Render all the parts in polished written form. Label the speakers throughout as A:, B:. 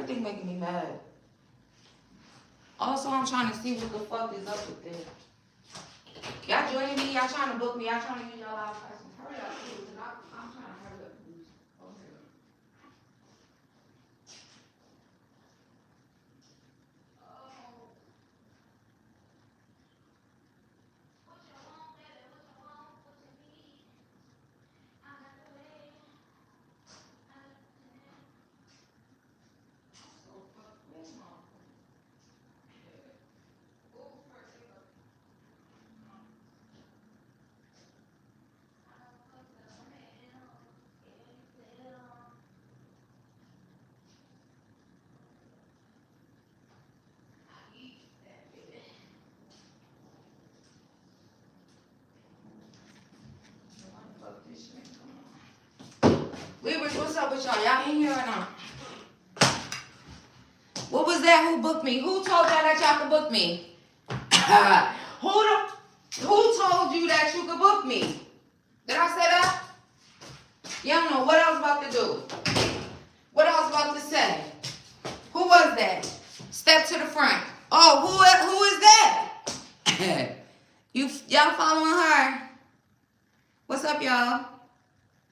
A: everything making me mad. Also, I'm trying to see what the fuck is up with this. Y'all joining me? Y'all trying to book me? Y'all trying to use y'all live questions? Hurry up, please. I'm trying to hurry up. Okay. Libra, what's up with y'all? Y'all in here or not? What was that? Who booked me? Who told y'all that y'all could book me? Who told you that you could book me? Did I say that? You don't know what I was about to do. What I was about to say. Who was that? Step to the front. Oh, who is that? Y'all following her? What's up, y'all?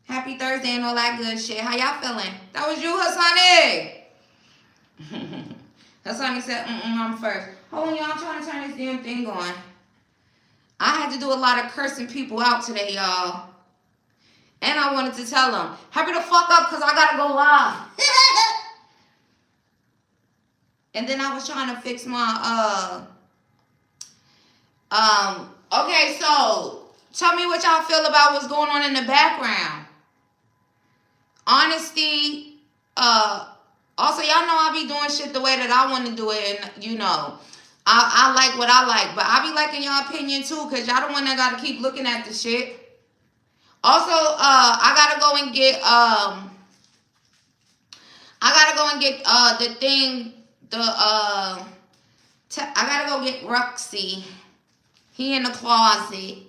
A: Happy Thursday and all that good shit. How y'all feeling? That was you, Hassani. Hassani said, I'm first. Hold on, y'all. I'm trying to turn this damn thing on. I had to do a lot of cursing people out today, y'all. And I wanted to tell them, hurry the fuck up because I got to go live. And then I was trying to fix my, okay, so tell me what y'all feel about what's going on in the background. Honesty, also, y'all know I be doing shit the way that I want to do it, and, you know, I like what I like, but I be liking y'all opinion, too, because y'all the one that got to keep looking at the shit. Also, I got to go and get, the thing, I got to go get Ruxy. He in the closet.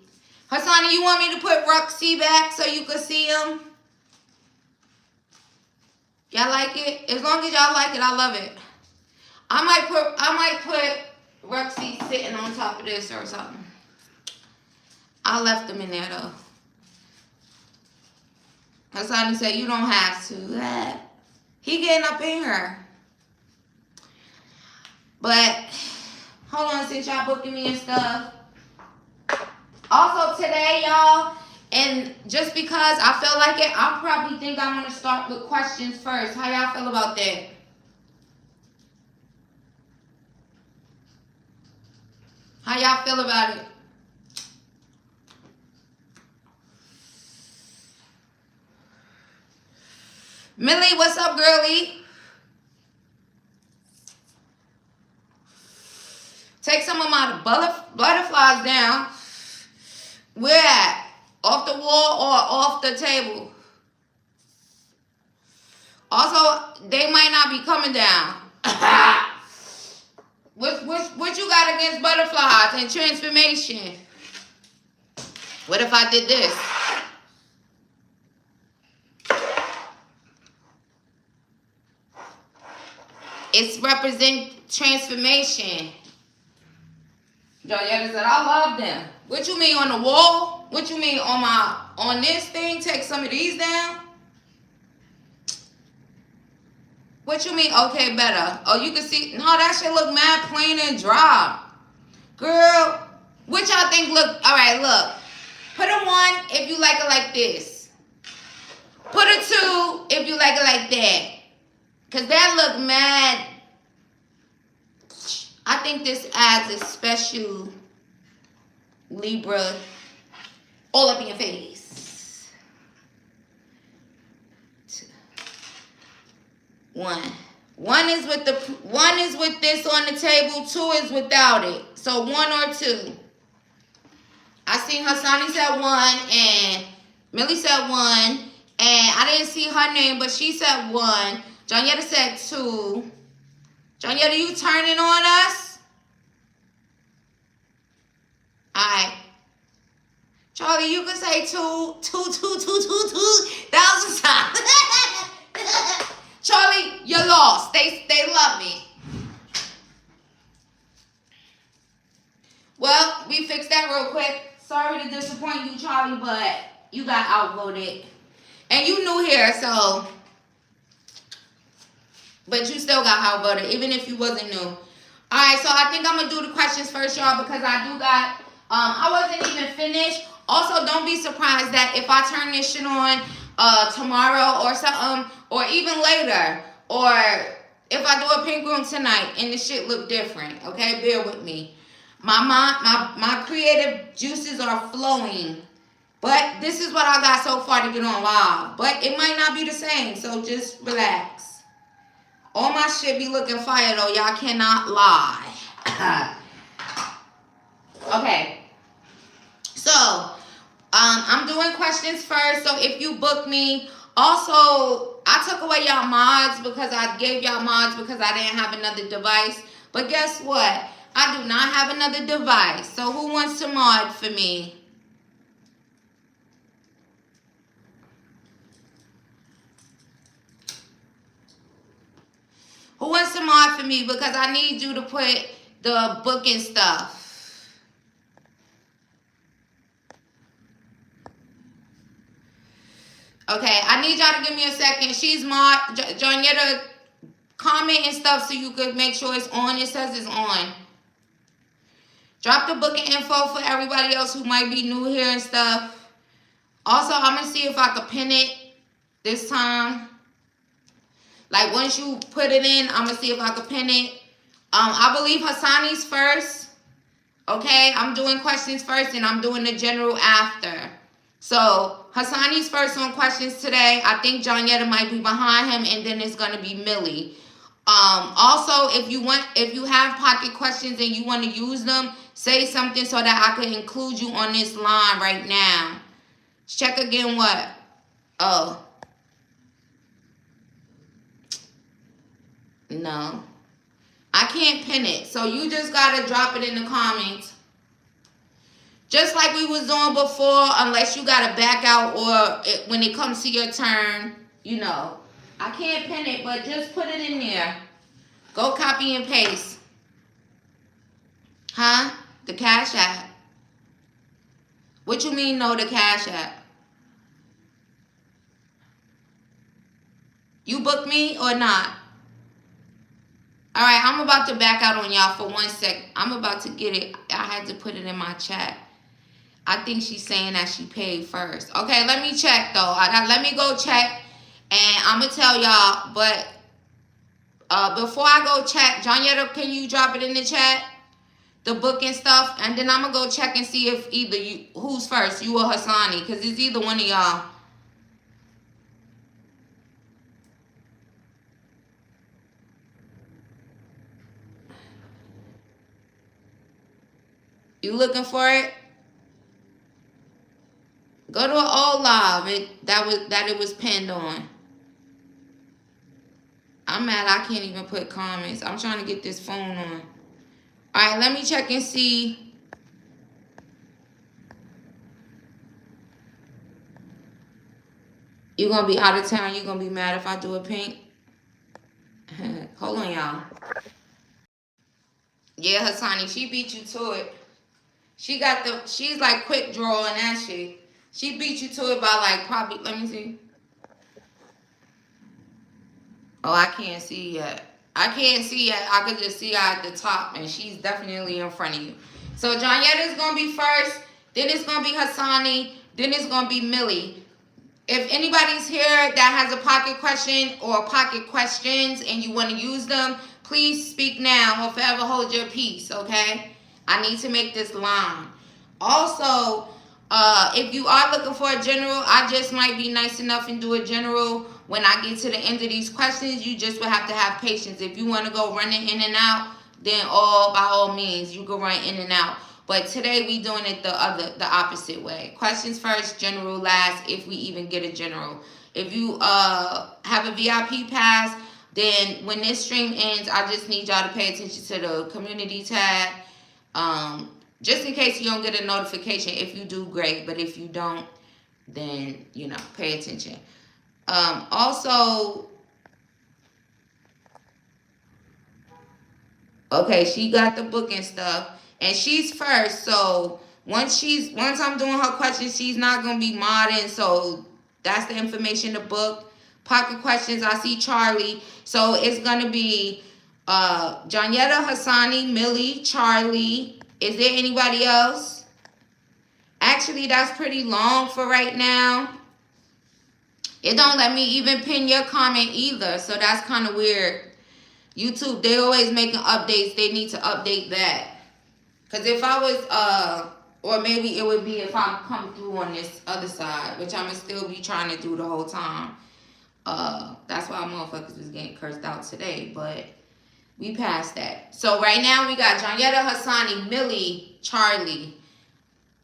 A: Hassani, you want me to put Ruxy back so you can see him? Y'all like it? As long as y'all like it, I love it. I might put Ruxy sitting on top of this or something. I left him in there though. Hassani said you don't have to. He getting up in here. But hold on, since y'all booking me and stuff. Also today, y'all, and just because I feel like it, I probably think I'm going to start with questions first. How y'all feel about that? How y'all feel about it? Millie, what's up, girlie? Take some of my butterflies down. Where at? Off the wall or off the table? Also, they might not be coming down. What you got against butterflies and transformation? What if I did this? It's represent transformation. Jolietta said, I love them. What you mean on the wall? What you mean on this thing? Take some of these down? What you mean? Okay, better. Oh, you can see. No, that shit look mad plain and dry. Girl, what y'all think look? All right, look. Put a 1 if you like it like this. Put a 2 if you like it like that. Because that look mad. I think this adds a special Libra all up in your face. 1. 1 is with this on the table. 2 is without it. So 1 or 2. I seen Hassani said 1 and Millie said 1 and I didn't see her name, but she said 1. Jonietta said 2. Jonietta, you turning on us? Alright. Charlie, you can say 2,000 times. Charlie, you're lost. They love me. Well, we fixed that real quick. Sorry to disappoint you, Charlie, but you got outvoted. And you new here, so... But you still got outvoted, even if you wasn't new. Alright, so I think I'm going to do the questions first, y'all, because I do got... I wasn't even finished. Also, don't be surprised that if I turn this shit on tomorrow or something, or even later, or if I do a pink room tonight and the shit look different, okay? Bear with me. My creative juices are flowing. But this is what I got so far to get on live. But it might not be the same, so just relax. All my shit be looking fire, though. Y'all cannot lie. Okay. So, I'm doing questions first. So, if you book me, also, I took away y'all mods because I gave y'all mods because I didn't have another device. But guess what? I do not have another device. So, who wants to mod for me? Who wants to mod for me? Because I need you to put the booking stuff. Okay, I need y'all to give me a second. She's mod. Johnetta, comment and stuff so you could make sure it's on. It says it's on. Drop the booking info for everybody else who might be new here and stuff. Also, I'm going to see if I can pin it this time. Like, once you put it in, I'm going to see if I can pin it. I believe Hassani's first. Okay, I'm doing questions first and I'm doing the general after. So, Hassani's first on questions today. I think Johnetta might be behind him, and then it's going to be Millie. Also, if you have pocket questions and you want to use them, say something so that I can include you on this line right now. Check again what? Oh. No. I can't pin it. So you just got to drop it in the comments. Just like we was doing before, unless you got to back out or when it comes to your turn, you know. I can't pin it, but just put it in there. Go copy and paste. Huh? The Cash App. What you mean, no, the Cash App? You book me or not? All right, I'm about to back out on y'all for 1 sec. I'm about to get it. I had to put it in my chat. I think she's saying that she paid first. Okay, let me check, though. Let me go check, and I'm going to tell y'all. But before I go check, Johnetta, can you drop it in the chat? The book and stuff. And then I'm going to go check and see if either you, who's first, you or Hassani, because it's either one of y'all. You looking for it? Go to an old live that it was pinned on. I'm mad I can't even put comments. I'm trying to get this phone on. All right, let me check and see. You're going to be out of town. You're going to be mad if I do a pink. Hold on, y'all. Yeah, Hassani, she beat you to it. She's like quick draw and that shit. She beat you to it by like probably, let me see. Oh, I can't see yet. I can't see yet. I could just see her at the top, and she's definitely in front of you. So Johnetta is going to be first. Then it's going to be Hassani. Then it's going to be Millie. If anybody's here that has a pocket question or pocket questions and you want to use them, please speak now or forever hold your peace, okay? I need to make this line. Also, if you are looking for a general, I just might be nice enough and do a general. When I get to the end of these questions, you just will have to have patience. If you want to go running in and out, then by all means, you can run in and out. But today we doing it the opposite way. Questions first, general last, if we even get a general. If you have a VIP pass, then when this stream ends, I just need y'all to pay attention to the community tab. Just in case you don't get a notification. If you do, great. But if you don't, then, you know, pay attention. Also, Okay, she got the book and stuff. And she's first, so once I'm doing her questions, she's not gonna be modding. So that's the information in the book. Pocket questions, I see Charlie. So it's gonna be Jonyetta, Hassani, Millie, Charlie. Is there anybody else? Actually, that's pretty long for right now. It don't let me even pin your comment either, so that's kind of weird. YouTube, they always making updates. They need to update that. Because if I was, or maybe it would be if I come through on this other side, which I'm going to still be trying to do the whole time. That's why motherfuckers was getting cursed out today, but we passed that. So right now we got Jonyetta, Hassani, Millie, Charlie,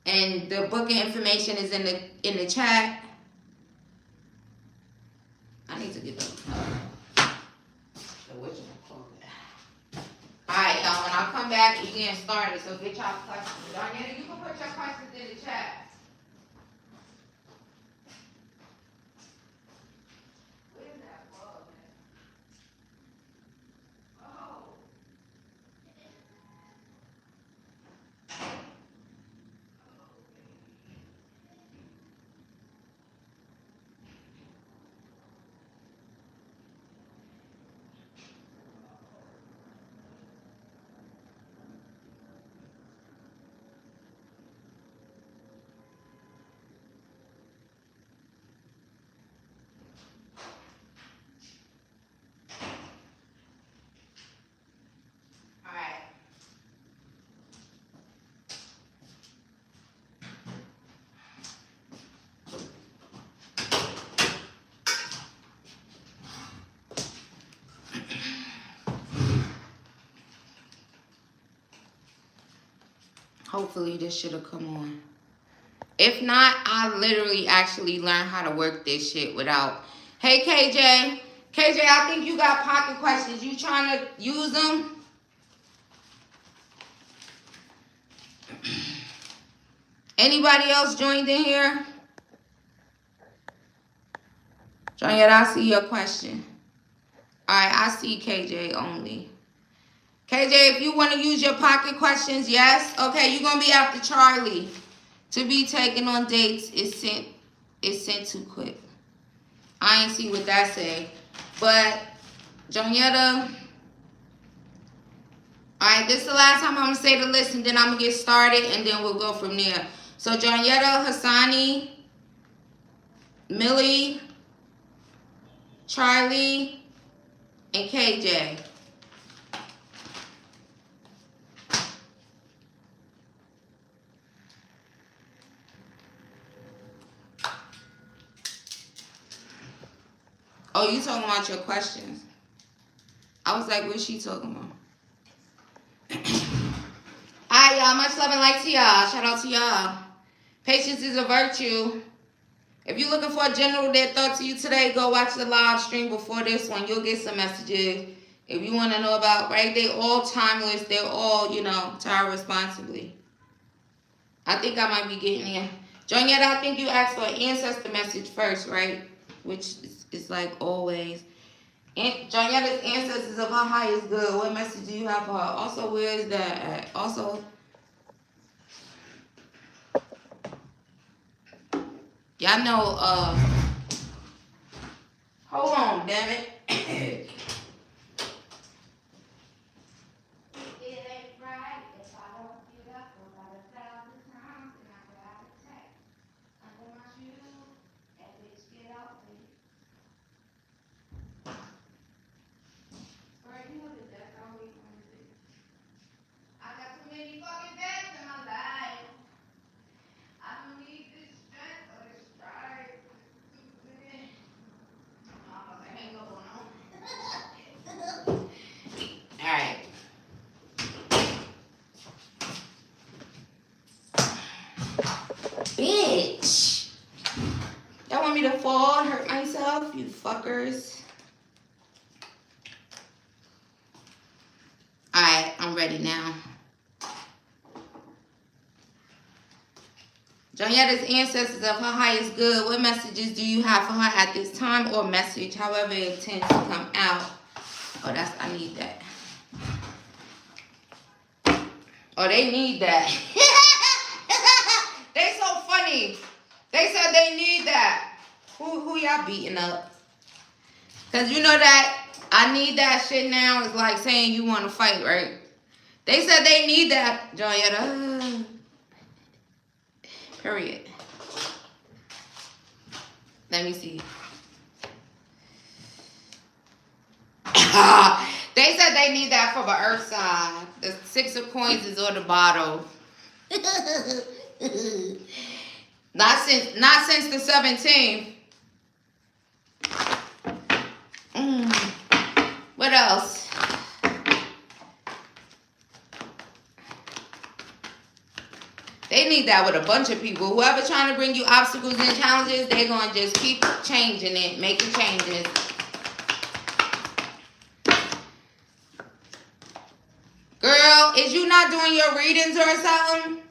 A: and the booking information is in the chat. I need to get the Alright, y'all, when I come back, we getting started, so get y'all questions. Jonyetta, you can put your questions in the chat. Where's that bug at? Oh. Alright. Hopefully this should have come on. If not, I literally actually learned how to work this shit without. Hey, KJ. KJ, I think you got pocket questions. You trying to use them? Anybody else joined in here? Jonyetta, I see your question. All right, I see KJ only. KJ, if you want to use your pocket questions, yes. Okay, you're going to be after Charlie. To be taken on dates is sent too quick. I ain't see what that say. But, Jonyetta. Alright, this is the last time I'm going to say the list, and then I'm going to get started, and then we'll go from there. So, Jonyetta, Hassani, Millie, Charlie, and KJ. Oh, you talking about your questions? I was like, what's she talking about? Alright, y'all. Much love and light to y'all. Shout out to y'all. Patience is a virtue. If you're looking for a general that thought to you today, go watch the live stream before this one. You'll get some messages. If you want to know about, right? They're all timeless. They're all, tied responsibly. I think I might be getting there. Jonyetta, I think you asked for an ancestor message first, right? Which is like always. Jonyetta's ancestors of her highest good. What message do you have for her? Also, where is that at? Also, y'all know, hold on, damn it. It ain't right if I don't get up about 1,000 times and I got a text under my shoe and bitch get off me. Right, you know that that's always going to be. I got too many fucking beds in my life. I don't need this stress or this strife. I ain't going on. Alright. Bitch. Y'all want me to fall and hurt myself? You fuckers. Alright, I'm ready now. Jonyetta's ancestors of her highest good. What messages do you have for her at this time, or message, however it tends to come out? Oh, I need that. Oh, they need that. They so funny. They said they need that. Who y'all beating up? Cause you know that I need that shit now is like saying you want to fight, right? They said they need that, Joyetta. Period. Let me see. They said they need that for the earth side. The 6 of coins is on the bottom. Not since the 17th. What else? They need that with a bunch of people. Whoever trying to bring you obstacles and challenges, they're going to just keep changing it, making changes. Girl, is you not doing your readings or something?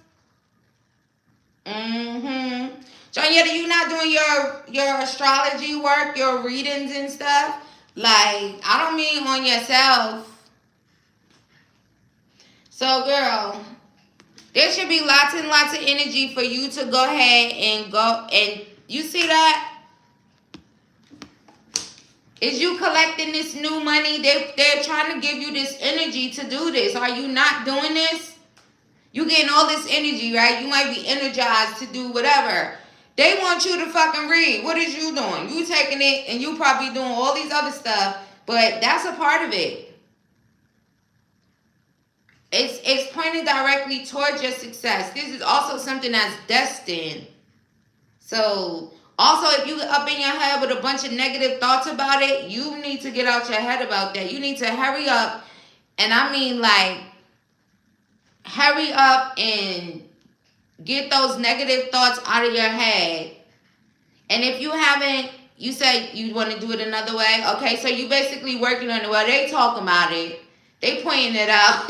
A: Johnetta, you not doing your astrology work, your readings and stuff? Like, I don't mean on yourself. So, girl, there should be lots and lots of energy for you to go ahead and go. And you see that? Is you collecting this new money? They're trying to give you this energy to do this. Are you not doing this? You getting all this energy, right? You might be energized to do whatever. They want you to fucking read. What is you doing? You taking it and you probably doing all these other stuff, but that's a part of it. It's pointed directly towards your success. This is also something that's destined. So, also, if you up in your head with a bunch of negative thoughts about it, you need to get out your head about that. You need to hurry up. And I mean, like, hurry up and get those negative thoughts out of your head. And if you haven't, you said you want to do it another way. Okay, so you basically working on it. Well, they talking about it. They pointing it out.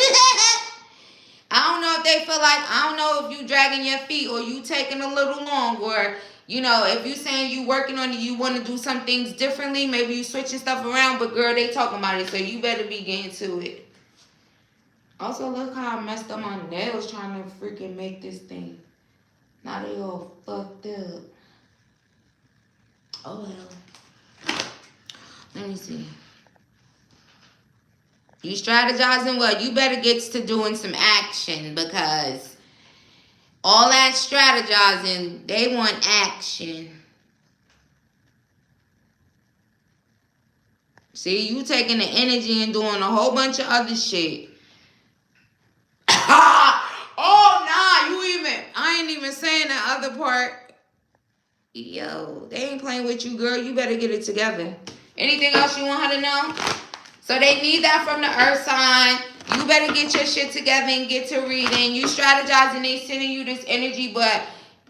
A: I don't know if they feel like, I don't know if you dragging your feet or you taking a little long, or, you know, if you saying you working on it, you want to do some things differently, maybe you switching stuff around, but girl, they talking about it, so you better be getting to it. Also, look how I messed up my nails trying to freaking make this thing. Now they all fucked up. Oh, well. Let me see. You strategizing? Well, you better get to doing some action, because all that strategizing, they want action. See, you taking the energy and doing a whole bunch of other shit. Oh, nah, I ain't even saying that other part. Yo, they ain't playing with you, girl. You better get it together. Anything else you want her to know? So they need that from the earth sign. You better get your shit together and get to reading. You strategizing, they sending you this energy, but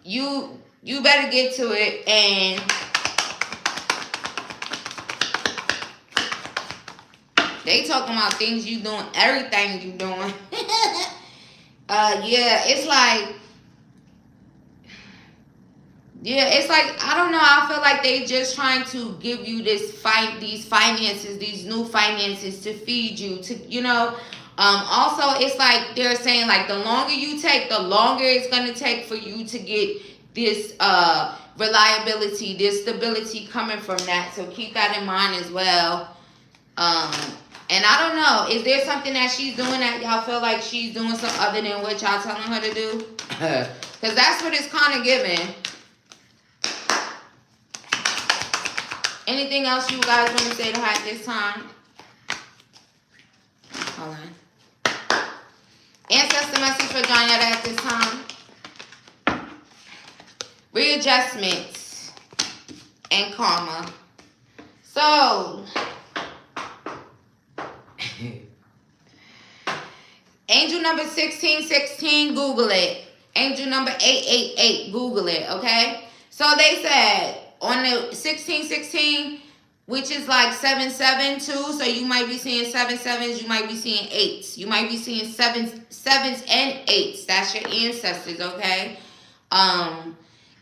A: you better get to it. And they talking about things you doing, everything you doing. Yeah, it's like, I don't know. I feel like they just trying to give you these finances, these new finances to feed you, to, you know. Also, it's like they're saying, like, the longer you take, the longer it's going to take for you to get this reliability, this stability coming from that. So keep that in mind as well. And I don't know, is there something that she's doing that y'all feel like she's doing something other than what y'all telling her to do? Because that's what it's kind of giving. Anything else you guys want to say to her at this time? Hold on. Ancestor message for Johnetta at this time. Readjustments and karma. So, angel number 1616, Google it. Angel number 888, Google it, okay? So they said on the 1616, which is like 772, so you might be seeing 7 sevens, you might be seeing 8s. You might be seeing sevens and 8s. That's your ancestors, okay?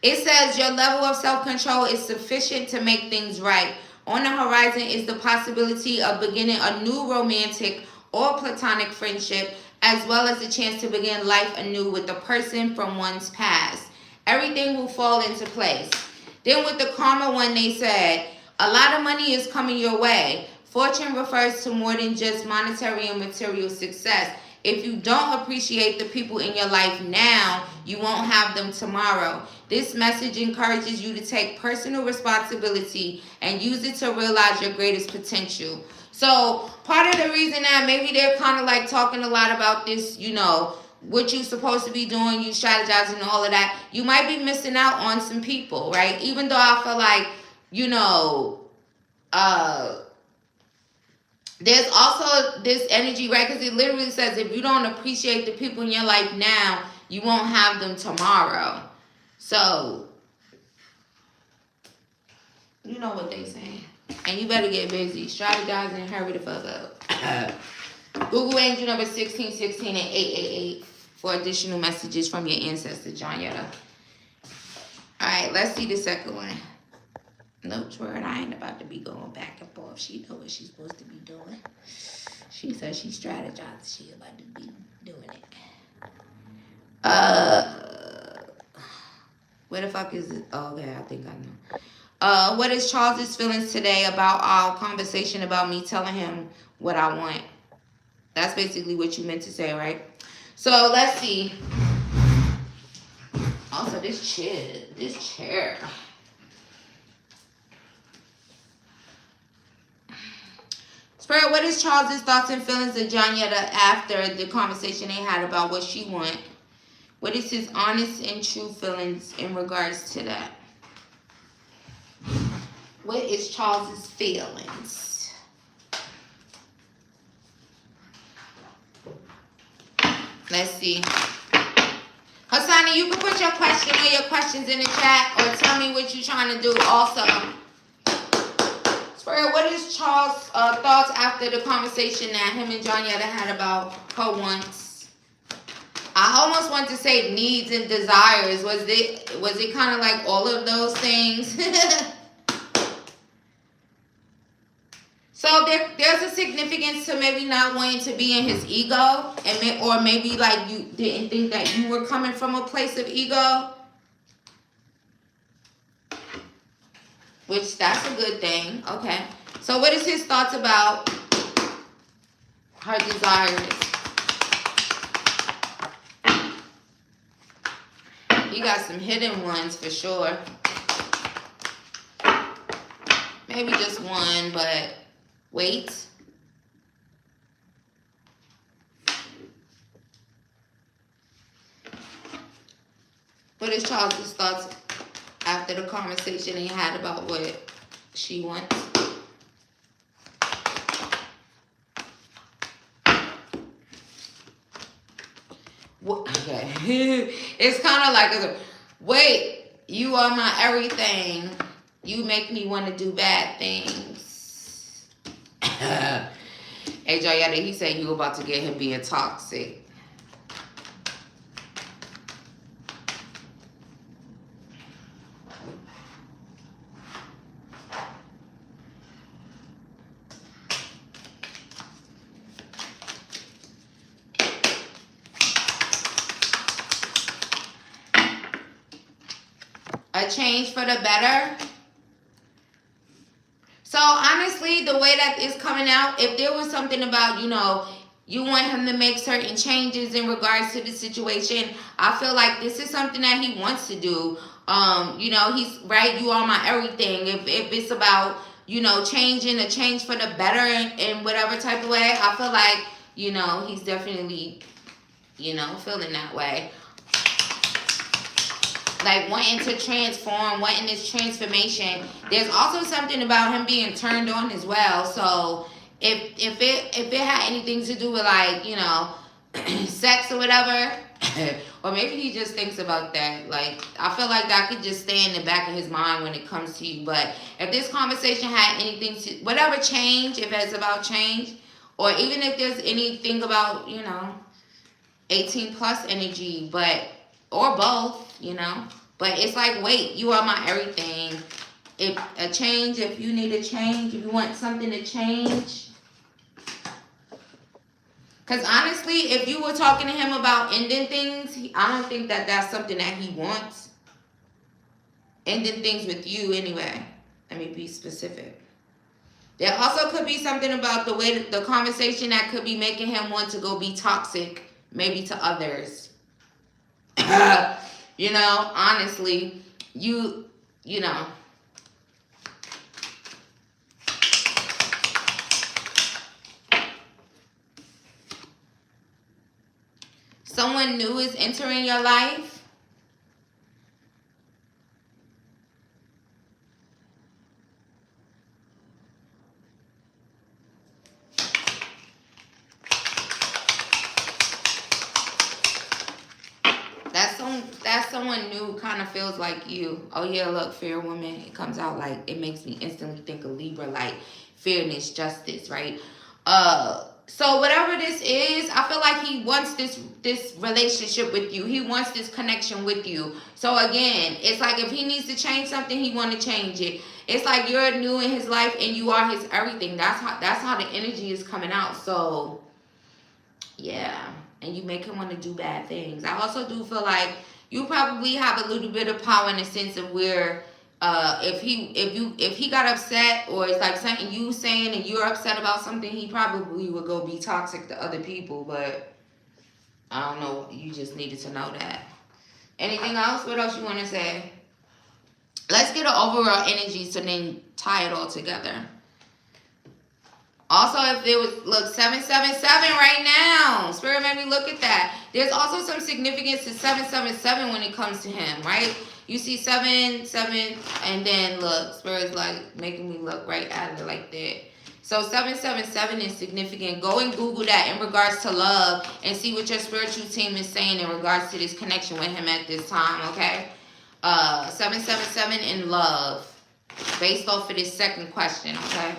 A: It says your level of self-control is sufficient to make things right. On the horizon is the possibility of beginning a new romantic or platonic friendship. as well as a chance to begin life anew with a person from one's past. Everything will fall into place. Then with the karma one, they said, a lot of money is coming your way. Fortune refers to more than just monetary and material success. If you don't appreciate the people in your life now, you won't have them tomorrow. This message encourages you to take personal responsibility and use it to realize your greatest potential. So part of the reason that maybe they're kind of like talking a lot about this, you know, what you're supposed to be doing, you strategizing and all of that, you might be missing out on some people, right? Even though I feel like, you know, there's also this energy, right? Because it literally says if you don't appreciate the people in your life now, you won't have them tomorrow. So, you know what they saying. And you better get busy. Strategize and hurry the fuck up. Google Angel number 1616 and 888 for additional messages from your ancestor, John Yetta. Alright, let's see the second one. Notes word, I ain't about to be going back and forth. She know what she's supposed to be doing. She says she strategized. She about to be doing it. Where the fuck is it? Oh, okay, I think I know. What is Charles's feelings today about our conversation about me telling him what I want? That's basically what you meant to say, right? So let's see. Also, this chair. Spirit, what is Charles's thoughts and feelings of John Yetta after the conversation they had about what she wants? What is his honest and true feelings in regards to that? What is Charles's feelings? Let's see. Hassani, you can put your question or your questions in the chat or tell me what you're trying to do also. Spirit, what is Charles' thoughts after the conversation that him and John Yetta had about her wants? I almost want to say needs and desires. Was it kind of like all of those things? So there's a significance to maybe not wanting to be in his ego, and or maybe like you didn't think that you were coming from a place of ego. Which, that's a good thing. Okay. So what is his thoughts about her desires? He got some hidden ones for sure. Maybe just one, but wait. What is Charles's thoughts after the conversation he had about what she wants? Okay. It's kind of like, wait, you are my everything. You make me want to do bad things. Hey, Joy Yetta, he said you about to get him being toxic. A change for the better. So honestly, the way that is coming out, if there was something about, you know, you want him to make certain changes in regards to the situation, I feel like this is something that he wants to do. You know, he's right. You are my everything. If it's about, you know, changing, a change for the better in whatever type of way, I feel like, you know, he's definitely, you know, feeling that way. Like wanting to transform, wanting this transformation. There's also something about him being turned on as well. So if it had anything to do with, like, you know, sex or whatever, or maybe he just thinks about that. Like, I feel like that could just stay in the back of his mind when it comes to you. But if this conversation had anything to, whatever change, if it's about change, or even if there's anything about, you know, 18 plus energy, but or both, you know. But it's like, wait, you are my everything. If a change, if you need a change, if you want something to change. Because honestly, if you were talking to him about ending things, I don't think that that's something that he wants. Ending things with you anyway. Let me be specific. There also could be something about the way the conversation that could be making him want to go be toxic, maybe to others. You know, honestly, you know. Someone new is entering your life. That someone new kind of feels like you. Oh yeah, look, fair woman. It comes out like, it makes me instantly think of Libra, like fairness, justice, right? So whatever this is, I feel like he wants this relationship with you. He wants this connection with you. So again, it's like if he needs to change something, he want to change it. It's like you're new in his life and you are his everything. That's how the energy is coming out. So yeah, and you make him want to do bad things. I also do feel like you probably have a little bit of power in the sense of where if he got upset, or it's like something you saying and you're upset about something, he probably would go be toxic to other people. But I don't know, you just needed to know that. Anything else? What else you want to say? Let's get an overall energy so then tie it all together. Also, if there was, look, 777 right now. Spirit made me look at that. There's also some significance to 777 when it comes to him, right? You see 7, 7, and then look, Spirit's like making me look right at it like that. So 777 is significant. Go and Google that in regards to love and see what your spiritual team is saying in regards to this connection with him at this time, okay? 777 in love, based off of this second question, okay?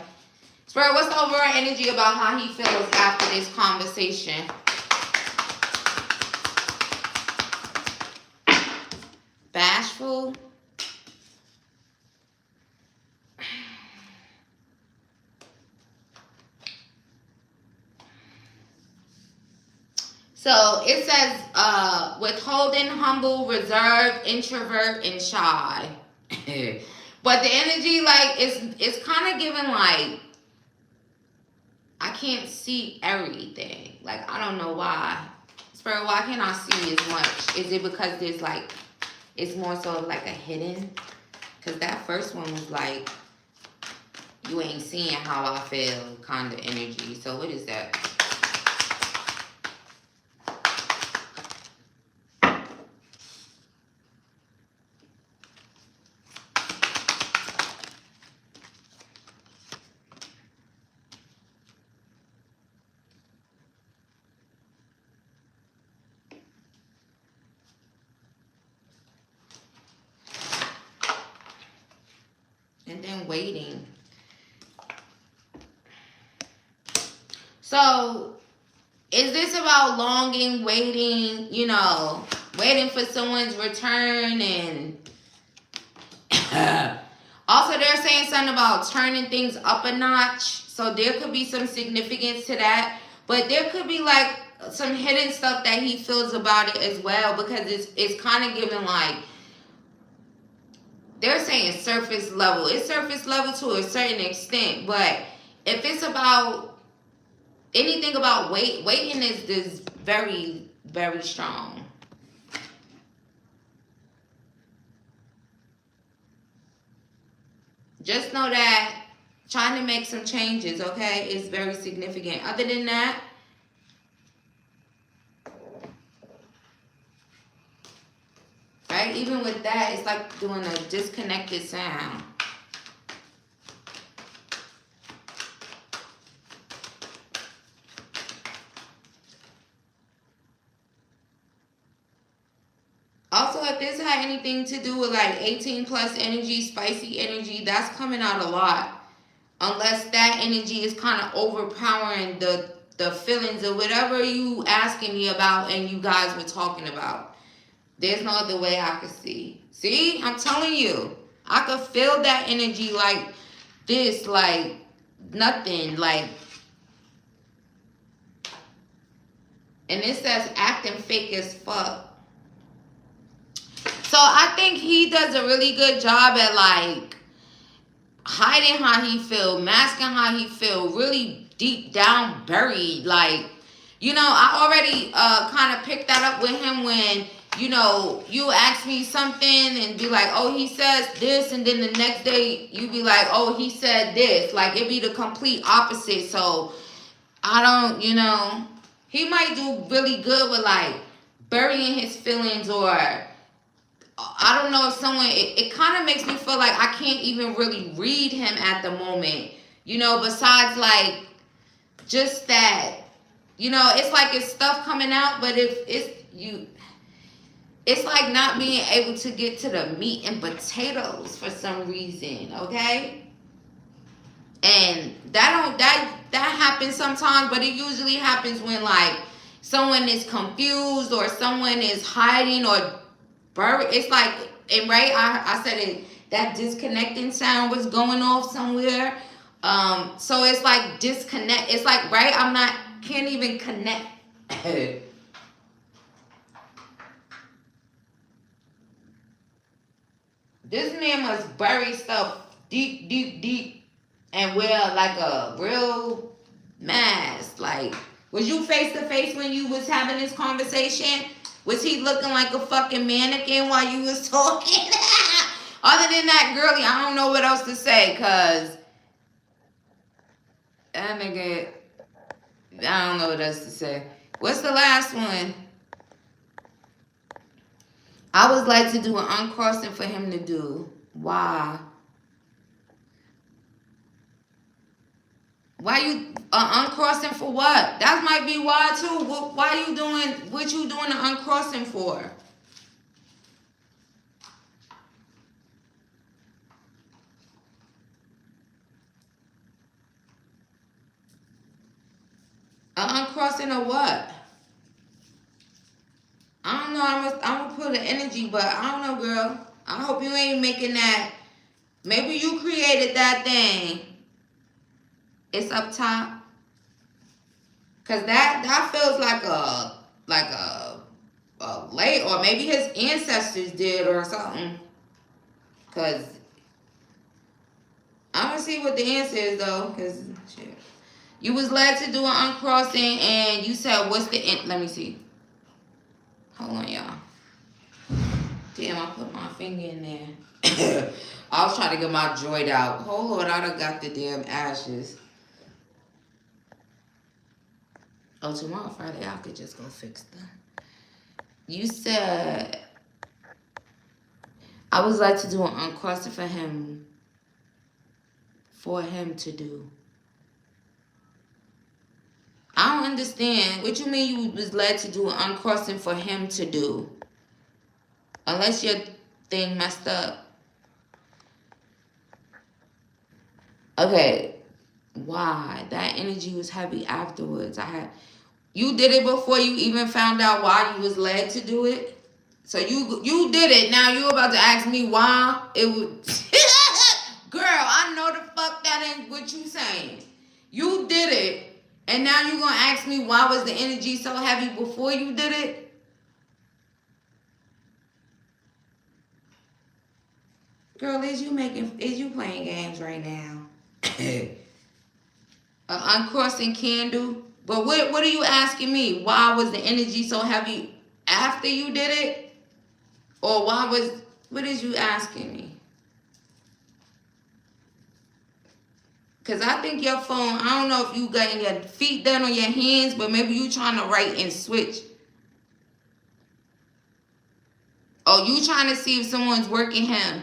A: Spirit, what's the overall energy about how he feels after this conversation? Bashful. So it says withholding, humble, reserved, introvert, and shy. But the energy, like, it's kind of giving like, I can't see everything. Like, I don't know why. Spirit, why can't I see as much? Is it because there's like, it's more so like a hidden? Because that first one was like, you ain't seeing how I feel kind of energy. So what is that? And then waiting. So, is this about longing, waiting, you know, waiting for someone's return? And also they're saying something about turning things up a notch. So there could be some significance to that. But there could be like some hidden stuff that he feels about it as well, because it's kind of giving like, they're saying surface level. It's surface level to a certain extent, but if it's about anything about waiting is very, very strong. Just know that trying to make some changes, okay, is very significant. Other than that, right, even with that, it's like doing a disconnected sound. Also, if this had anything to do with like 18 plus energy, spicy energy, that's coming out a lot. Unless that energy is kind of overpowering the feelings of whatever you asking me about and you guys were talking about. There's no other way I could see. See, I'm telling you, I could feel that energy like this, like nothing, like And it says acting fake as fuck. So I think he does a really good job at like hiding how he feel, masking how he feel, really deep down buried. Like, you know, I already kind of picked that up with him when, you know, you ask me something and be like, oh, he says this, and then the next day you be like, oh, he said this. Like, it be the complete opposite. So I don't, you know, he might do really good with like burying his feelings, or I don't know if someone, it kind of makes me feel like I can't even really read him at the moment, you know, besides like just that, you know, it's like it's stuff coming out, but if it's you, it's like not being able to get to the meat and potatoes for some reason, okay? And that happens sometimes, but it usually happens when like someone is confused or someone is hiding or buried. It's like, and right, I said it, that disconnecting sound was going off somewhere. So it's like disconnect. It's like, right, can't even connect. This man must bury stuff deep, deep, deep, and wear like a real mask. Like, was you face to face when you was having this conversation? Was he looking like a fucking mannequin while you was talking? Other than that, girly, I don't know what else to say, cause that nigga, I don't know what else to say. What's the last one? I would like to do an uncrossing for him to do. Why? Why you uncrossing for what? That might be why too. Why you doing what you doing the uncrossing for? Uncrossing or what? I don't know. I'm gonna put an energy, but I don't know, girl. I hope you ain't making that. Maybe you created that thing. It's up top. Cause that feels like a late, or maybe his ancestors did or something. Cause I'm gonna see what the answer is though. Cause shit. You was led to do an uncrossing, and you said, what's the end? Let me see. Hold on, y'all. Damn, I put my finger in there. I was trying to get my droid out. Hold on, I done got the damn ashes. Oh, tomorrow, Friday, I could just go fix them. You said, I would like to do an uncrossing for him to do. I don't understand. What you mean you was led to do an uncrossing for him to do? Unless your thing messed up. Okay. Why? That energy was heavy afterwards. You did it before you even found out why you was led to do it? So you did it. Now you about to ask me why it was... Girl, I know the fuck that ain't what you saying. You did it, and now you gonna ask me why was the energy so heavy before you did it? Girl, is you playing games right now? Uncrossing candle. But what are you asking me? Why was the energy so heavy after you did it? Or what is you asking me? Because I think your phone, I don't know if you got your feet done on your hands, but maybe you trying to write and switch. Oh, you trying to see if someone's working him.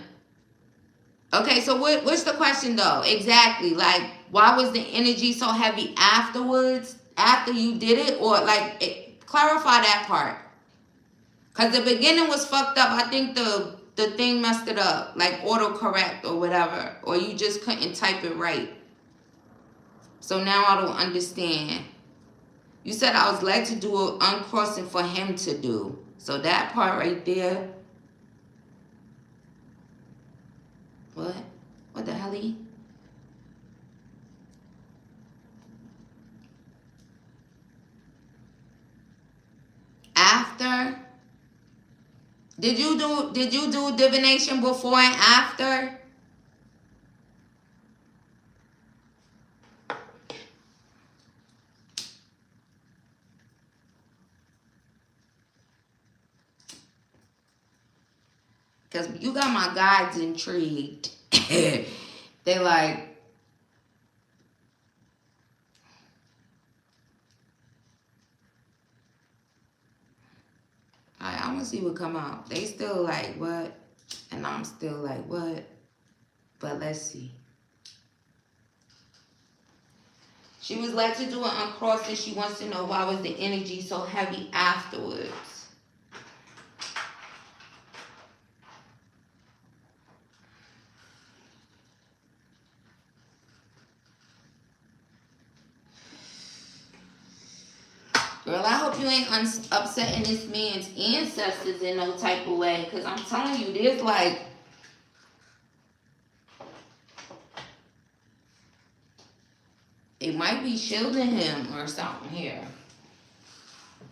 A: Okay, so what's the question though? Exactly. Like, why was the energy so heavy afterwards, after you did it? Or like, clarify that part. Because the beginning was fucked up. I think the thing messed it up. Like autocorrect or whatever. Or you just couldn't type it right. So now I don't understand. You said I was led to do an uncrossing for him to do. So that part right there. What? What the hell? after? Did you do divination before and after? Because you got my guides intrigued. They like, I want to see what come out. They still like, what? And I'm still like, what? But let's see. She was led to do it uncrossed, and she wants to know why was the energy so heavy afterwards. Girl, I hope you ain't upsetting this man's ancestors in no type of way. Because I'm telling you, there's like... It might be shielding him or something here.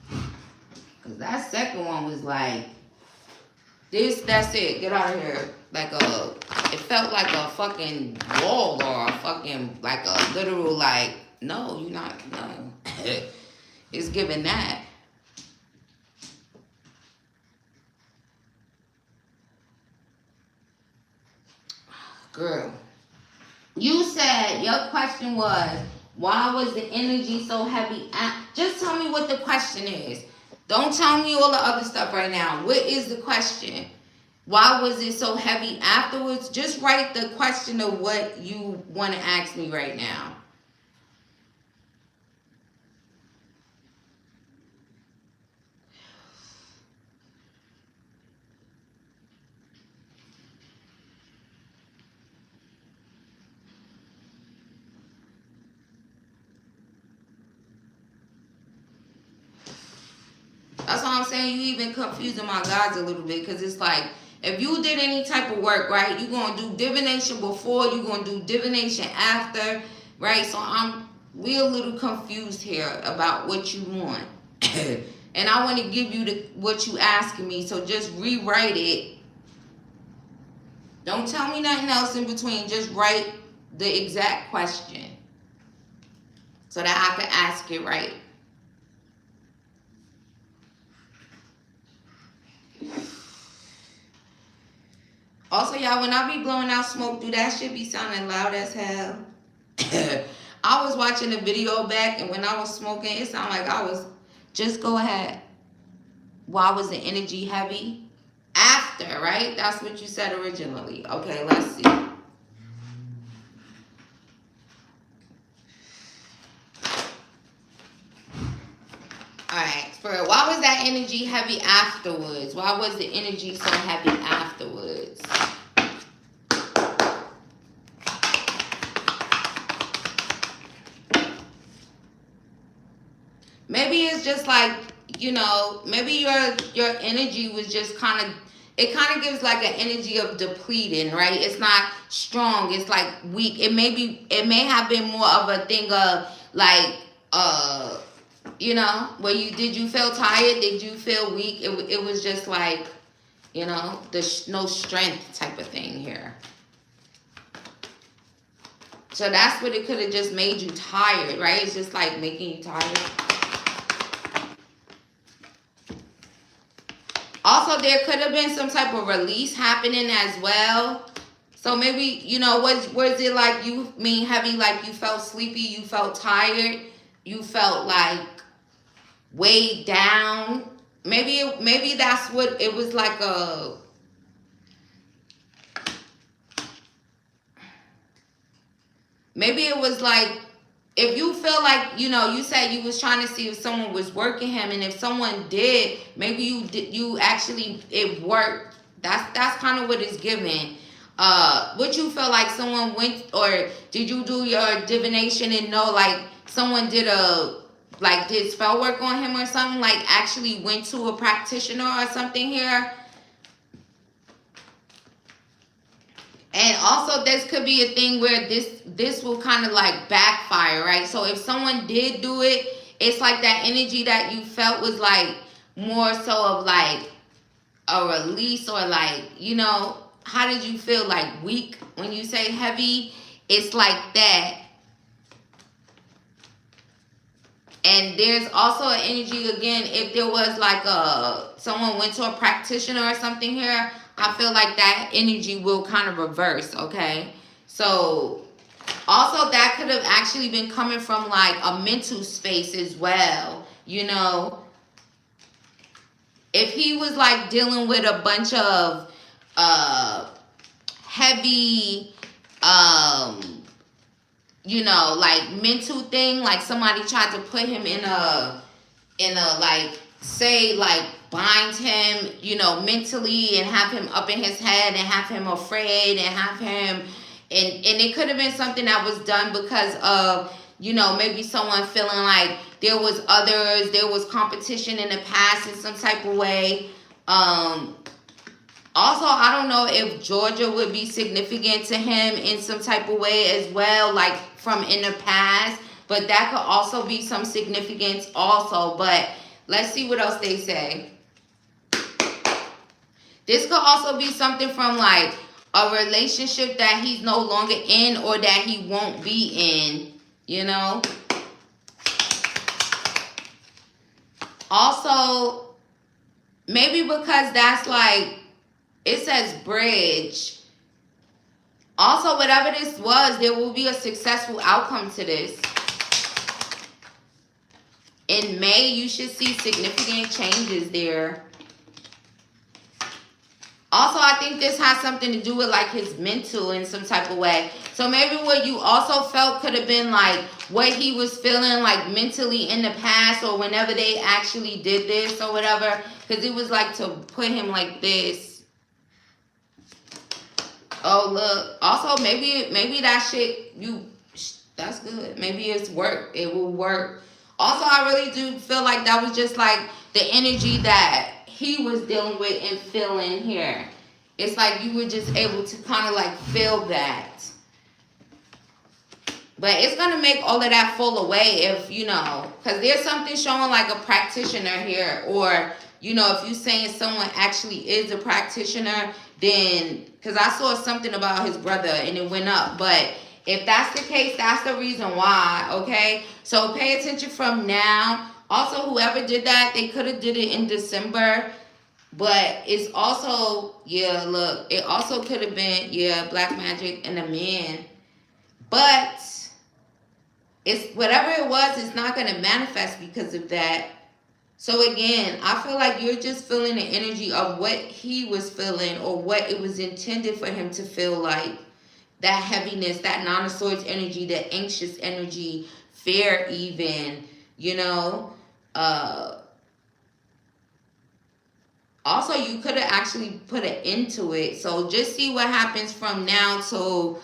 A: Because that second one was like... That's it. Get out of here. Like a... It felt like a fucking wall or a fucking... Like a literal like... No, you're not... No. It's giving that. Girl, you said your question was, why was the energy so heavy? Just tell me what the question is. Don't tell me all the other stuff right now. What is the question? Why was it so heavy afterwards? Just write the question of what you want to ask me right now. That's why I'm saying you even confusing my guides a little bit, because it's like, if you did any type of work, right, you're going to do divination before, you're going to do divination after, right? So we're a little confused here about what you want. And I want to give you what you asking me, so just rewrite it. Don't tell me nothing else in between. Just write the exact question so that I can ask it right. Also, y'all, when I be blowing out smoke, do that shit be sounding loud as hell? I was watching the video back, and when I was smoking, it sounded like I was... Just go ahead. Why was the energy heavy? After, right? That's what you said originally. Okay, let's see. Alright, Spirit, why was that energy heavy afterwards? Why was the energy so heavy afterwards? Maybe it's just like, you know, maybe your energy was just kind of, it kind of gives like an energy of depleting, right? It's not strong. It's like weak. It may have been more of a thing of like, you know, where did you feel tired? Did you feel weak? It was just like, you know, no strength type of thing here. So that's what it could have just made you tired, right? It's just like making you tired. Also, there could have been some type of release happening as well. So maybe, you know, was it like you mean heavy, like you felt sleepy, you felt tired, you felt like weighed down? Maybe that's what it was like a... Maybe it was like, if you feel like, you know, you said you was trying to see if someone was working him, and if someone did, maybe you actually, it worked. That's kind of what it's giving. What you feel like someone went, or did you do your divination and know like someone did spell work on him or something, like actually went to a practitioner or something here? And also, this could be a thing where this will kind of like backfire, right? So if someone did do it, it's like that energy that you felt was like, more so of like a release, or like, you know, how did you feel? Like weak when you say heavy? It's like that. And there's also an energy again, if there was like someone went to a practitioner or something here, I feel like that energy will kind of reverse, okay? So also that could have actually been coming from like a mental space as well, you know? If he was like dealing with a bunch of heavy you know, like mental thing, like somebody tried to put him in a like, say like bind him, you know, mentally, and have him up in his head and have him afraid and have him, and it could have been something that was done because of, you know, maybe someone feeling like there was competition in the past in some type of way. Also, I don't know if Georgia would be significant to him in some type of way as well, like from in the past. But that could also be some significance also. But let's see what else they say. This could also be something from like a relationship that he's no longer in, or that he won't be in, you know. Also, maybe because that's like, it says bridge. Also, whatever this was, there will be a successful outcome to this. In May, you should see significant changes there. Also, I think this has something to do with like his mental in some type of way. So maybe what you also felt could have been like what he was feeling like mentally in the past, or whenever they actually did this or whatever. Because it was like to put him like this. Oh, look. Also, maybe that shit, that's good. Maybe it's work. It will work. Also, I really do feel like that was just like the energy that he was dealing with and feeling here. It's like you were just able to kind of like feel that. But it's going to make all of that fall away if, you know, because there's something showing like a practitioner here. Or, you know, if you're saying someone actually is a practitioner, then, because I saw something about his brother and it went up. But if that's the case, that's the reason why, okay? So pay attention from now. Also, whoever did that, they could have did it in December. But it's also, yeah, look, it also could have been, yeah, black magic and a man. But it's whatever it was, it's not going to manifest because of that. So again, I feel like you're just feeling the energy of what he was feeling, or what it was intended for him to feel like. That heaviness, that Nine of Swords energy, that anxious energy, fear even, you know. Also, you could have actually put an end to it. So just see what happens from now till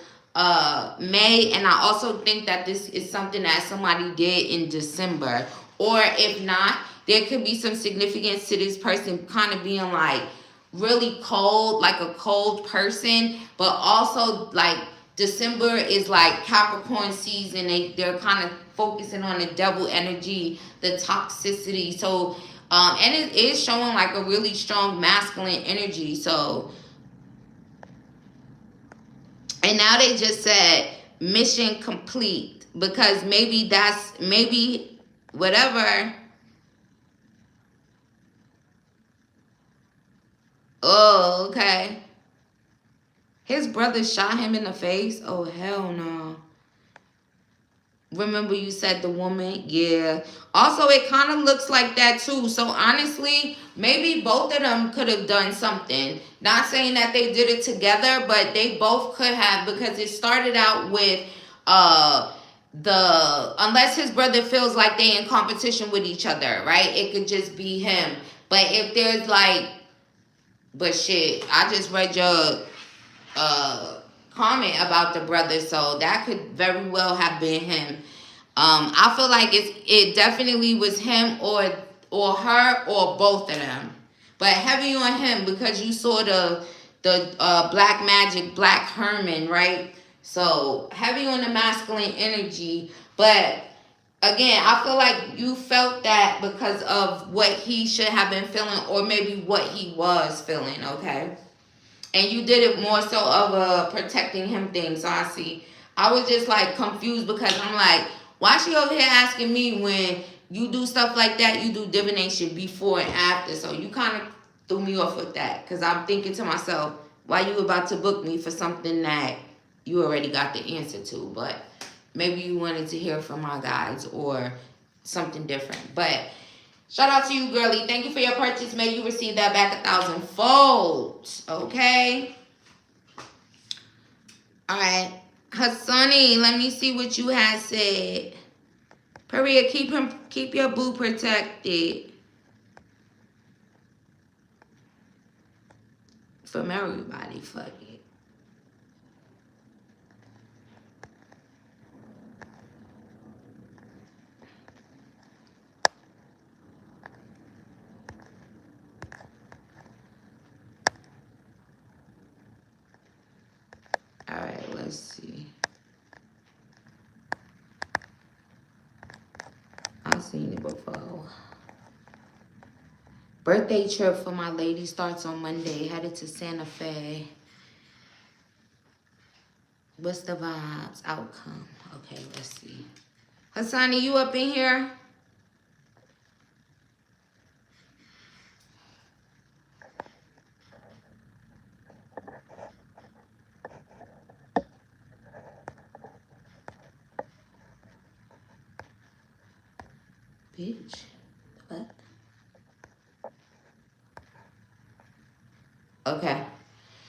A: May. And I also think that this is something that somebody did in December. Or if not, there could be some significance to this person kind of being like really cold, like a cold person. But also like December is like Capricorn season. They're kind of focusing on the devil energy, the toxicity. So, and it is showing like a really strong masculine energy. So, and now they just said mission complete, because maybe whatever. Oh, okay. His brother shot him in the face? Oh, hell no. Remember you said the woman? Yeah. Also, it kind of looks like that too. So, honestly, maybe both of them could have done something. Not saying that they did it together, but they both could have, because it started out with unless his brother feels like they in competition with each other, right? It could just be him. But if there's like, but shit, I just read your comment about the brother, so that could very well have been him. I feel like it definitely was him or her or both of them, but heavy on him, because you saw the black magic, black Herman, right? So heavy on the masculine energy. But again, I feel like you felt that because of what he should have been feeling, or maybe what he was feeling, okay? And you did it more so of a protecting him thing. So I see. I was just like confused because I'm like, why she over here asking me when you do stuff like that, you do divination before and after. So you kind of threw me off with that because I'm thinking to myself, why you about to book me for something that you already got the answer to? But maybe you wanted to hear from my guides or something different. But shout out to you, girlie. Thank you for your purchase. May you receive that back 1,000-fold. Okay? Alright. Hassani, let me see what you had said. Peria, keep your boo protected. From everybody, fuck it. Alright, let's see. I've seen it before. Birthday trip for my lady starts on Monday. Headed to Santa Fe. What's the vibes? Outcome. Okay, let's see. Hassani, you up in here? Bitch. What? Okay.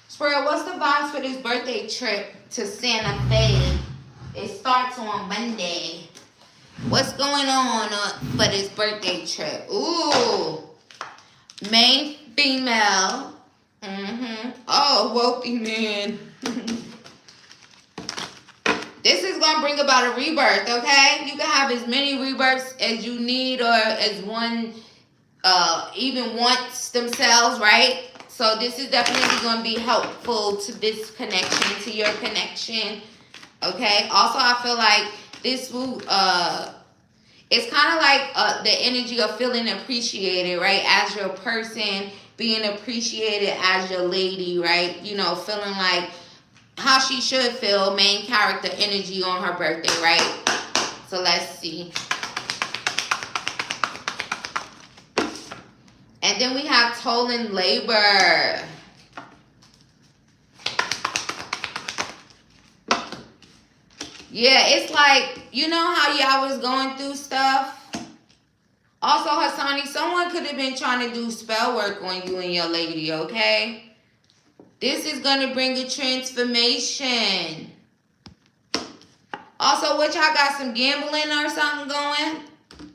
A: Spirit, what's the vibes for this birthday trip to Santa Fe? It starts on Monday. What's going on for this birthday trip? Ooh. Main female. Oh, wealthy man. This is going to bring about a rebirth, okay? You can have as many rebirths as you need or as one even wants themselves, right? So this is definitely going to be helpful to this connection, to your connection, okay? Also, I feel like this will, it's kind of like the energy of feeling appreciated, right? As your person, being appreciated as your lady, right? You know, feeling like how she should feel, main character energy on her birthday, right? So let's see. And then we have Tolan labor. Yeah, it's like, you know how y'all was going through stuff? Also, Hassani, someone could have been trying to do spell work on you and your lady, okay? This is going to bring a transformation. Also, what y'all got, some gambling or something going?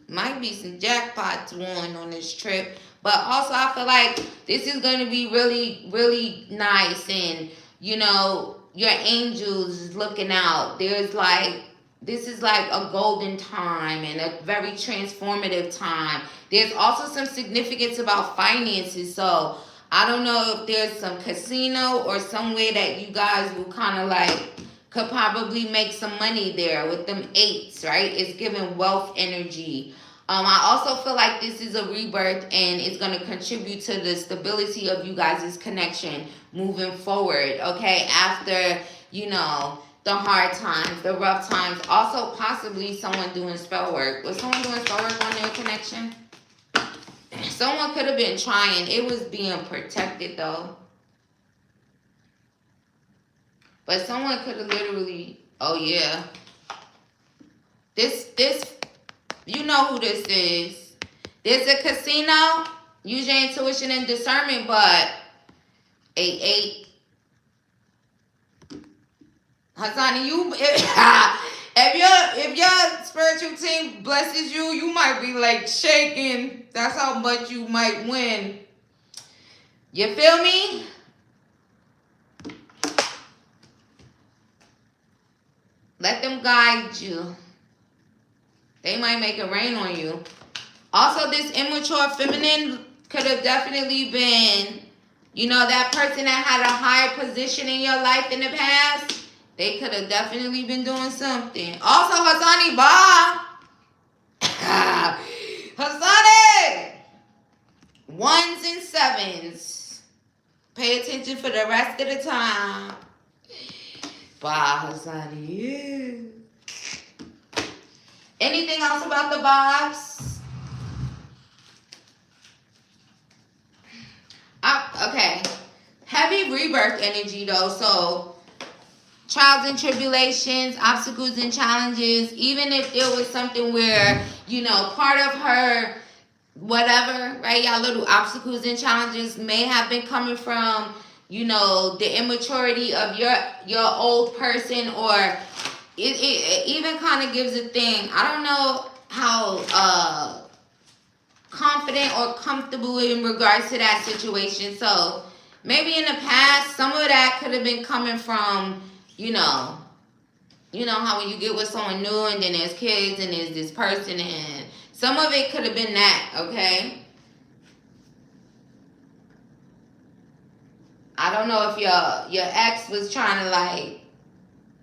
A: Might be some jackpots won on this trip. But also, I feel like this is going to be really, really nice. And, you know, your angels is looking out. There's like, this is like a golden time and a very transformative time. There's also some significance about finances. So, I don't know if there's some casino or some way that you guys will kind of like, could probably make some money there with them 8s, right? It's giving wealth energy. I also feel like this is a rebirth and it's going to contribute to the stability of you guys' connection moving forward, okay? After, you know, the hard times, the rough times. Also, possibly someone doing spell work. Was someone doing spell work on their connection? Someone could have been trying. It was being protected, though. But someone could have literally... Oh, yeah. This... You know who this is. This is a casino. Use your intuition and discernment, but 8. Hassani, you if your spiritual team blesses you, you might be like shaking. That's how much you might win. You feel me? Let them guide you. They might make it rain on you. Also, this immature feminine could have definitely been, you know, that person that had a higher position in your life in the past. They could have definitely been doing something. Also, Hassani, bye. Hasani! 1s and 7s. Pay attention for the rest of the time. Bye, Hasani. Anything else about the vibes? Okay. Heavy rebirth energy though. So trials and tribulations, obstacles and challenges, even if there was something where, you know, part of her whatever, right? Y'all little obstacles and challenges may have been coming from, you know, the immaturity of your old person, or it even kind of gives a thing. I don't know how confident or comfortable in regards to that situation. So maybe in the past, some of that could have been coming from, you know how when you get with someone new and then there's kids and there's this person, and some of it could have been that, okay? I don't know if your ex was trying to, like,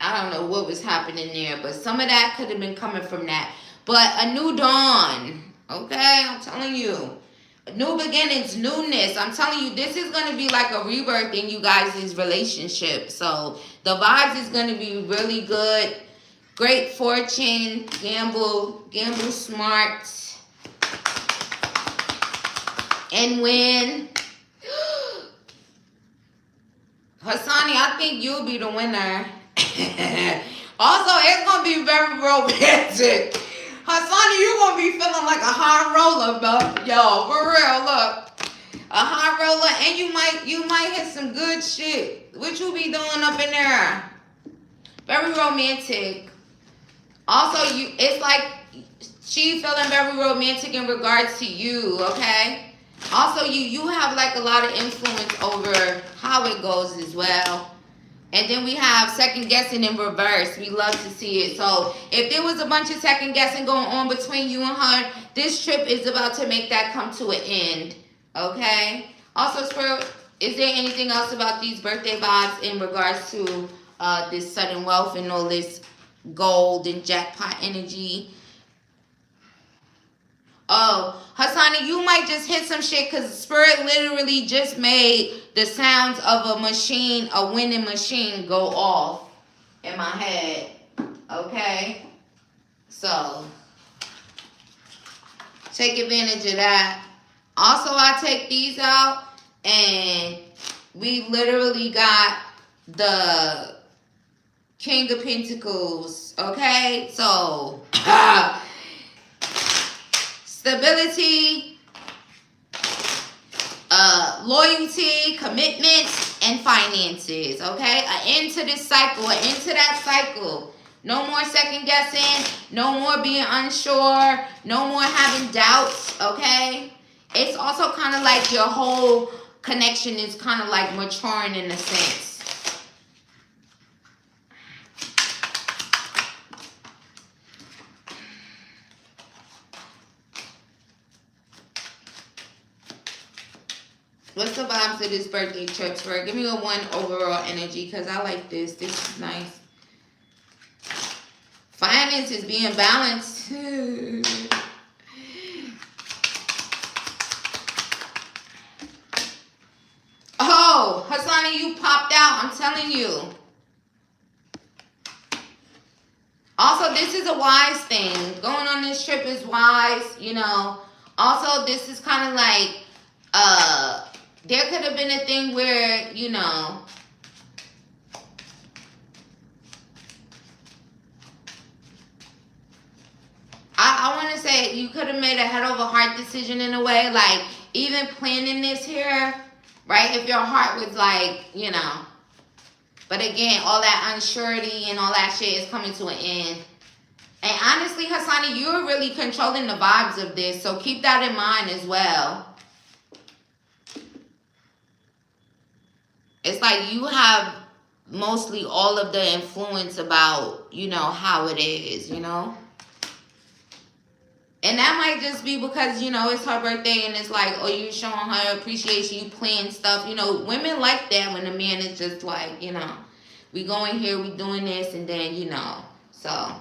A: I don't know what was happening there, but some of that could have been coming from that. But a new dawn, okay? I'm telling you. New beginnings, newness. I'm telling you, this is going to be like a rebirth in you guys' relationship. So the vibes is going to be really good. Great fortune, gamble smart, and win. Hasani, I think you'll be the winner. Also, it's going to be very romantic. Hasani, you're going to be feeling like a high roller, bro. Yo, for real, look. A high roller, and you might hit some good shit. What you be doing up in there? Very romantic. Also, it's like she feeling very romantic in regards to you, okay? Also, you have like a lot of influence over how it goes as well. And then we have second guessing in reverse. We love to see it. So if there was a bunch of second guessing going on between you and her, this trip is about to make that come to an end. Okay? Also, Spirit, is there anything else about these birthday vibes in regards to this sudden wealth and all this gold and jackpot energy? Oh, Hasani, you might just hit some shit because Spirit literally just made the sounds of a machine, a winning machine, go off in my head. Okay? So, take advantage of that. Also, I take these out and we literally got the King of Pentacles. Okay? So, stability, loyalty, commitment, and finances, okay? An end to this cycle, an end to that cycle. No more second guessing, no more being unsure, no more having doubts, okay? It's also kind of like your whole connection is kind of like maturing in a sense. What's the vibes of this birthday trip, Spirit? Give me a 1 overall energy because I like this. This is nice. Finances being balanced. Oh, Hasani, you popped out. I'm telling you. Also, this is a wise thing. Going on this trip is wise, you know. Also, this is kind of like, there could have been a thing where, you know, I want to say you could have made a head over heart decision in a way, like even planning this here, right? If your heart was like, you know, but again, all that unsurety and all that shit is coming to an end. And honestly, Hasani, you're really controlling the vibes of this, so keep that in mind as well. It's like you have mostly all of the influence about, you know, how it is, you know? And that might just be because, you know, it's her birthday and it's like, oh, you showing her appreciation, you playing stuff. You know, women like that when a man is just like, you know, we going here, we doing this, and then, you know, so.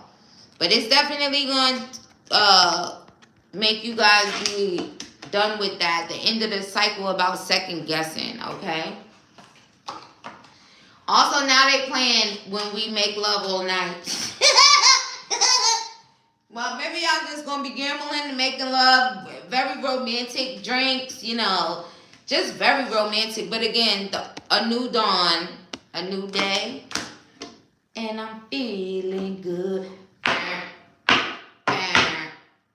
A: But it's definitely going to make you guys be done with that. The end of the cycle about second guessing, okay? Also, now they playing when we make love all night. Well, maybe y'all just gonna be gambling and making love, very romantic drinks, you know, just very romantic. But again, a new dawn, a new day, and I'm feeling good.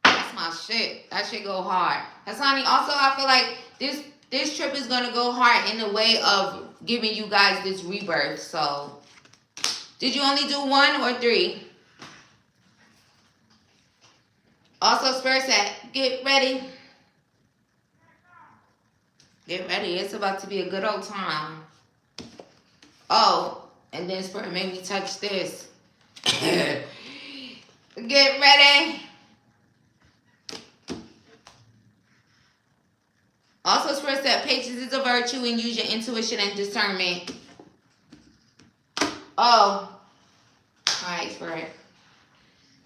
A: That's my shit. That shit go hard. Hassani, also I feel like this trip is gonna go hard in the way of giving you guys this rebirth. So, did you only do 1 or 3? Also, Spirit said, get ready. Get ready. It's about to be a good old time. Oh, and then Spirit made me touch this. Get ready. Also, Spirit said, patience is a virtue and use your intuition and discernment. Oh. All right, Spirit.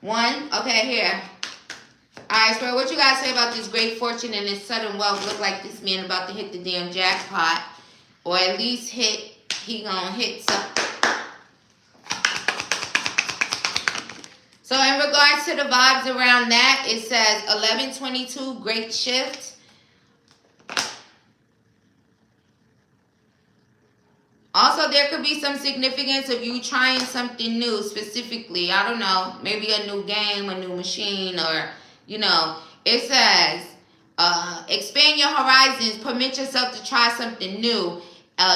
A: 1. Okay, here. Alright, Spirit, what you guys say about this great fortune and this sudden wealth? Look like this man about to hit the damn jackpot. Or at least he gonna hit something. So in regards to the vibes around that, it says 1122, great shift. Also, there could be some significance of you trying something new specifically. I don't know, maybe a new game, a new machine, or... You know, it says, expand your horizons, permit yourself to try something new.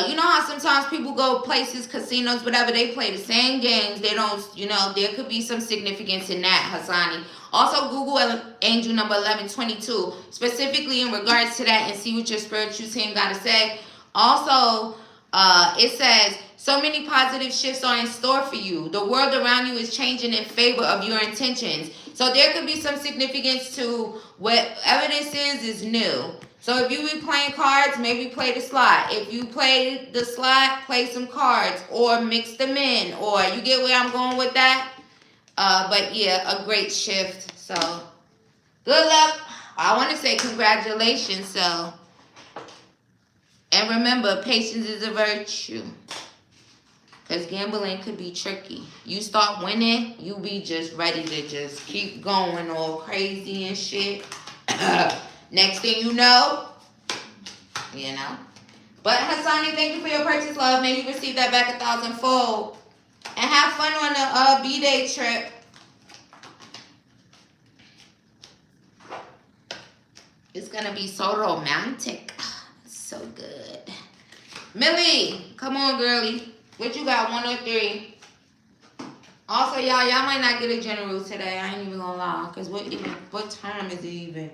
A: You know how sometimes people go places, casinos, whatever, they play the same games. They don't, you know, there could be some significance in that, Hassani. Also, Google angel number 1122, specifically in regards to that, and see what your spiritual team got to say. Also, it says, so many positive shifts are in store for you. The world around you is changing in favor of your intentions. So there could be some significance to whatever this is new. So if you be playing cards, maybe play the slot. If you play the slot, play some cards or mix them in. Or you get where I'm going with that? But yeah, a great shift. So good luck. I want to say congratulations. So, and remember, patience is a virtue. Because gambling could be tricky. You start winning, you be just ready to just keep going all crazy and shit. Next thing you know. But Hassani, thank you for your purchase, love. May you receive that back 1,000-fold. And have fun on the B-Day trip. It's going to be so romantic. So good. Millie, come on, girlie. What you got, 1 or 3? Also, y'all might not get a general today. I ain't even gonna lie. Because what time is it even?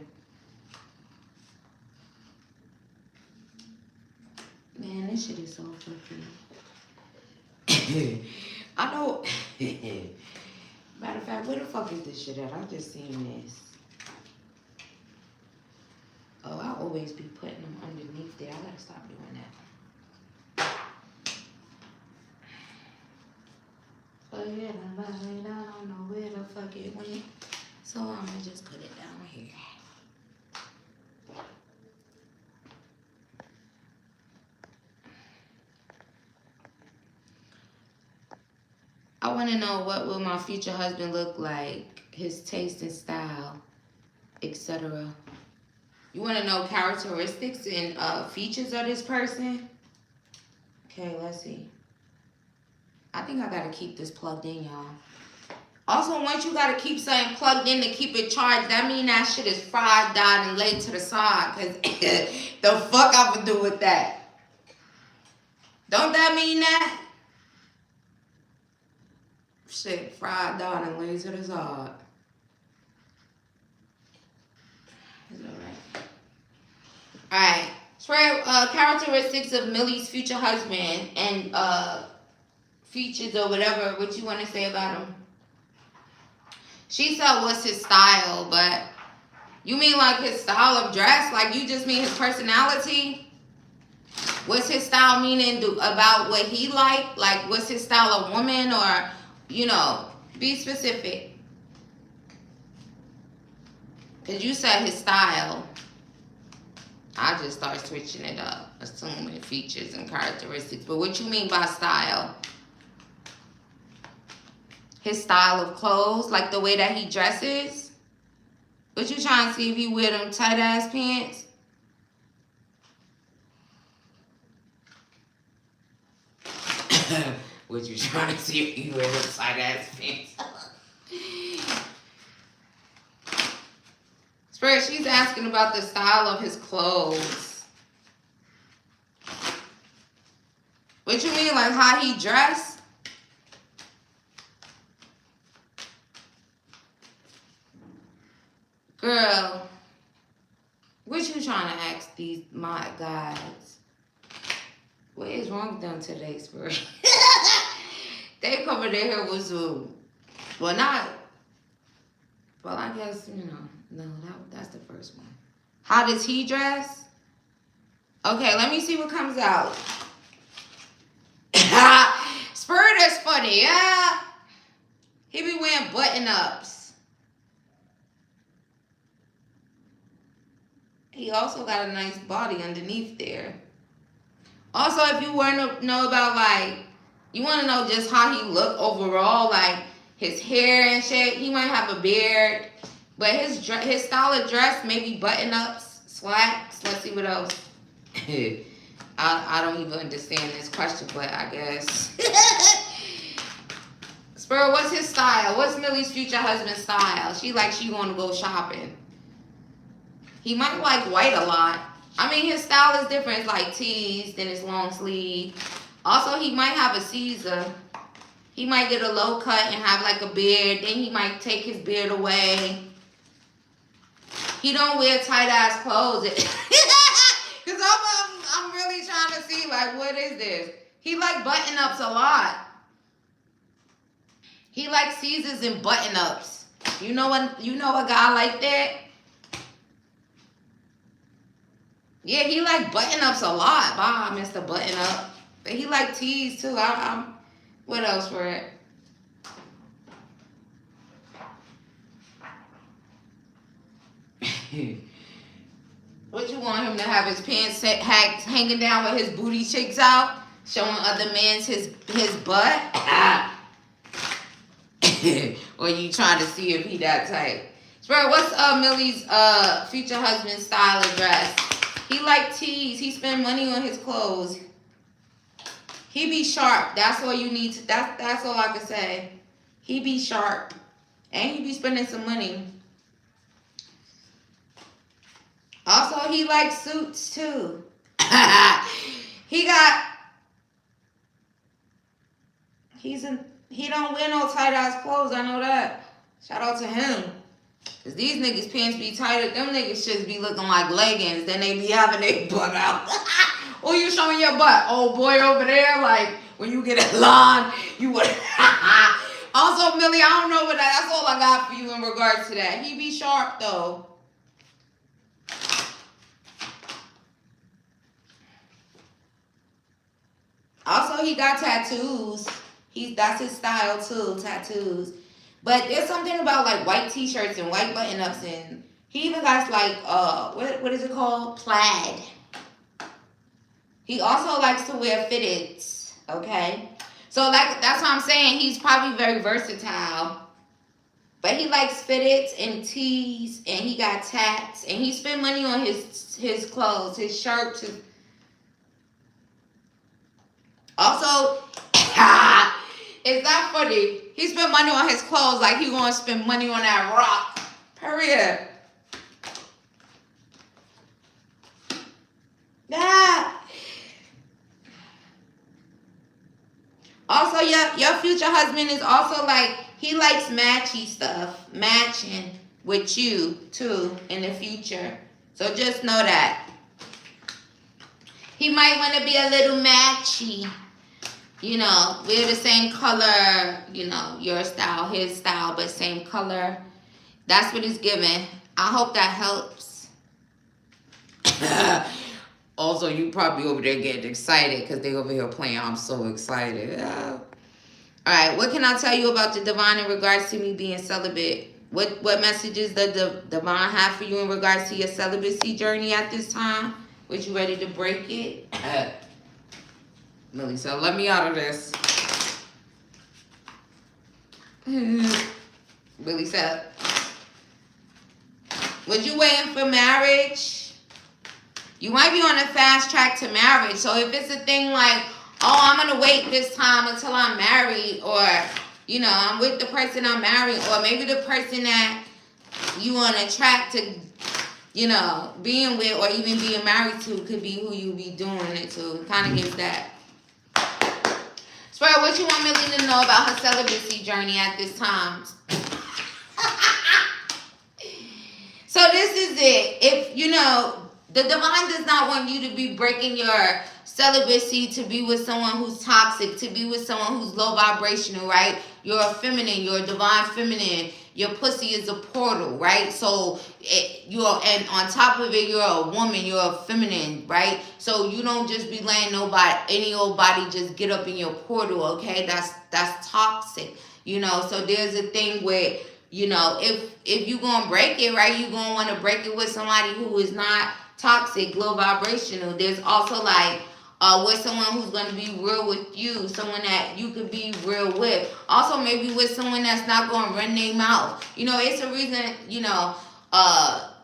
A: Man, this shit is so fucking... I know... Matter of fact, where the fuck is this shit at? I just seen this. Oh, I always be putting them underneath there. I gotta stop doing that. But yeah, I don't know where the fuck it went. So I'm gonna just put it down here. I want to know, what will my future husband look like, his taste and style, etc. You want to know characteristics and features of this person? Okay, let's see. I think I gotta keep this plugged in, y'all. Also, once you gotta keep something plugged in to keep it charged, that mean that shit is fried, died, and laid to the side. Cause the fuck I would do with that? Don't that mean that? Shit, fried, died, and laid to the side. Is that right? Alright. Spread characteristics of Millie's future husband and features or whatever, what you want to say about him. She said what's his style, but you mean like his style of dress? Like you just mean his personality? What's his style meaning about what he like? Like what's his style of woman, or, you know, be specific. Because you said his style. I just start switching it up, assuming features and characteristics. But what you mean by style? His style of clothes, like the way that he dresses? What you trying to see if he wear them tight ass pants? What you trying to see if he wear them tight ass pants? Spirit, she's asking about the style of his clothes. What you mean, like how he dressed? Girl, what you trying to ask these my guys? What is wrong with them today, Spirit? They covered their hair with Zoom. Well, not. Well, I guess, you know. No, that's the first one. How does he dress? Okay, let me see what comes out. Spirit is funny, yeah? He be wearing button-ups. He also got a nice body underneath there. Also, if you want to know about, like, you want to know just how he look overall, like, his hair and shit, he might have a beard. But his style of dress, maybe button-ups, slacks. Let's see what else. I don't even understand this question, but I guess. Spirit, what's his style? What's Millie's future husband's style? She want to go shopping. He might like white a lot. I mean, his style is different. It's like tees, then it's long sleeve. Also, he might have a Caesar. He might get a low cut and have like a beard. Then he might take his beard away. He don't wear tight ass clothes. Cause I'm really trying to see like what is this? He like button ups a lot. He like Caesars and button ups. You know a guy like that? Yeah, he like button ups a lot. Bye, Mr. Button Up. But he like tees too. I'm what else for it? What you want him to have his pants hanging down with his booty cheeks out, showing other men's his butt? Or you trying to see if he that type? Spirit, what's Millie's future husband's style of dress? He like tees. He spend money on his clothes. He be sharp. That's all you need to. That's all I can say. He be sharp, and he be spending some money. Also, he likes suits too. He don't wear no tight ass clothes. I know that. Shout out to him. Cause these niggas pants be tighter. Them niggas should be looking like leggings. Then they be having their butt out. Oh, you showing your butt? Oh boy, over there. Like when you get a line, you would. Also, Millie, I don't know what that. That's all I got for you in regards to that. He be sharp though. Also, he got tattoos. That's his style too, tattoos. But there's something about like white t-shirts and white button-ups, and he even got like what is it called? Plaid. He also likes to wear fitteds. Okay, so like that's what I'm saying. He's probably very versatile. But he likes fitteds and tees, and he got tats, and he spend money on his clothes, his shirts. Also, it's not funny. He spent money on his clothes like he gonna spend money on that rock. Period. Yeah. Also, your future husband is also like, he likes matchy stuff. Matching with you, too, in the future. So just know that. He might want to be a little matchy. You know, wear the same color, you know, your style, his style, but same color. That's what he's giving. I hope that helps. Also, you probably over there getting excited because they over here playing I'm so excited. All right, what can I tell you about the divine in regards to me being celibate? What messages does the divine have for you in regards to your celibacy journey at this time? Was you ready to break it? Millie, so let me out of this. Billy said, was you waiting for marriage? You might be on a fast track to marriage. So if it's a thing like, oh, I'm going to wait this time until I'm married, or, you know, I'm with the person I'm married, or maybe the person that you on a track to, you know, being with or even being married to could be who you be doing it to. Kind of gives that. Spirit, what you want Millie to know about her celibacy journey at this time? So this is it. If, you know, the divine does not want you to be breaking your celibacy to be with someone who's toxic, to be with someone who's low vibrational, right? You're a feminine, you're a divine feminine. Your pussy is a portal, right? So and on top of it, you're a woman, you're a feminine, right? So you don't just be letting any old body just get up in your portal, okay? That's toxic, you know? So there's a thing where, you know, if you're going to break it, right, you're going to want to break it with somebody who is not toxic, low vibrational. There's also like with someone who's going to be real with you, someone that you could be real with. Also maybe with someone that's not going to run their mouth. You know, it's a reason, you know,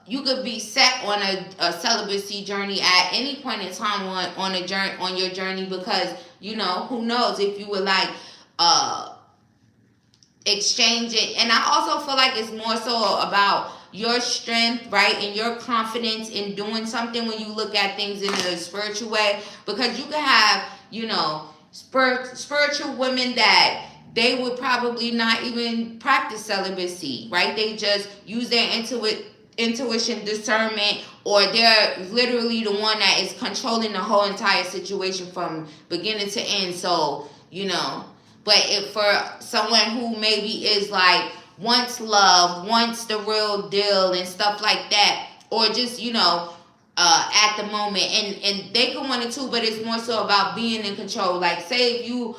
A: you could be set on a celibacy journey at any point in time on your journey, because, you know, who knows if you would like exchange it. And I also feel like it's more so about your strength, right, and your confidence in doing something when you look at things in a spiritual way, because you can have, you know, spiritual women that they would probably not even practice celibacy, right? They just use their intuition, discernment, or they're literally the one that is controlling the whole entire situation from beginning to end. So, you know, but if for someone who maybe is like wants love, wants the real deal and stuff like that, or just, you know, at the moment, and they can want it too, but it's more so about being in control. Like, say if you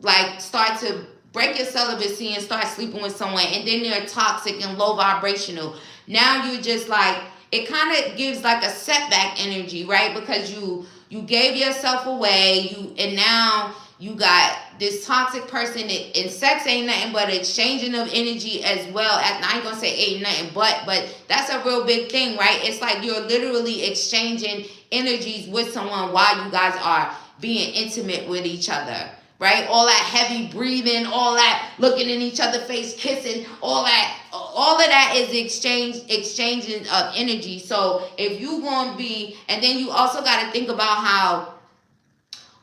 A: like start to break your celibacy and start sleeping with someone, and then they're toxic and low vibrational, now you're just like, it kind of gives like a setback energy, right? Because you gave yourself away, and now you got this toxic person, and sex ain't nothing but exchanging of energy as well. I ain't gonna say ain't nothing but that's a real big thing, right? It's like you're literally exchanging energies with someone while you guys are being intimate with each other, right? All that heavy breathing, all that looking in each other's face, kissing, all of that is exchanging of energy. So if you gonna be, and then you also got to think about how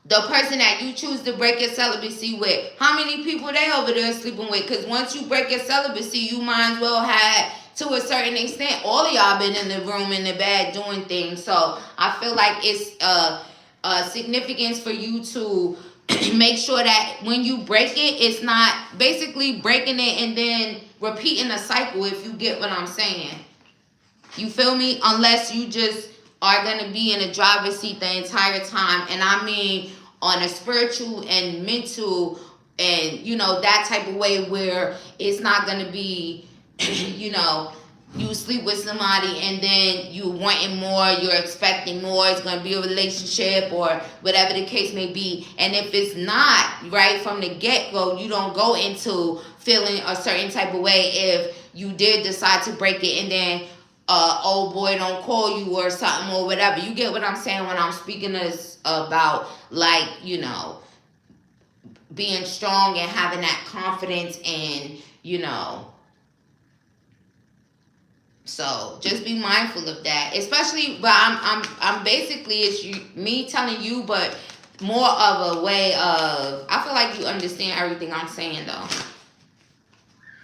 A: the person that you choose to break your celibacy with, how many people they over there sleeping with? Because once you break your celibacy, you might as well have, to a certain extent, all of y'all been in the room in the bed doing things. So I feel like it's a significance for you to make sure that when you break it, it's not basically breaking it and then repeating a cycle, if you get what I'm saying. You feel me? Unless you just are going to be in a driver's seat the entire time. And I mean on a spiritual and mental and, you know, that type of way where it's not going to be, you know, you sleep with somebody and then you wanting more, you're expecting more, it's going to be a relationship or whatever the case may be. And if it's not, right, from the get-go, you don't go into feeling a certain type of way if you did decide to break it and then old boy don't call you or something or whatever. You get what I'm saying when I'm speaking this about, like, you know, being strong and having that confidence and, you know. So just be mindful of that, especially. But I'm basically, it's me telling you, but more of a way of, I feel like you understand everything I'm saying though.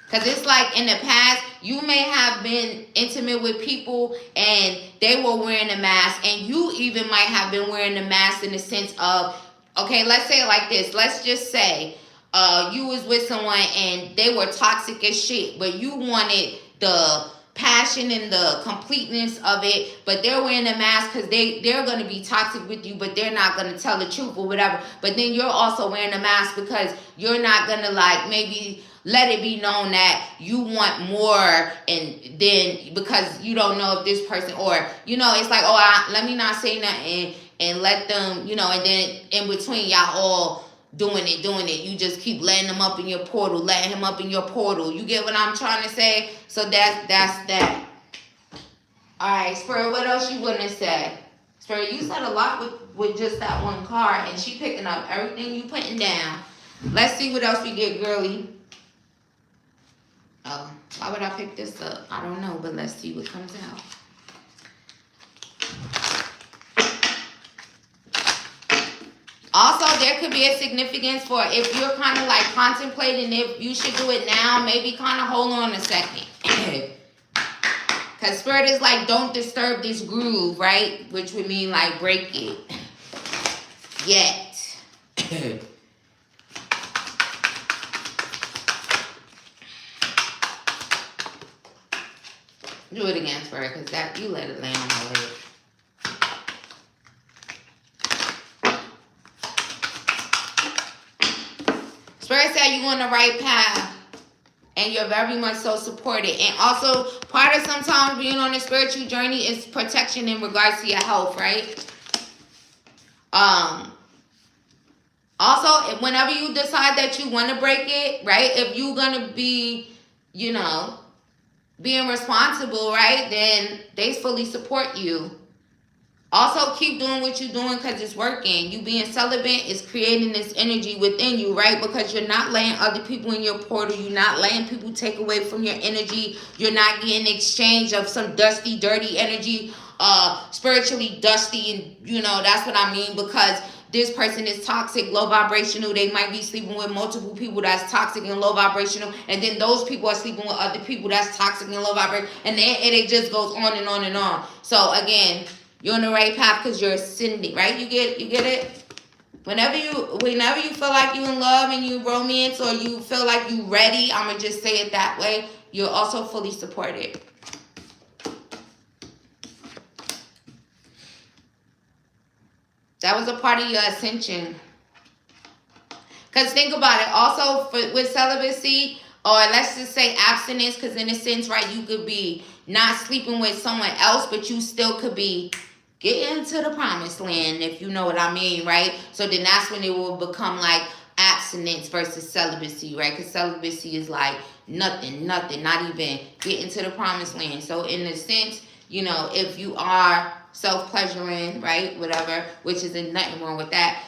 A: Because it's like in the past, you may have been intimate with people and they were wearing a mask, and you even might have been wearing a mask in the sense of, okay, let's say it like this. Let's just say you was with someone and they were toxic as shit, but you wanted the passion and the completeness of it, but they're wearing a mask because they're going to be toxic with you, but they're not going to tell the truth or whatever. But then you're also wearing a mask because you're not going to like maybe let it be known that you want more, and then because you don't know if this person, or it's like, oh, let me not say nothing and let them, and then in between y'all all doing it, you just keep letting them up in your portal, letting him up in your portal. You get what I'm trying to say? So that's that. All right, Spirit, what else you want to say? Spirit, you said a lot with just that one card, and she picking up everything you putting down. Let's see what else we get, girly. Oh, why would I pick this up? I don't know, but let's see what comes out. Also, there could be a significance for if you're kind of like contemplating if you should do it now, maybe kind of hold on a second. Because Spirit is like, don't disturb this groove, right? Which would mean like break it. Yet. Do it again, Spirit, because that you let it land on my leg. Spirit said you're on the right path. And you're very much so supported. And also, part of sometimes being on a spiritual journey is protection in regards to your health, right? Also, whenever you decide that you want to break it, right? If you're going to be, being responsible, right? Then they fully support you. Also, keep doing what you're doing because it's working. You being celibate is creating this energy within you, right? Because you're not letting other people in your portal. You're not letting people take away from your energy. You're not getting exchange of some dusty, dirty energy, spiritually dusty. And, that's what I mean, because this person is toxic, low vibrational. They might be sleeping with multiple people that's toxic and low vibrational. And then those people are sleeping with other people that's toxic and low vibrational. And then it just goes on and on and on. So, again, you're on the right path because you're ascending, right? You get it? Whenever you feel like you in love and you romance, or you feel like you ready, I'm going to just say it that way, you're also fully supported. That was a part of your ascension. Because think about it. Also, with celibacy, or let's just say abstinence, because in a sense, right, you could be not sleeping with someone else, but you still could be getting to the promised land, if you know what I mean, right? So then that's when it will become like abstinence versus celibacy, right? Because celibacy is like nothing, not even getting to the promised land. So in a sense, if you are self-pleasuring, right, whatever, which isn't nothing wrong with that.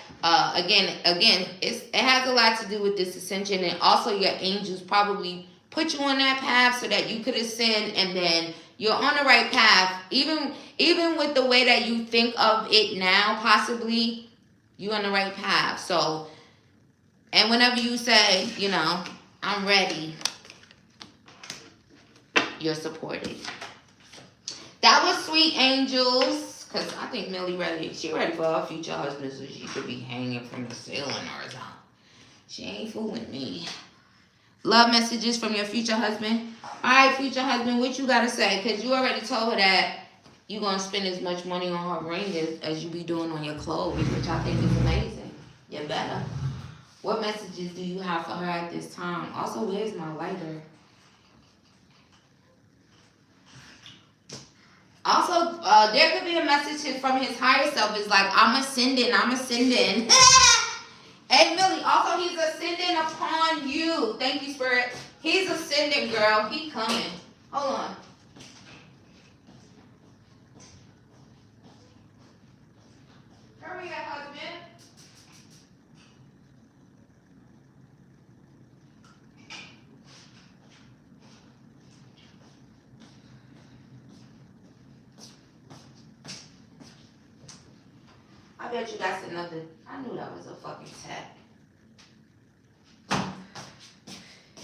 A: Again, it has a lot to do with this ascension, and also your angels probably put you on that path so that you could ascend, and then you're on the right path. Even with the way that you think of it now, possibly, you're on the right path. So, and whenever you say, I'm ready, you're supported. That was sweet, angels. Because I think Millie ready. She ready for her future husband, so she could be hanging from the ceiling or something. She ain't fooling me. Love messages from your future husband. All right, future husband, what you got to say? Because you already told her that you're going to spend as much money on her ring as you be doing on your clothes, which I think is amazing. You better. What messages do you have for her at this time? Also, where's my lighter? Also, there could be a message from his higher self. It's like, I'm ascending. Hey, Millie, also, he's ascending upon you. Thank you, Spirit. He's ascending, girl. He coming. Hold on. Hurry up, husband. I bet you that's another. I knew that was a fucking tap.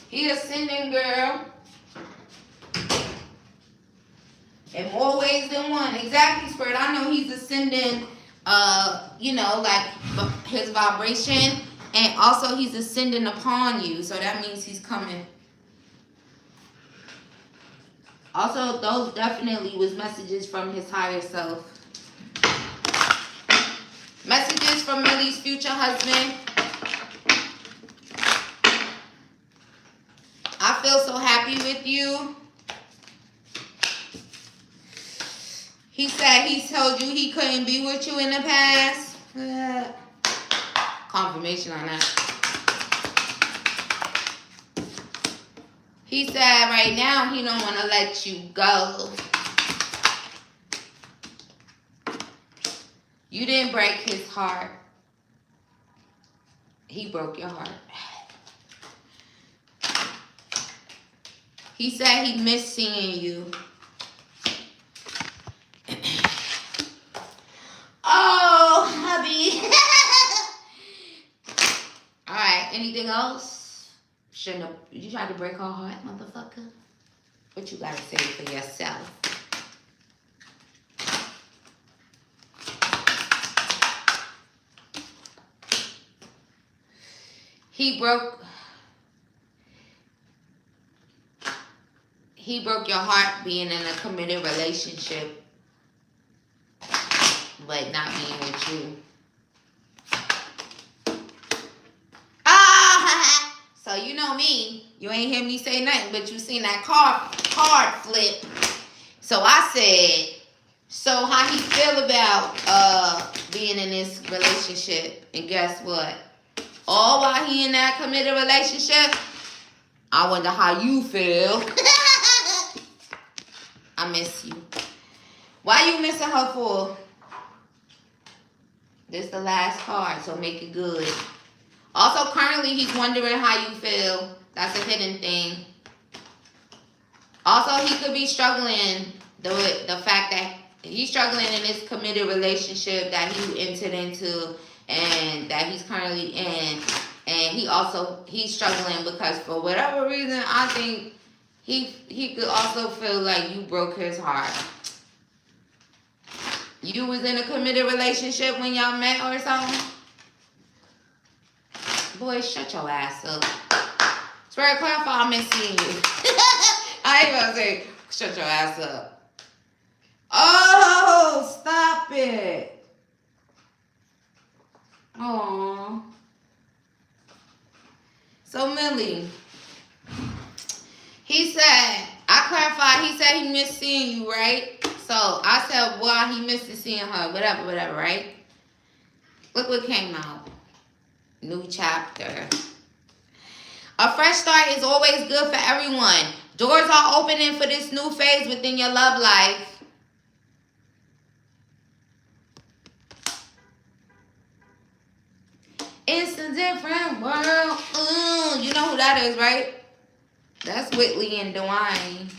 A: He ascending, girl. In more ways than one. Exactly, Spirit. I know he's ascending, like his vibration. And also he's ascending upon you. So that means he's coming. Also, those definitely was messages from his higher self. Messages from Millie's future husband. feel so happy with you. He said he told you he couldn't be with you in the past. Confirmation on that. He said right now he don't want to let you go. You didn't break his heart. He broke your heart. He said he missed seeing you. Oh, hubby. Alright, anything else? Shouldn't have. You tried to break her heart, motherfucker? What you gotta say for yourself? He broke your heart being in a committed relationship, but not being with you. Ah! So you know me. You ain't hear me say nothing, but you seen that card flip. So I said, so how he feel about being in this relationship? And guess what? All while he in that committed relationship, I wonder how you feel. I miss you. Why you missing her for? This the last card, so make it good. Also, currently, he's wondering how you feel. That's a hidden thing. Also, he could be struggling with the fact that he's struggling in this committed relationship that he entered into and that he's currently in. And he's struggling because for whatever reason, I think he could also feel like you broke his heart. You was in a committed relationship when y'all met or something? Boy, shut your ass up. Spirit clarify, I'm seeing you. I ain't gonna say, shut your ass up. Oh, stop it. Aww. So, Millie, he said, I clarified, he said he missed seeing you, right? So, I said, well, he missed seeing her, whatever, right? Look what came out. New chapter. A fresh start is always good for everyone. Doors are opening for this new phase within your love life. It's a different world. You know who that is, right? That's Whitley and Dwayne.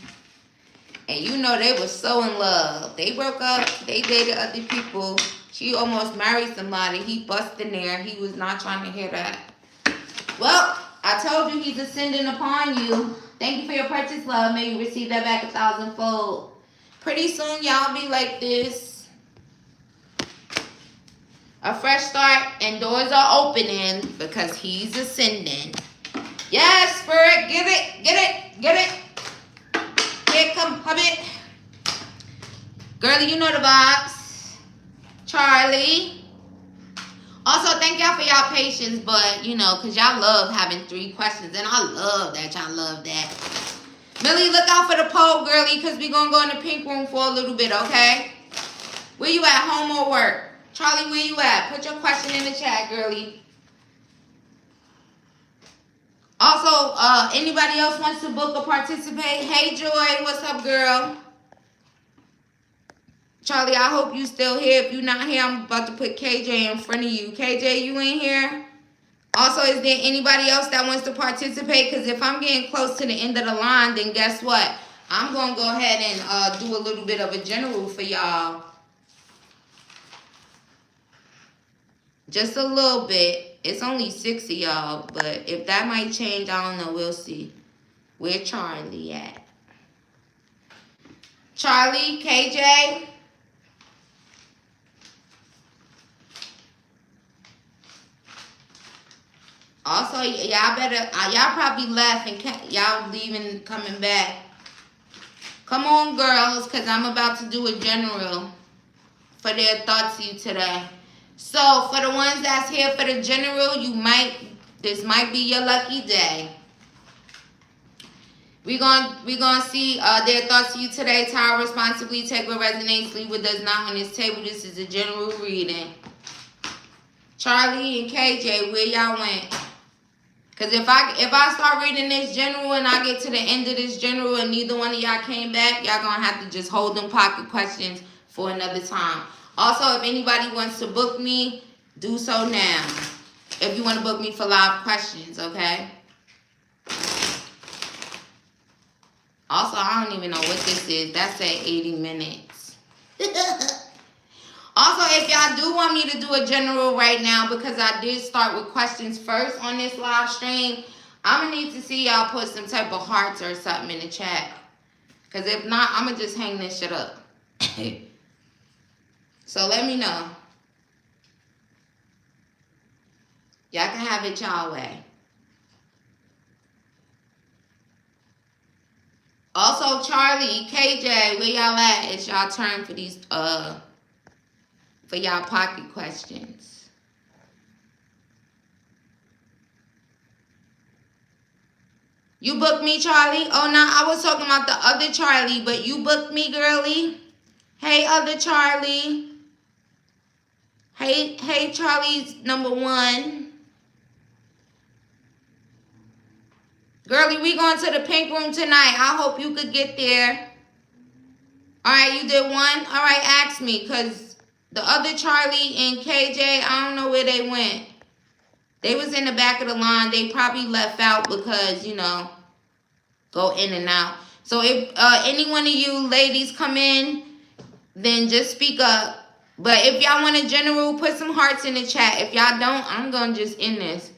A: And you know they were so in love. They broke up. They dated other people. She almost married somebody. He busted in there. He was not trying to hear that. Well, I told you he's ascending upon you. Thank you for your purchase, love. May you receive that back 1,000-fold. Pretty soon, y'all be like this. A fresh start and doors are opening because he's ascending. Yes, Spirit. Get it. Here come Puppet. Girlie, you know the vibes. Charlie. Also, thank y'all for y'all patience, but, you know, because y'all love having 3 questions, and I love that. Y'all love that. Millie, look out for the poll, girlie, because we're going to go in the pink room for a little bit, okay? Where you at, home or work? Charlie, where you at? Put your question in the chat, girlie. Also, anybody else wants to book or participate? Hey, Joy, what's up, girl? Charlie, I hope you still here. If you're not here, I'm about to put KJ in front of you. KJ, you in here? Also, is there anybody else that wants to participate? Because if I'm getting close to the end of the line, then guess what? I'm going to go ahead and do a little bit of a general for y'all. Just a little bit. It's only 6 of y'all, but if that might change, I don't know. We'll see. Where Charlie at? Charlie, KJ? Also, y'all better, y'all probably left and y'all leaving, coming back. Come on, girls, because I'm about to do a general for their thoughts to you today. So, for the ones that's here for the general, this might be your lucky day. We gonna see their thoughts to you today. Tower, responsibly, take what resonates, leave what does not on this table. This is a general reading. Charlie and KJ, where y'all went? Because if I start reading this general and I get to the end of this general and neither one of y'all came back, y'all gonna have to just hold them pocket questions for another time. Also, if anybody wants to book me, do so now. If you want to book me for live questions, okay? Also, I don't even know what this is. That's at 80 minutes. Also, if y'all do want me to do a general right now, because I did start with questions first on this live stream, I'm going to need to see y'all put some type of hearts or something in the chat. Because if not, I'm going to just hang this shit up. So let me know. Y'all can have it y'all way. Also, Charlie, KJ, where y'all at? It's y'all turn for these for y'all pocket questions. You booked me, Charlie? Oh, no, I was talking about the other Charlie, but you booked me, girly. Hey, other Charlie. Hey, Charlie's number one. Girlie, we going to the pink room tonight. I hope you could get there. All right, you did one? All right, ask me, because the other Charlie and KJ, I don't know where they went. They was in the back of the line. They probably left out because, you know, go in and out. So if any one of you ladies come in, then just speak up. But if y'all want a general, put some hearts in the chat. If y'all don't, I'm going to just end this.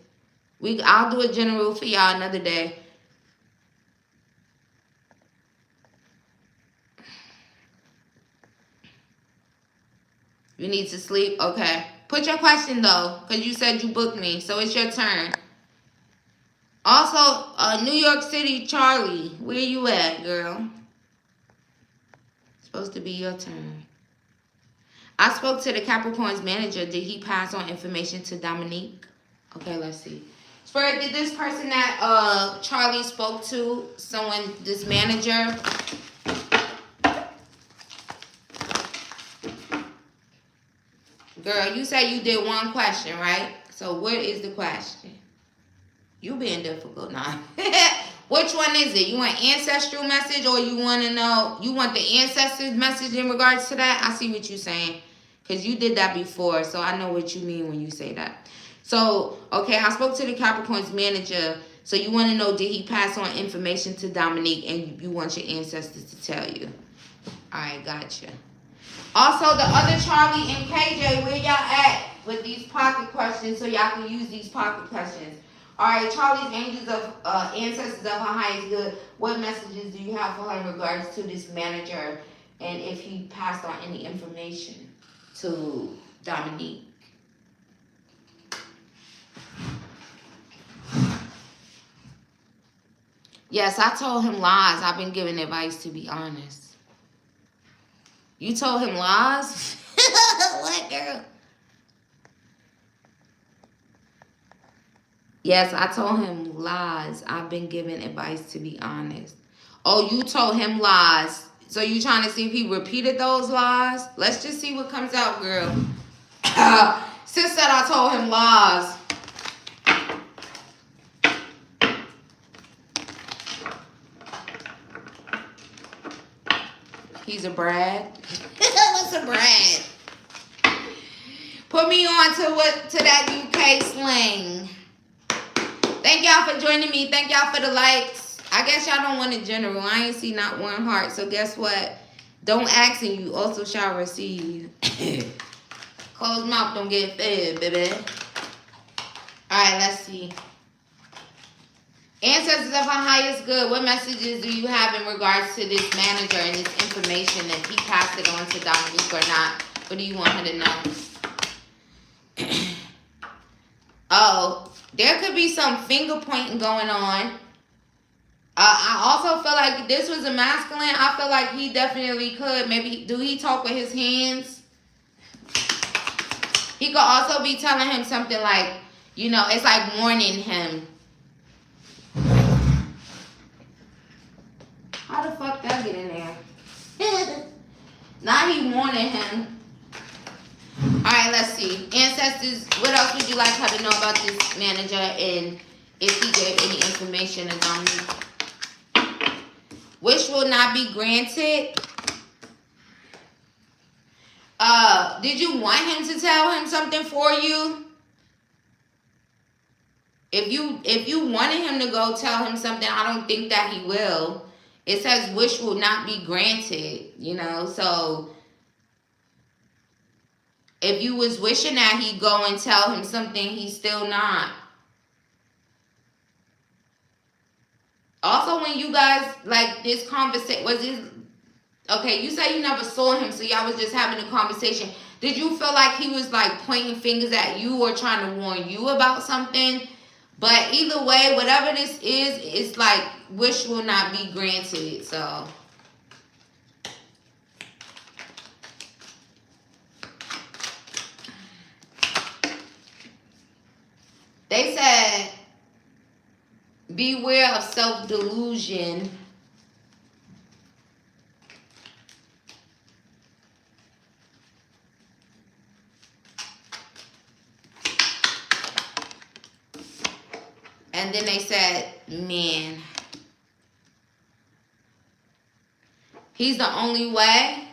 A: I'll do a general for y'all another day. You need to sleep? Okay. Put your question, though, because you said you booked me. So it's your turn. Also, New York City, Charlie. Where you at, girl? It's supposed to be your turn. I spoke to the Capricorn's manager. Did he pass on information to Dominique? Okay, let's see. Spirit, did this person that Charlie spoke to, this manager, girl, you said you did one question, right? So what is the question? You being difficult now. Which one is it? You want ancestral message, or you want to know, you want the ancestors message in regards to that? I see what you're saying, because you did that before, so I know what you mean when you say that. So, okay, I spoke to the Capricorn's manager. So you want to know, did he pass on information to Dominique, and you want your ancestors to tell you? All right, gotcha. Also, the other Charlie and KJ, where y'all at with these pocket questions so y'all can use these pocket questions? All right, Charlie's angels of ancestors of her highest good. What messages do you have for her in regards to this manager, and if he passed on any information to Dominique? Yes, I told him lies. I've been giving advice, to be honest. You told him lies? What, girl? Yes, I told him lies. I've been giving advice, to be honest. Oh, you told him lies. So you trying to see if he repeated those lies? Let's just see what comes out, girl. Sis said I told him lies. He's a Brad. What's a Brad? Put me on to that UK slang. Thank y'all for joining me. Thank y'all for the likes. I guess y'all don't want a general. I ain't see not one heart. So guess what? Don't ask and you also shall receive. Closed mouth don't get fed, baby. Alright, let's see. Ancestors of her highest good, what messages do you have in regards to this manager and this information, that he passed it on to Dominique or not? What do you want her to know? Oh, there could be some finger pointing going on. I also feel like this was a masculine. I feel like he definitely could. Maybe, do he talk with his hands? He could also be telling him something like, you know, it's like warning him. How the fuck that get in there? Now he wanted him. Alright, let's see. Ancestors, what else would you like her to know about this manager, and if he gave any information about me? Wish will not be granted. Did you want him to tell him something for you? If you wanted him to go tell him something, I don't think that he will. It says wish will not be granted, you know, so if you was wishing that he'd go and tell him something, he's still not. Also, when you guys, like, this conversation, was this, okay, you say you never saw him, so y'all was just having a conversation. Did you feel like he was, like, pointing fingers at you or trying to warn you about something? But either way, whatever this is, it's like, wish will not be granted, so. They said, beware of self-delusion. And then they said, man, he's the only way.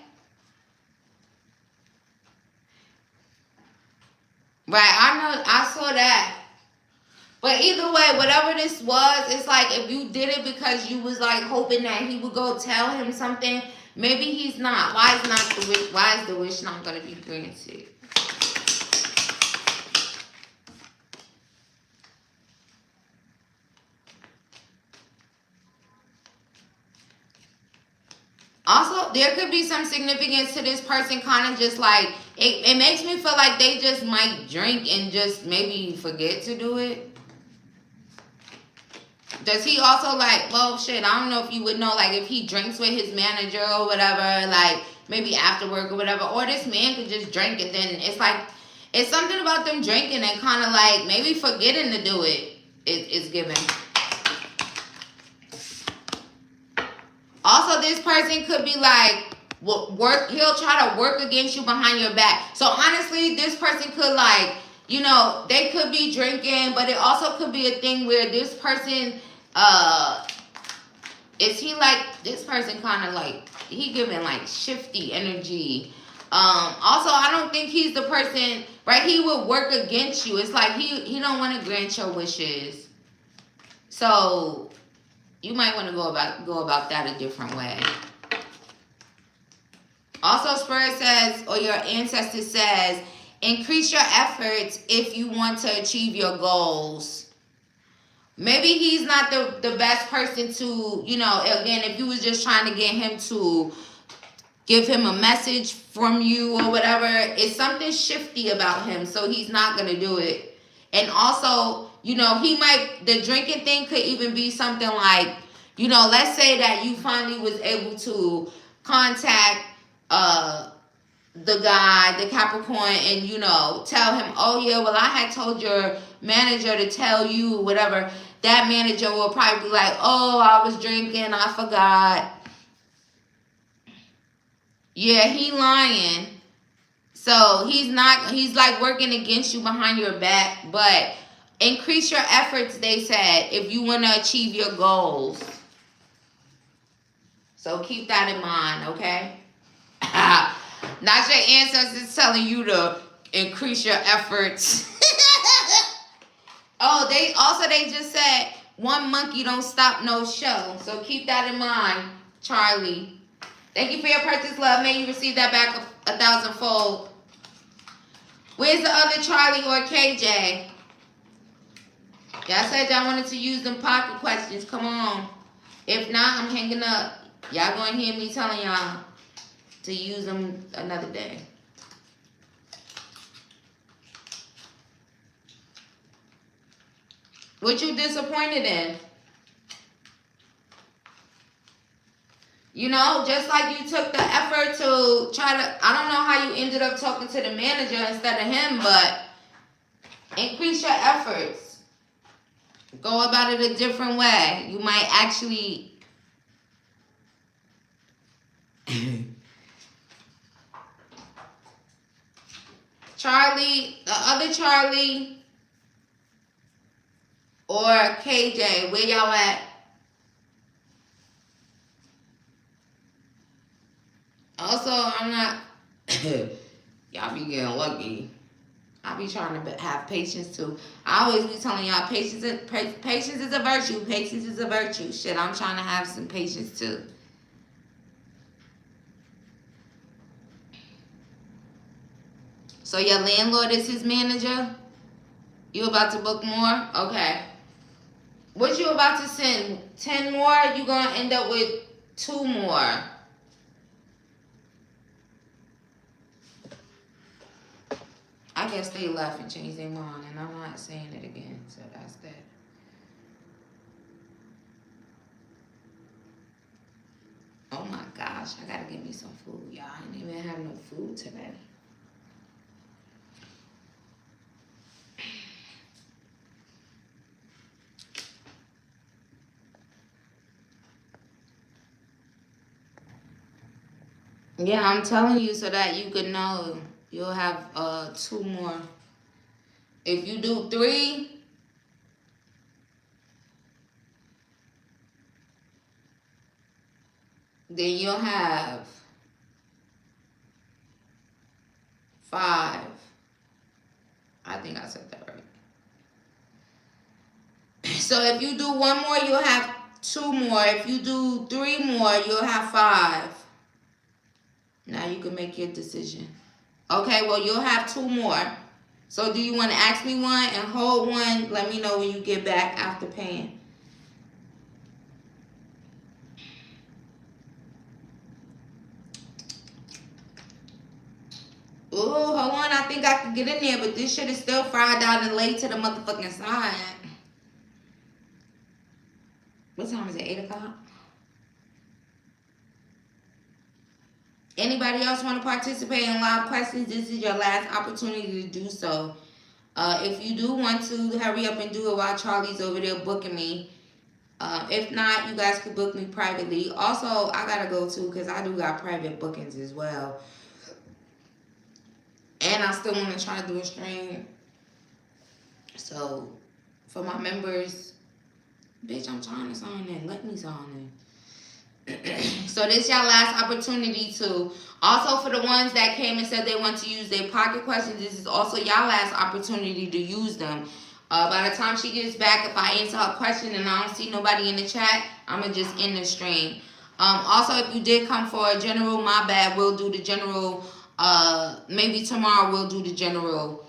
A: Right, I know, I saw that. But either way, whatever this was, it's like if you did it because you was like hoping that he would go tell him something, maybe he's not. Why is the wish not gonna be granted? Also, there could be some significance to this person kind of just like, it makes me feel like they just might drink and just maybe forget to do it. Does he also like, well, shit, I don't know if you would know, like if he drinks with his manager or whatever, like maybe after work or whatever, or this man could just drink and then it's like, it's something about them drinking and kind of like maybe forgetting to do it is given. Also, this person could be like, he'll try to work against you behind your back. So honestly, this person could like, you know, they could be drinking, but it also could be a thing where this person, is he like, this person kind of like, he giving like shifty energy. Also, I don't think he's the person, right? He will work against you. It's like he don't want to grant your wishes. So you might want to go about that a different way. Also, Spirit says, or your ancestor says, increase your efforts if you want to achieve your goals. Maybe he's not the best person to, you know, again, if you was just trying to get him to give him a message from you or whatever, it's something shifty about him, so he's not going to do it. And also, you know, he might, the drinking thing could even be something like, you know, let's say that you finally was able to contact the guy, the Capricorn, and, you know, tell him, oh, yeah, well, I had told your manager to tell you whatever. That manager will probably be like, oh, I was drinking, I forgot. Yeah, he lying. So he's like working against you behind your back, but increase your efforts, they said, if you want to achieve your goals. So keep that in mind, okay? Not your ancestors telling you to increase your efforts. Oh, they just said one monkey don't stop no show. So keep that in mind, Charlie. Thank you for your purchase, love. May you receive that back 1,000-fold. Where's the other Charlie or KJ? Y'all said y'all wanted to use them pocket questions. Come on. If not, I'm hanging up. Y'all gonna hear me telling y'all to use them another day. What you disappointed in? You know, just like you took the effort to try to, I don't know how you ended up talking to the manager instead of him, but increase your efforts. Go about it a different way. You might actually Charlie, the other Charlie, or KJ, where y'all at? Also, I'm not, y'all be getting lucky. I be trying to have patience too. I always be telling y'all patience is a virtue. Patience is a virtue. Shit, I'm trying to have some patience too. So your landlord is his manager? You about to book more? Okay. What you about to send? 10 more? You gonna end up with 2 more. I guess they left and changed their mind, and I'm not saying it again, so that's that. Oh my gosh, I gotta get me some food, y'all. I didn't even have no food today. Yeah, I'm telling you so that you could know. You'll have 2 more. If you do 3, then you'll have 5. I think I said that right. So if you do 1 more, you'll have 2 more. If you do 3 more, you'll have 5. Now you can make your decision. Okay, well, you'll have 2 more. So do you want to ask me one and hold one? Let me know when you get back after paying. Ooh, hold on. I think I can get in there, but this shit is still fried down and laid to the motherfucking side. What time is it? 8 o'clock? Anybody else want to participate in live questions? This is your last opportunity to do so. If you do want to, hurry up and do it while Charlie's over there booking me. If not, you guys could book me privately. Also, I gotta go too because I do got private bookings as well. And I still want to try to do a stream. So, for my members, bitch, I'm trying to sign in. Let me sign in. So this y'all last opportunity to. Also for the ones that came and said they want to use their pocket questions, this is also y'all last opportunity to use them. By the time she gets back, if I answer her question and I don't see nobody in the chat, I'm going to just end the stream. Also, if you did come for a general, my bad, we'll do the general. Maybe tomorrow we'll do the general.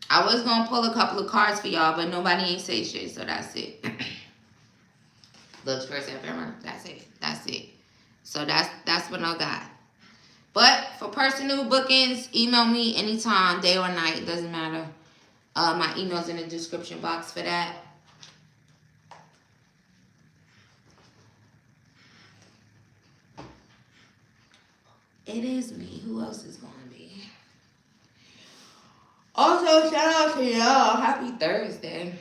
A: I was going to pull a couple of cards for y'all, but nobody ain't say shit, so that's it. Looks first and foremost. That's it. That's it. So that's what I got. But for personal bookings, email me anytime, day or night. Doesn't matter. My email's in the description box for that. It is me. Who else is going to be? Also, shout out to y'all. Happy Thursday.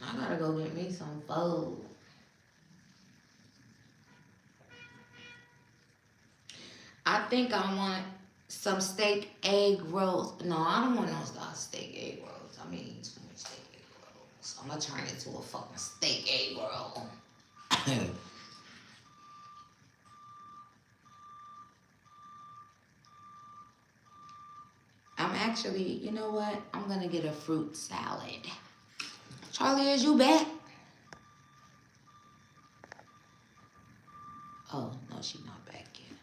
A: I gotta go get me some food. I think I want some steak egg rolls. No, I don't want no steak egg rolls. I mean, too much steak egg rolls. I'm gonna turn it to a fucking steak egg roll. I'm actually, you know what? I'm gonna get a fruit salad. Charlie, is you back? Oh, no, she's not back yet.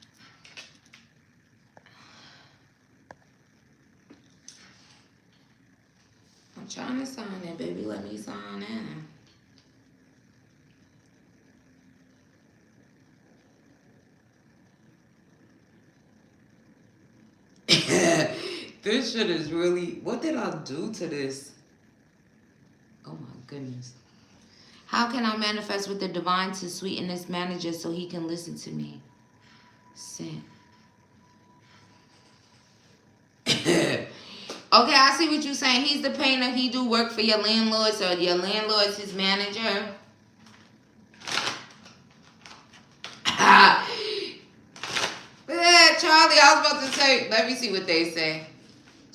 A: I'm trying to sign in, baby. Let me sign in. This shit is really... What did I do to this? Oh, my goodness. How can I manifest with the divine to sweeten this manager so he can listen to me? Sent. Okay, I see what you're saying. He's the painter. He do work for your landlord, so your landlord's his manager. Yeah, Charlie, I was about to say, let me see what they say.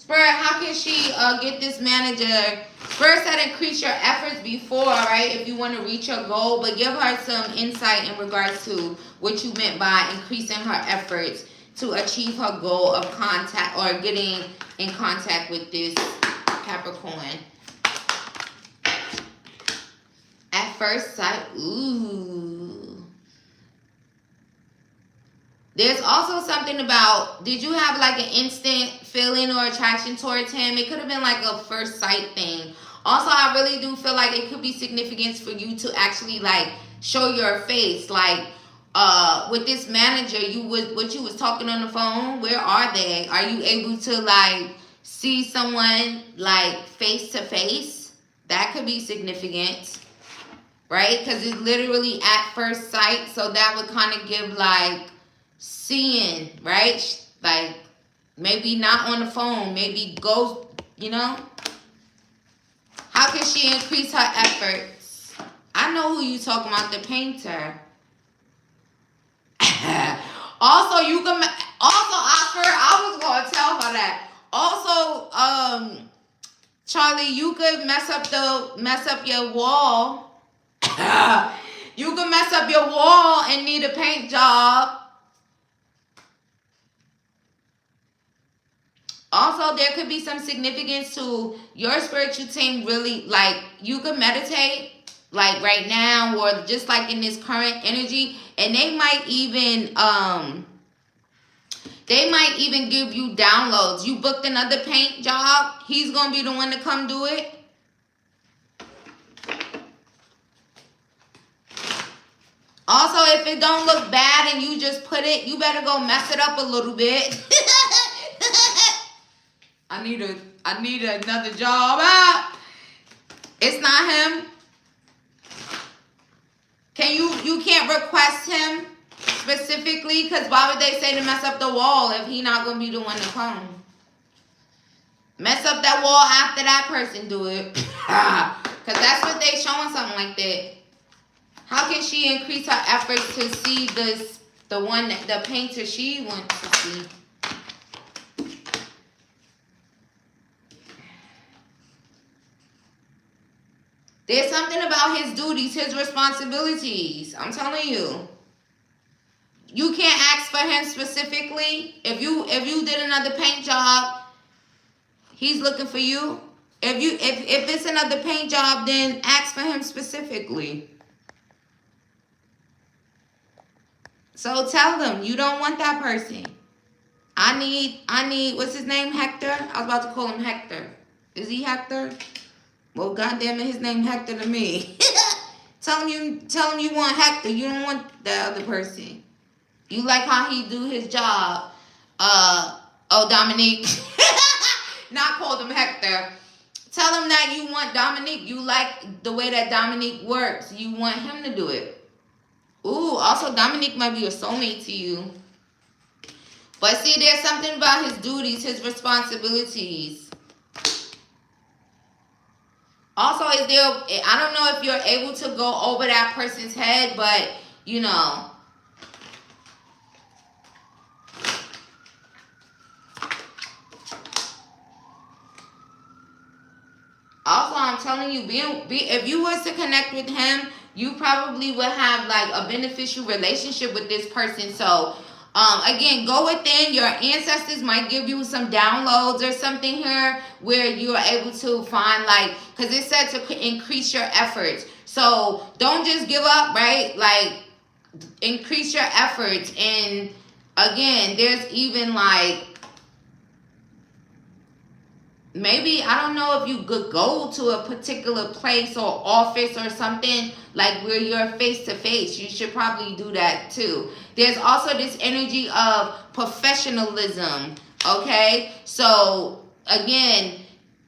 A: Spirit, how can she get this manager? Spirit said increase your efforts before, right? If you want to reach your goal, but give her some insight in regards to what you meant by increasing her efforts to achieve her goal of contact or getting in contact with this Capricorn. At first sight, ooh. There's also something about, did you have like an instant feeling or attraction towards him? It could have been like a first sight thing. Also, I really do feel like it could be significance for you to actually like show your face. Like with this manager, what you was talking on the phone, where are they? Are you able to like see someone like face to face? That could be significant, right? Because it's literally at first sight. So that would kind of give like seeing, right? Like maybe not on the phone, maybe go, you know? How can she increase her efforts? I know who you talking about, the painter. Also, you can, also Oscar, I was going to tell her that. Also, Charlie, you could mess up your wall. You could mess up your wall and need a paint job. Also, there could be some significance to your spiritual team. Really, like, you could meditate, like, right now, or just, like, in this current energy. And they might even give you downloads. You booked another paint job. He's going to be the one to come do it. Also, if it don't look bad and you just put it, you better go mess it up a little bit. I need another job. It's not him. You can't request him specifically, because why would they say to mess up the wall if he not gonna be the one to come? Mess up that wall after that person do it. Because that's what they showing, something like that. How can she increase her efforts to see the painter she wants to see? There's something about his duties, his responsibilities. I'm telling you. You can't ask for him specifically. If you did another paint job, he's looking for you. If it's another paint job, then ask for him specifically. So tell them you don't want that person. I need, what's his name, Hector? I was about to call him Hector. Is he Hector? Well, goddamn it, his name Hector to me. Tell him you want Hector. You don't want the other person. You like how he do his job. Dominique. Not called him Hector. Tell him that you want Dominique. You like the way that Dominique works. You want him to do it. Ooh, also Dominique might be a soulmate to you. But see, there's something about his duties, his responsibilities. Also, I don't know if you're able to go over that person's head, but, you know. Also, I'm telling you, if you was to connect with him, you probably would have, like, a beneficial relationship with this person. So, again, go within. Your ancestors might give you some downloads or something here where you're able to find, like, because it said to increase your efforts. So don't just give up, right? Like, increase your efforts. And again, there's even like, maybe, I don't know if you could go to a particular place or office or something, like where you're face to face. You should probably do that too. There's also this energy of professionalism, okay? So, again,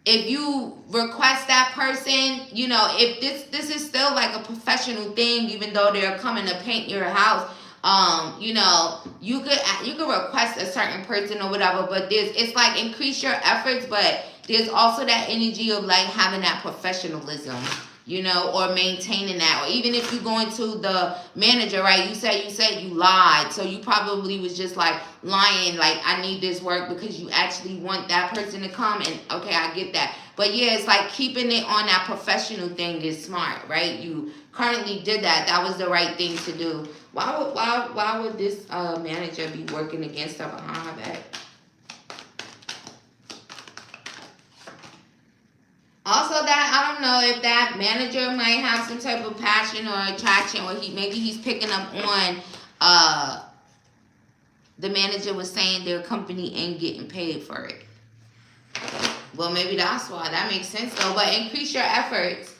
A: if you request that person, you know, if this is still like a professional thing, even though they're coming to paint your house, you know, you could request a certain person or whatever, but it's like increase your efforts, but there's also that energy of like having that professionalism. you know, or maintaining that. Or even if you go into the manager, right, you said you lied. So you probably was just like lying, like, I need this work because you actually want that person to come. And okay, I get that. But yeah, it's like keeping it on that professional thing is smart, right? You currently did that. That was the right thing to do. Why would this manager be working against her behind her back? Also, that I don't know if that manager might have some type of passion or attraction, or maybe he's picking up on the manager was saying their company ain't getting paid for it. Well, maybe that's why. That makes sense though. But increase your efforts.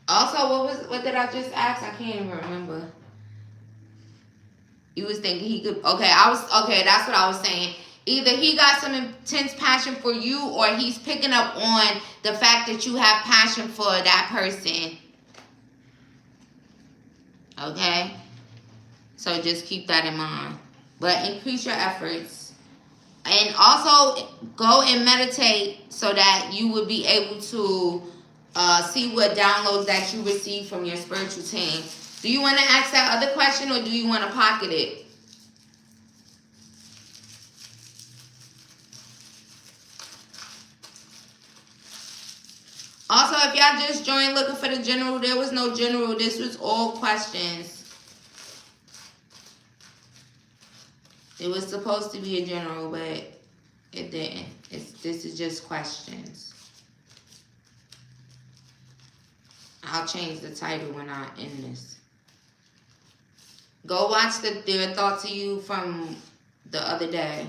A: Also, what did I just ask? I can't even remember. You was thinking he could. Okay, that's what I was saying. Either he got some intense passion for you, or he's picking up on the fact that you have passion for that person. Okay? So just keep that in mind. But increase your efforts. And also go and meditate so that you will be able to see what downloads that you receive from your spiritual team. Do you want to ask that other question, or do you want to pocket it? Also, if y'all just joined looking for the general, there was no general. This was all questions. It was supposed to be a general, but it didn't. This is just questions. I'll change the title when I end this. Go watch their thoughts of you from the other day.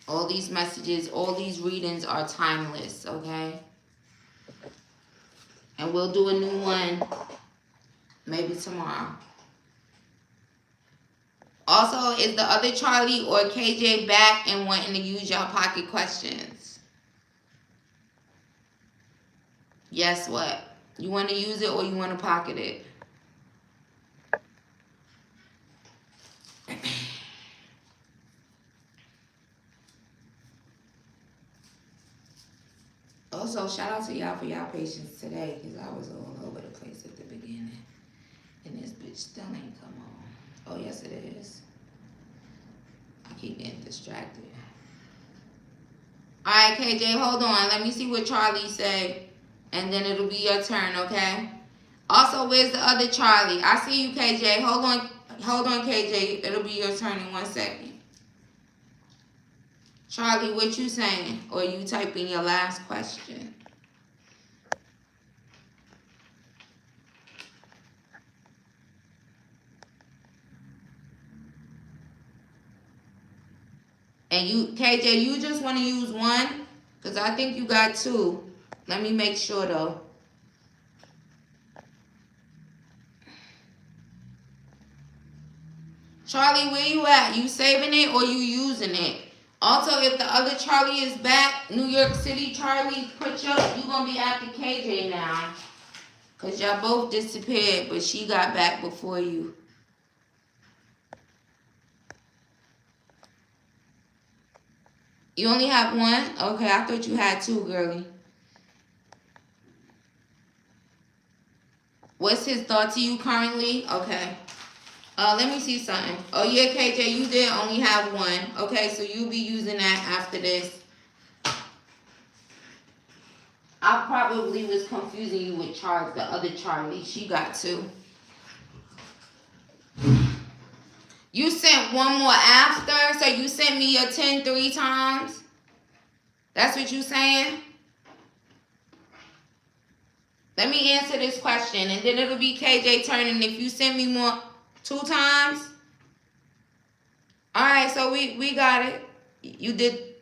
A: All these messages, all these readings are timeless, okay? And we'll do a new one maybe tomorrow. Also, is the other Charlie or KJ back and wanting to use y'all pocket questions? Guess what? You want to use it or you want to pocket it? Also, shout out to y'all for y'all patience today, because I was all over the place at the beginning. And this bitch still ain't come on. Oh, yes, it is. I keep getting distracted. All right, KJ, hold on. Let me see what Charlie say, and then it'll be your turn, okay? Also, where's the other Charlie? I see you, KJ. Hold on, KJ. It'll be your turn in 1 second. Charlie, what you saying? Or you typing your last question? And you, KJ, you just want to use one? Because I think you got two. Let me make sure, though. Charlie, where you at? You saving it or you using it? Also, if the other Charlie is back, New York City Charlie, you going to be after KJ now. Because y'all both disappeared, but she got back before you. You only have one? Okay, I thought you had two, girlie. What's his thought to you currently? Okay. Let me see something. Oh, yeah, KJ, you did only have one. Okay, so you'll be using that after this. I probably was confusing you with Charles, the other Charlie. She got two. You sent one more after, so you sent me your 10 3 times? That's what you saying? Let me answer this question, and then it'll be KJ turn, and if you send me more 2 times. All right, so we got it. You did.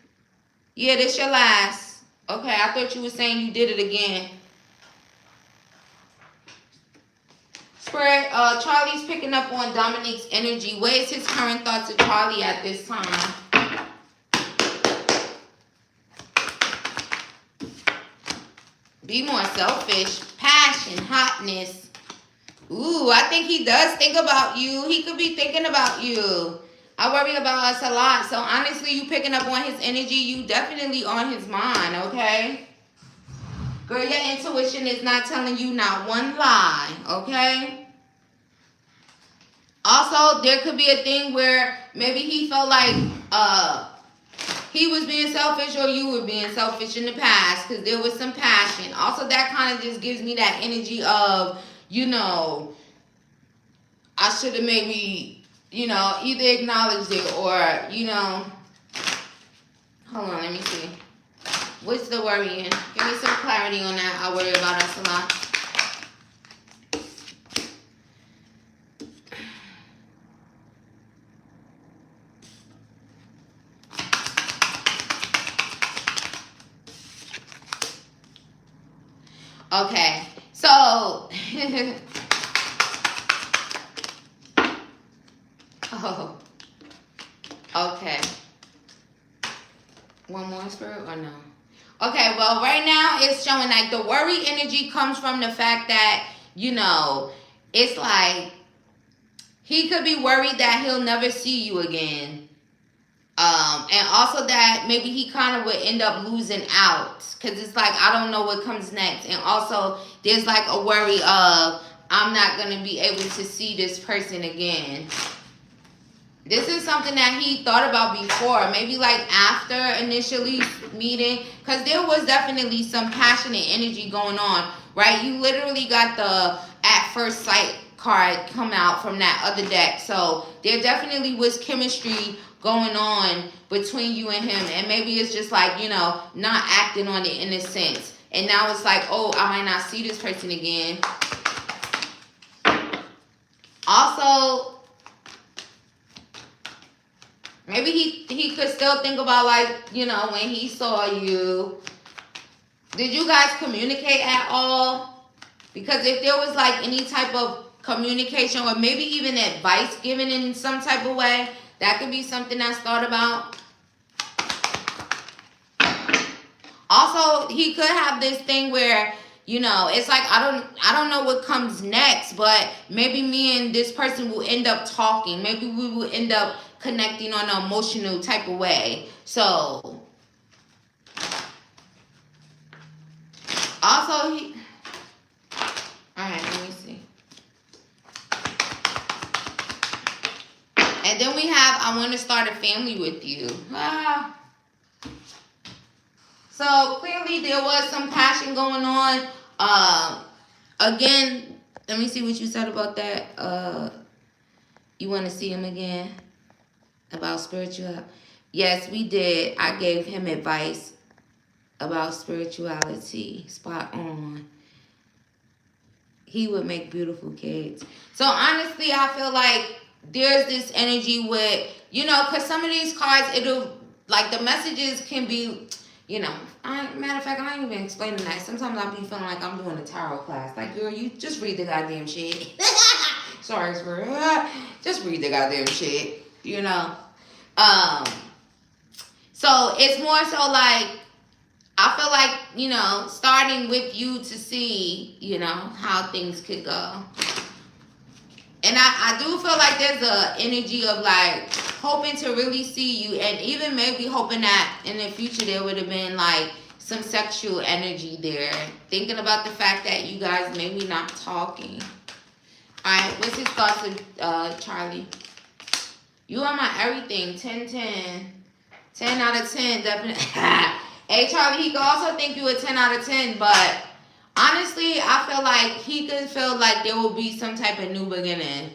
A: Yeah, this your last. Okay, I thought you were saying you did it again. Spirit, Charlie's picking up on Dominique's energy. Where is his current thoughts of Charlie at this time? Be more selfish. Passion, hotness. Ooh, I think he does think about you. He could be thinking about you. I worry about us a lot. So honestly, you picking up on his energy, you definitely on his mind, okay? Girl, your intuition is not telling you not one lie, okay? Also, there could be a thing where maybe he felt like he was being selfish or you were being selfish in the past because there was some passion. Also, that kind of just gives me that energy of, you know, I should have maybe, you know, either acknowledged it or, you know, hold on, let me see. What's the worrying? Give me some clarity on that. I worry about us a lot. Okay, so oh, okay. One more spirit or no? Okay, well, right now it's showing like the worry energy comes from the fact that, you know, it's like he could be worried that he'll never see you again. And also that maybe he kind of would end up losing out because it's like, I don't know what comes next. And also there's like a worry of, I'm not going to be able to see this person again. This is something that he thought about before, maybe like after initially meeting, because there was definitely some passionate energy going on, right? You literally got the at first sight card come out from that other deck. So there definitely was chemistry going on between you and him. And maybe it's just like, you know, not acting on it in a sense. And now it's like, oh, I might not see this person again. Also, maybe he could still think about, like, you know, when he saw you. Did you guys communicate at all? Because if there was like any type of communication or maybe even advice given in some type of way, that could be something that's thought about. Also, he could have this thing where, you know, it's like, I don't know what comes next, but maybe me and this person will end up talking. Maybe we will end up connecting on an emotional type of way. So, also, alright, let me see. And then we have, I want to start a family with you. So, clearly there was some passion going on. Again, let me see what you said about that. You want to see him again? About spirituality? Yes, we did. I gave him advice about spirituality. Spot on. He would make beautiful kids. So honestly, I feel like there's this energy with, you know, because some of these cards, it'll, like, the messages can be, you know, matter of fact, I ain't even explaining that. Sometimes I be feeling like I'm doing a tarot class. Like, girl, you just read the goddamn shit. Sorry, for just read the goddamn shit, you know. So it's more so like, I feel like, you know, starting with you to see, you know, how things could go. And I do feel like there's a energy of like hoping to really see you, and even maybe hoping that in the future there would have been like some sexual energy there. Thinking about the fact that you guys maybe not talking. Alright, what's his thoughts of Charlie? You are my everything. 10-10. 10 out of 10, definitely. Hey, Charlie, he could also think you a 10 out of 10, but honestly, I feel like he could feel like there will be some type of new beginning,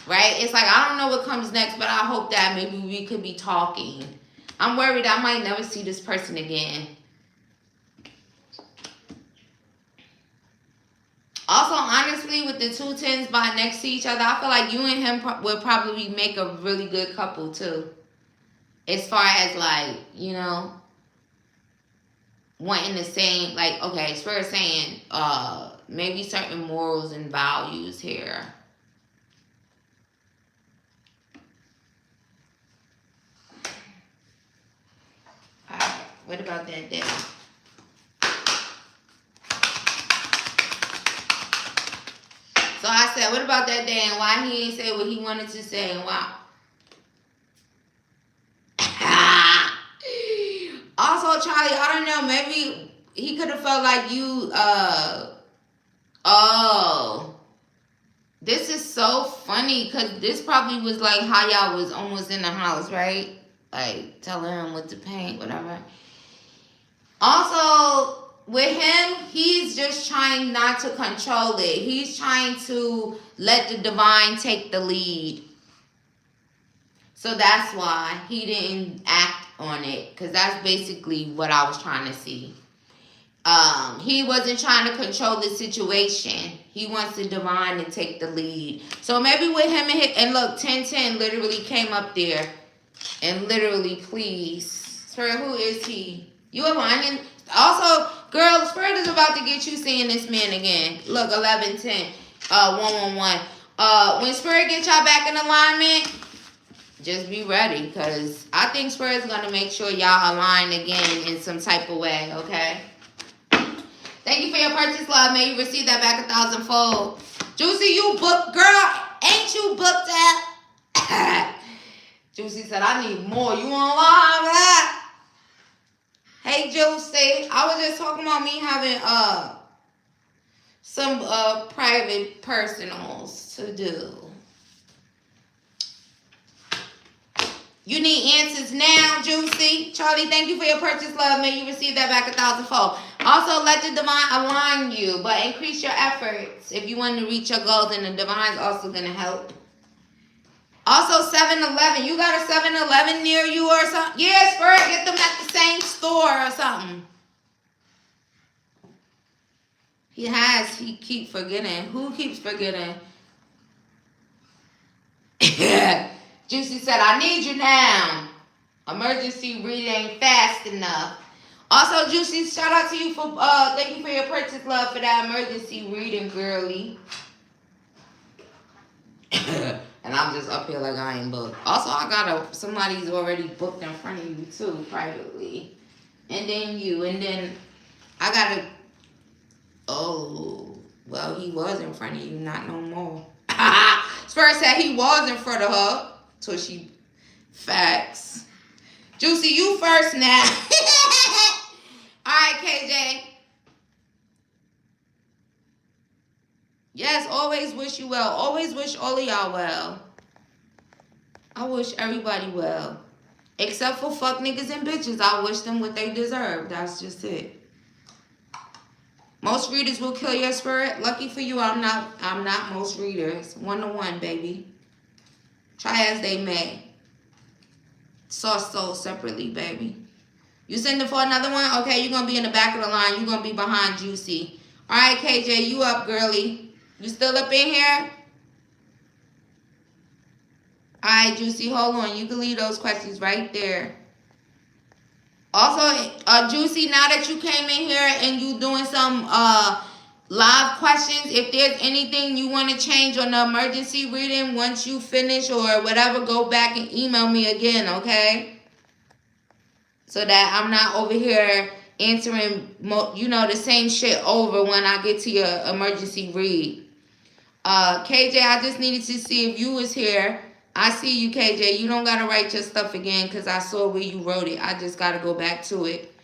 A: right? It's like, I don't know what comes next, but I hope that maybe we could be talking. I'm worried I might never see this person again. Also, honestly, with the 2 10s by next to each other, I feel like you and him would probably make a really good couple, too. As far as, like, you know, wanting the same, like, okay, Spirit saying maybe certain morals and values here. Alright, what about that day? So I said, what about that day and why he ain't say what he wanted to say and why? Also, Charlie, I don't know, maybe he could have felt like you, oh. This is so funny, because this probably was like how y'all was almost in the house, right? Like, telling him what to paint, whatever. Also, with him, he's just trying not to control it. He's trying to let the divine take the lead. So that's why he didn't act on it, because that's basically what I was trying to see. He wasn't trying to control the situation. He wants the divine to take the lead. So maybe with him and look, 1010 literally came up there and literally, please. Spirit, who is he? You aligning? Also, girl, Spirit is about to get you seeing this man again. Look, 1110, 111. When Spirit gets y'all back in alignment, just be ready, because I think Spirit is going to make sure y'all align again in some type of way, okay? Thank you for your purchase, love. May you receive that back 1,000-fold. Juicy, you booked, girl. Ain't you booked out? Juicy said, I need more. You on live? Hey, Juicy. I was just talking about me having some private personals to do. You need answers now, Juicy. Charlie, thank you for your purchase, love. May you receive that back 1,000-fold. Also, let the divine align you, but increase your efforts if you want to reach your goals, and the divine's also going to help. Also, 7-Eleven. You got a 7-Eleven near you or something? Yeah, Spirit, get them at the same store or something. He keeps forgetting. Who keeps forgetting? Juicy said, I need you now. Emergency reading fast enough. Also, Juicy, shout out to you for, thank you for your purchase, love, for that emergency reading, girly. And I'm just up here like I ain't booked. Also, I got somebody's already booked in front of you, too, privately. And then you, and then I got a, oh, well, he was in front of you, not no more. Spirit said he was in front of her. So she, facts. Juicy, you first now. All right, KJ. Yes, always wish you well. Always wish all of y'all well. I wish everybody well. Except for fuck niggas and bitches. I wish them what they deserve. That's just it. Most readers will kill your spirit. Lucky for you, I'm not most readers. 1-to-1, baby. Try as they may. Sauce sold separately, baby. You sending for another one? Okay, you're going to be in the back of the line. You're going to be behind Juicy. All right, KJ, you up, girly. You still up in here? All right, Juicy, hold on. You can leave those questions right there. Also, Juicy, now that you came in here and you doing some live questions, if there's anything you want to change on the emergency reading once you finish or whatever, go back and email me again, okay? So that I'm not over here answering, the same shit over when I get to your emergency read. KJ, I just needed to see if you was here. I see you, KJ. You don't got to write your stuff again because I saw where you wrote it. I just got to go back to it.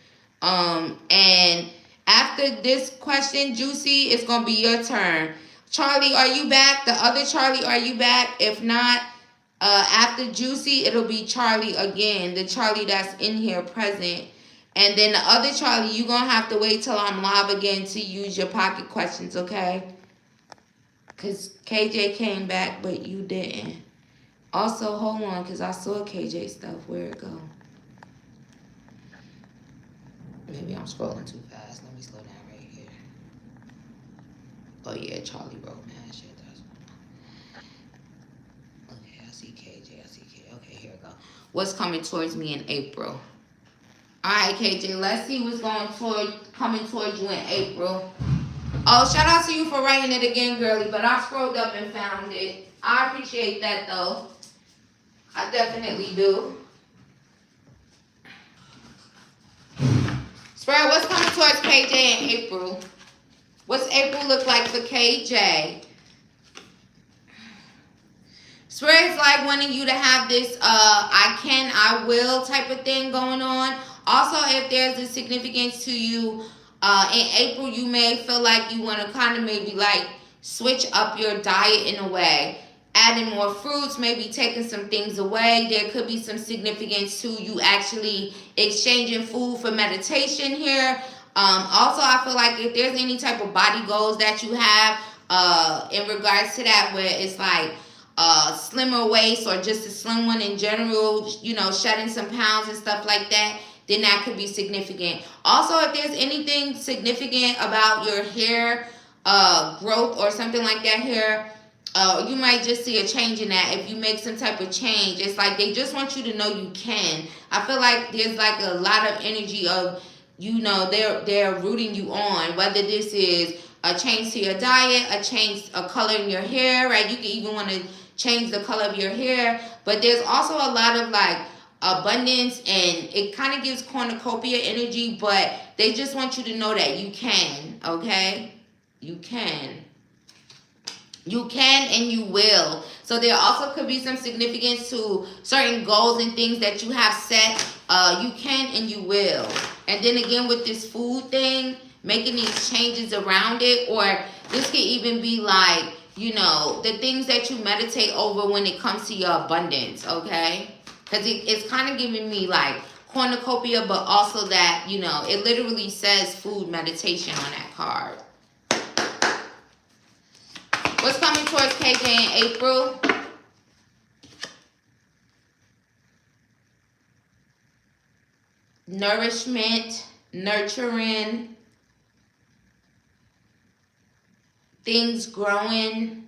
A: And after this question, Juicy, it's going to be your turn. Charlie, are you back? The other Charlie, are you back? If not, after Juicy, it'll be Charlie again. The Charlie that's in here present. And then the other Charlie, you're going to have to wait till I'm live again to use your pocket questions, okay? Because KJ came back, but you didn't. Also, hold on, because I saw KJ stuff. Where'd it go? Maybe I'm scrolling too fast. Let me slow down right here. Oh, yeah, Charlie wrote mad shit. Okay, I see KJ. Okay, here we go. What's coming towards me in April? All right, KJ, let's see what's coming towards you in April. Oh, shout out to you for writing it again, girly, but I scrolled up and found it. I appreciate that, though. I definitely do. Spirit, what's coming towards KJ in April? What's April look like for KJ? Spirit's like wanting you to have this I can, I will type of thing going on. Also, if there's a significance to you, in April, you may feel like you want to kind of maybe like switch up your diet in a way. Adding more fruits, maybe taking some things away. There could be some significance to you actually exchanging food for meditation here. Also, I feel like if there's any type of body goals that you have in regards to that, where it's like slimmer waist or just a slim one in general, you know, shedding some pounds and stuff like that, then that could be significant. Also, if there's anything significant about your hair growth or something like that here, you might just see a change in that. If you make some type of change, it's like they just want you to know you can. I feel like there's like a lot of energy of, you know, they're rooting you on, whether this is a change to your diet, a color in your hair, right? You can even want to change the color of your hair, but there's also a lot of like abundance, and it kind of gives cornucopia energy, but they just want you to know that you can, okay? You can and you will. So there also could be some significance to certain goals and things that you have set. You can and you will. And then again, with this food thing, making these changes around it, or this could even be like, you know, the things that you meditate over when it comes to your abundance, okay? Because it's kind of giving me like cornucopia, but also that, you know, it literally says food meditation on that card. What's coming towards KJ in April? Nourishment, nurturing, things growing.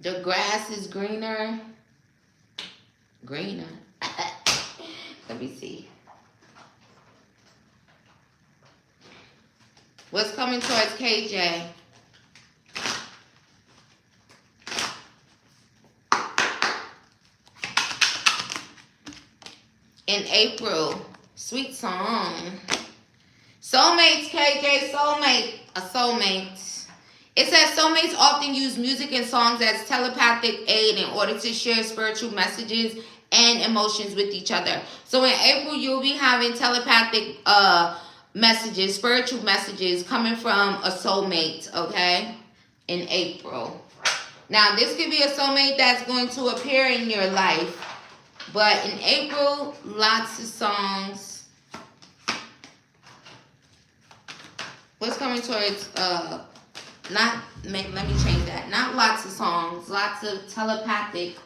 A: The grass is greener. Greener. Let me see. What's coming towards KJ? In April, sweet song. Soulmates, KJ, soulmate, a soulmate. It says soulmates often use music and songs as telepathic aid in order to share spiritual messages and emotions with each other. So in April, you'll be having telepathic messages, spiritual messages coming from a soulmate, okay? In April. Now, this could be a soulmate that's going to appear in your life. But in April, lots of songs. What's coming towards, let me change that. Not lots of songs, lots of telepathic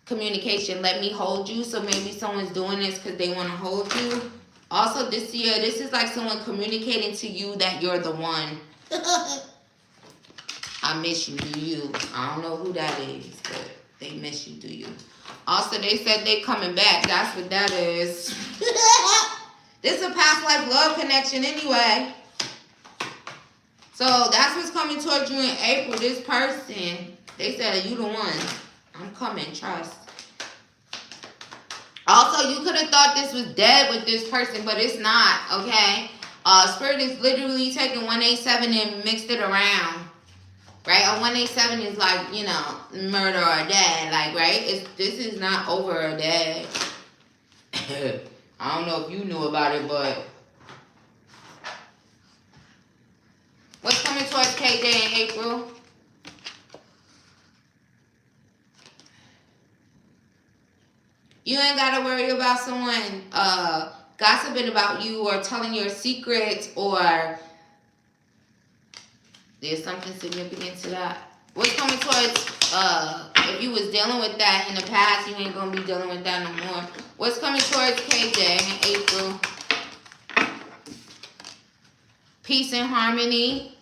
A: communication. Let me hold you. So maybe someone's doing this because they want to hold you. Also this year, this is like someone communicating to you that you're the one. I miss you, do you? I don't know who that is, but they miss you, do you? Also, they said they coming back. That's what that is. This is a past life love connection anyway. So that's what's coming towards you in April. This person, they said, you the one. I'm coming, trust. Also, you could have thought this was dead with this person, but it's not, okay? Spirit is literally taking 187 and mixed it around. Right? A 187 is like, you know, murder or dead. Like, right? This is not over or dead. I don't know if you knew about it, but what's coming towards KJ in April? You ain't got to worry about someone gossiping about you or telling your secrets, or there's something significant to that. What's coming towards, if you was dealing with that in the past, you ain't going to be dealing with that no more. What's coming towards KJ in April? Peace and harmony.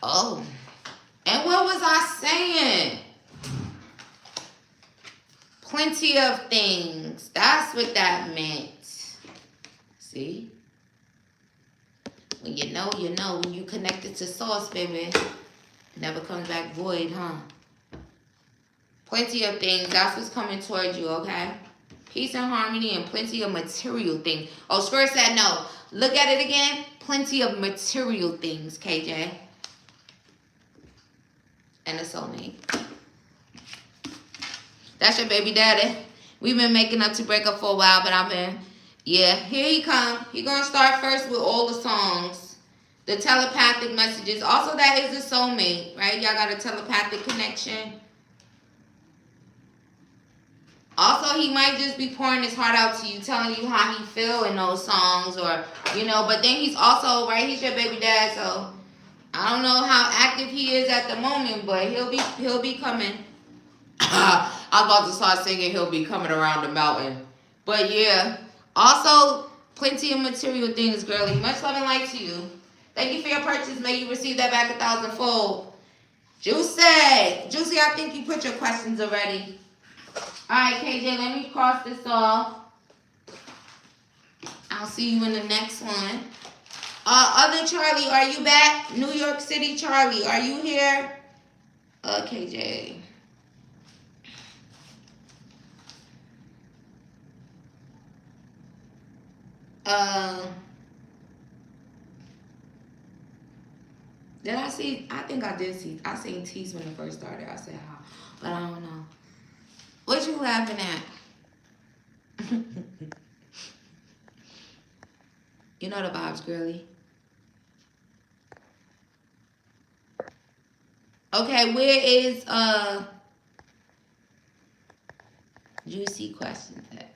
A: Oh. And what was I saying? Plenty of things. That's what that meant. See? When you know, you know. When you connected to source, baby, it never comes back void, huh? Plenty of things. That's what's coming towards you, okay? Peace and harmony and plenty of material things. Oh, Spirit said no. Look at it again. Plenty of material things, KJ. and a soulmate. That's your baby daddy. We've been making up to break up for a while, but yeah, here he come. He gonna start first with all the songs, the telepathic messages. Also, that is a soulmate, right? Y'all got a telepathic connection. Also, he might just be pouring his heart out to you, telling you how he feel in those songs, or but then he's also, right, he's your baby dad, so I don't know how active he is at the moment, but he'll be coming. I was about to start singing he'll be coming around the mountain. But yeah. Also, plenty of material things, girlie. Much love and light to you. Thank you for your purchase. May you receive that back 1,000-fold. Juicy, I think you put your questions already. Alright, KJ, let me cross this off. I'll see you in the next one. Other Charlie, are you back? New York City Charlie, are you here? KJ. Did I see? I think I did see. I seen T's when it first started. I said how, but I don't know. What you laughing at? You know the vibes, girlie. Okay, where is juicy questions at?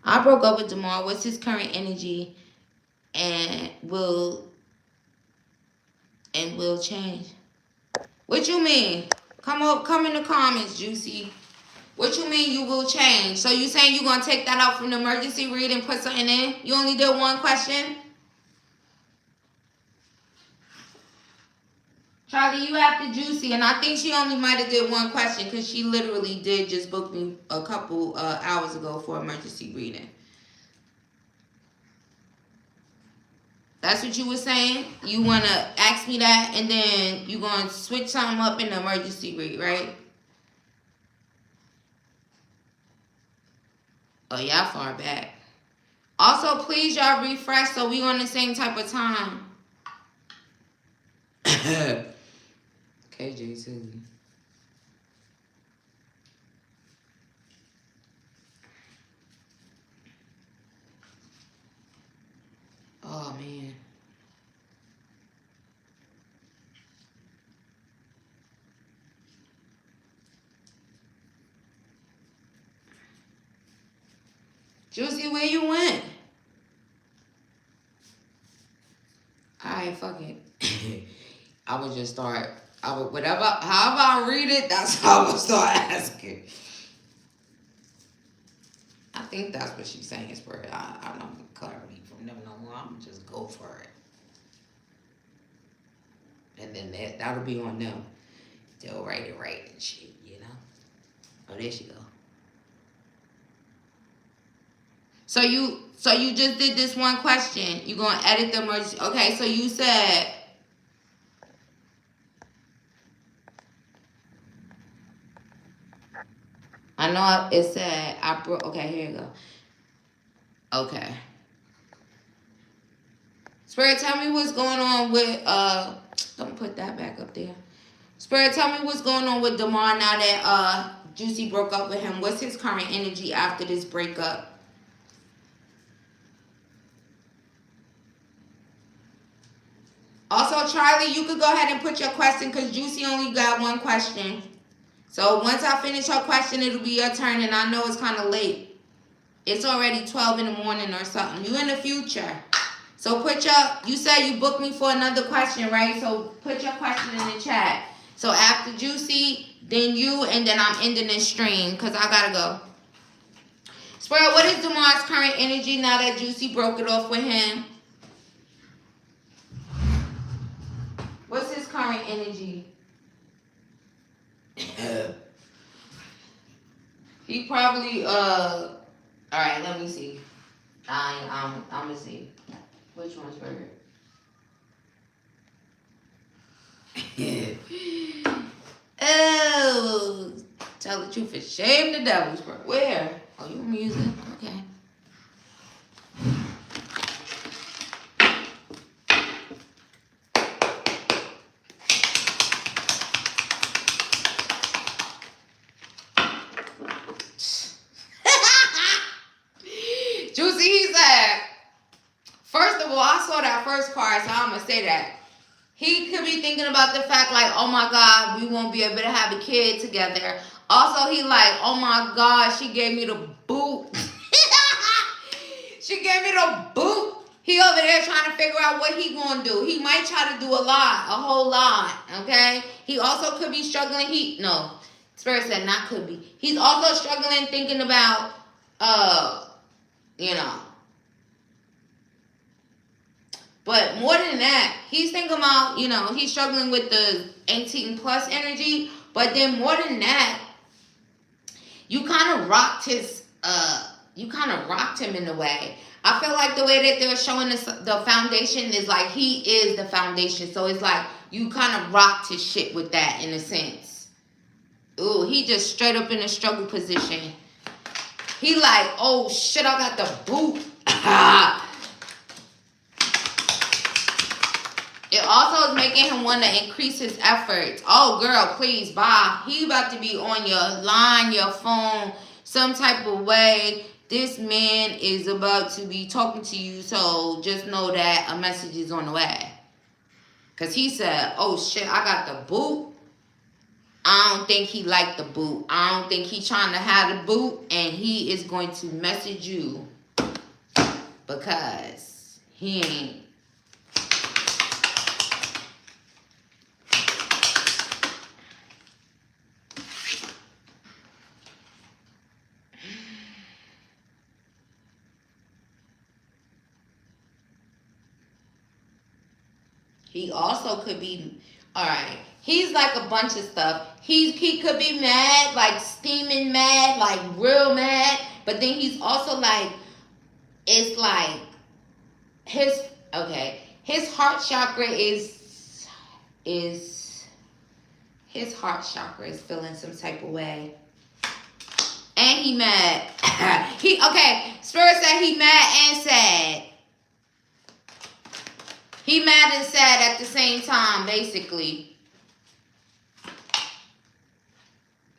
A: I broke up with Demar. What's his current energy and will change? What you mean? Come in the comments, Juicy. What you mean you will change? So you saying you gonna take that out from the emergency read and put something in? You only did one question? Charlie, you after Juicy, and I think she only might have did one question because she literally did just book me a couple hours ago for emergency reading. That's what you were saying? You want to ask me that, and then you going to switch something up in the emergency read, right? Oh, y'all far back. Also, please, y'all refresh so we on the same type of time. KJ too. Oh man. Juicy, where you went? Alright, fuck it. I would just start. However I read it, that's how I would start asking. I think that's what she's saying, Spirit. I don't know clarity from them no more. I'm gonna just go for it. And then that'll be on them. They'll write it right and shit, you know? Oh, there she go. So you just did this one question. You gonna edit the emergency. Okay, so you said I know it said okay, here you go. Okay. Spirit, tell me what's going on with don't put that back up there. Spirit, tell me what's going on with Demar now that Juicy broke up with him. What's his current energy after this breakup? Also, Charlie, you could go ahead and put your question because Juicy only got one question. So once I finish her question, it'll be your turn, and I know it's kind of late. It's already 12 in the morning or something. You in the future. So you said you booked me for another question, right? So put your question in the chat. So after Juicy, then you, and then I'm ending this stream because I got to go. Spirit, what is Demar's current energy now that Juicy broke it off with him? What's his current energy? He probably all right, let me see. I'm gonna see. Which one's better? Oh, tell the truth and shame the devil's work. Where? Oh, you music? Okay. well, I saw that first card, so I'm going to say that. He could be thinking about the fact like, oh my God, we won't be able to have a kid together. Also, he like, oh my God, she gave me the boot. She gave me the boot. He over there trying to figure out what he gonna do. He might try to do a whole lot, okay? He also could be struggling. Spirit said not could be. He's also struggling thinking about, you know. But more than that, he's thinking about, you know, he's struggling with the 18 plus energy. But then more than that, you kind of rocked him in a way. I feel like the way that they're showing the foundation is like he is the foundation. So it's like you kind of rocked his shit with that in a sense. Ooh, he just straight up in a struggle position. He like, oh shit, I got the boot. It also is making him want to increase his efforts. Oh, girl, please, bye. He about to be on your line, your phone, some type of way. This man is about to be talking to you, so just know that a message is on the way. Because he said, oh, shit, I got the boot. I don't think he liked the boot. I don't think he trying to have the boot, and he is going to message you because he ain't. He also could be, all right, he's like a bunch of stuff. He could be mad, like steaming mad, like real mad. But then he's also like, it's like his heart chakra is his heart chakra is feeling some type of way. And he mad. Spirit said he mad and sad. He mad and sad at the same time, basically.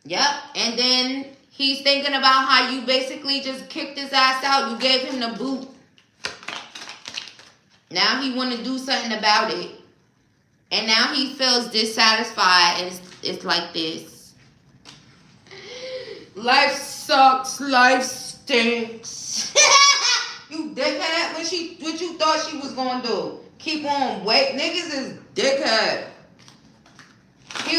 A: Yep. And then he's thinking about how you basically just kicked his ass out. You gave him the boot. Now he want to do something about it. And now he feels dissatisfied. And it's like this. Life sucks. Life stinks. You dickhead. What you thought she was going to do? Keep on wait. Niggas is dickhead. He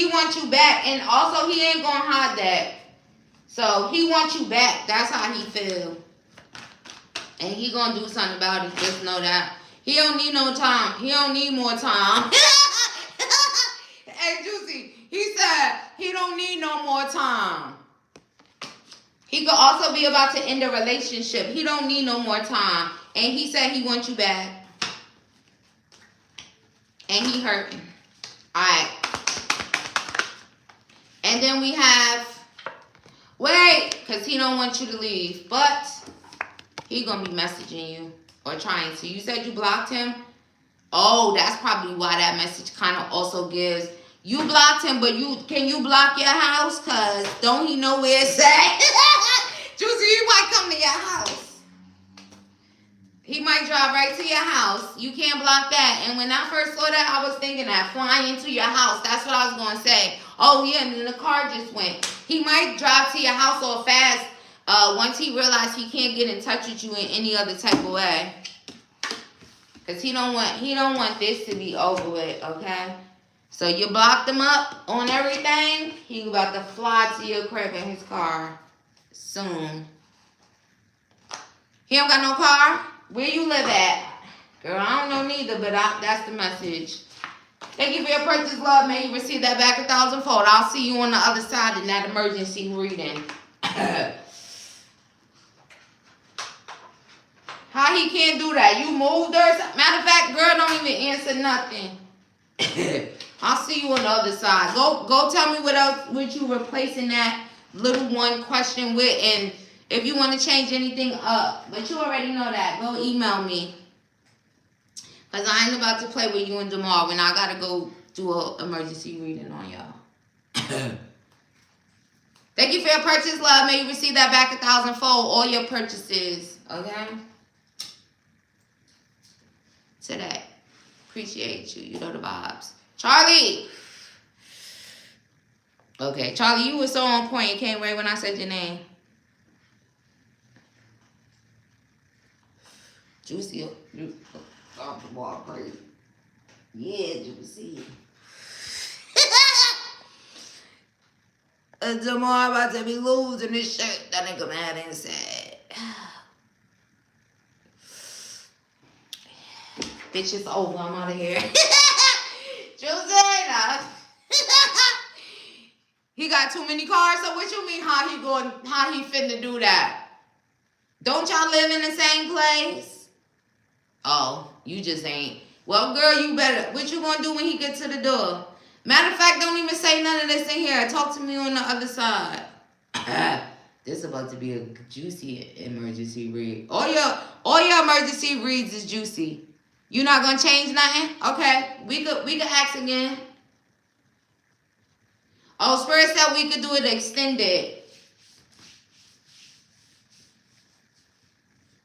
A: wants you back. And also he ain't gonna hide that. So he wants you back. That's how he feel. And he gonna do something about it. Just know that. He don't need no time. He don't need more time. Hey Juicy, he said he don't need no more time. He could also be about to end a relationship. He don't need no more time. And he said he wants you back. And he hurting. Alright. And then we have, wait, because he don't want you to leave. But he going to be messaging you or trying to. You said you blocked him? Oh, that's probably why that message kind of also gives. You blocked him, but can you block your house? Because don't he know where it's at? Juicy, he might come to your house. He might drive right to your house. You can't block that. And when I first saw that, I was thinking that flying into your house. That's what I was going to say. Oh, yeah, and then the car just went. He might drive to your house so fast once he realized he can't get in touch with you in any other type of way. Because he don't want this to be over with, okay? So you blocked him up on everything. He about to fly to your crib in his car soon. He don't got no car? Where you live at? Girl, I don't know neither, but that's the message. Thank you for your purchase, love. May you receive that back 1,000-fold. I'll see you on the other side in that emergency reading. How he can't do that? You moved her? Matter of fact, girl, don't even answer nothing. I'll see you on the other side. Go tell me what you replacing that little one question with, and if you want to change anything up. But you already know that. Go email me. Because I ain't about to play with you and Jamal when I got to go do an emergency reading on y'all. Thank you for your purchase, love. May you receive that back 1,000-fold. All your purchases. Okay? today. Appreciate you. You know the vibes. Charlie. Okay, Charlie, you were so on point. You came right when I said your name. Juicy. Off the ball, crazy. Yeah, Juicy. Tomorrow I'm about to be losing this shirt. That nigga mad inside. Bitch, it's over. I'm out of here. Josena. He got too many cars. So what you mean how he finna do that? Don't y'all live in the same place? Oh, you just ain't. Well, girl, you better. What you gonna do when he get to the door? Matter of fact, don't even say none of this in here. Talk to me on the other side. This is about to be a juicy emergency read. All your emergency reads is juicy. You not gonna change nothing? Okay, we could ask again. Oh, Spirit said we could do it extended.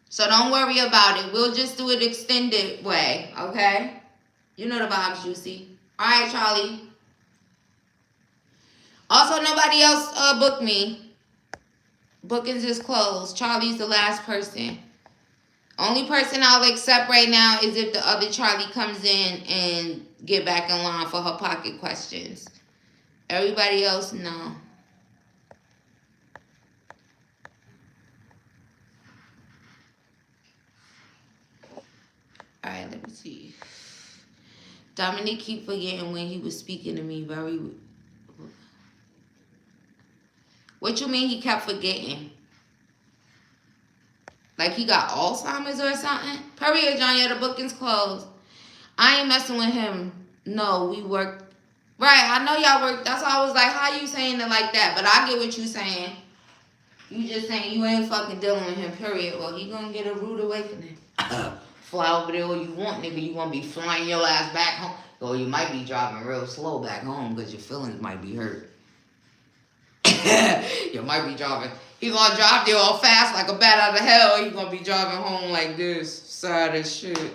A: So don't worry about it. We'll just do it extended way, okay? You know the vibes, Juicy. All right, Charlie. Also, nobody else booked me. Bookings is closed. Charlie's the last person. Only person I'll accept right now is if the other Charlie comes in and get back in line for her pocket questions. Everybody else, no. All right, let me see. Dominique keep forgetting when he was speaking to me. What you mean he kept forgetting? Like he got Alzheimer's or something? Period, John. Yeah, the booking's closed. I ain't messing with him. No, we work. Right, I know y'all work. That's why I was like, how you saying it like that? But I get what you saying. You just saying you ain't fucking dealing with him, period. Well, he gonna get a rude awakening. Fly over there all you want, nigga. You gonna be flying your ass back home. Or you might be driving real slow back home because your feelings might be hurt. You might be driving. He gonna drive there all fast like a bat out of hell. He gonna be driving home like this, sad as shit.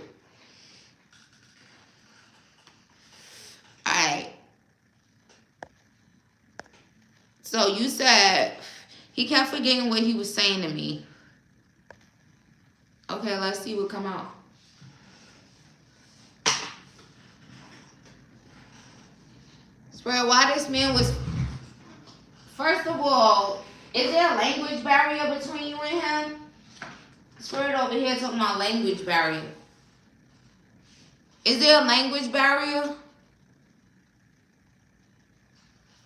A: Alright. So you said he kept forgetting what he was saying to me. Okay, let's see what come out. Swear why this man was... First of all, is there a language barrier between you and him? Spirit over here talking about language barrier. Is there a language barrier?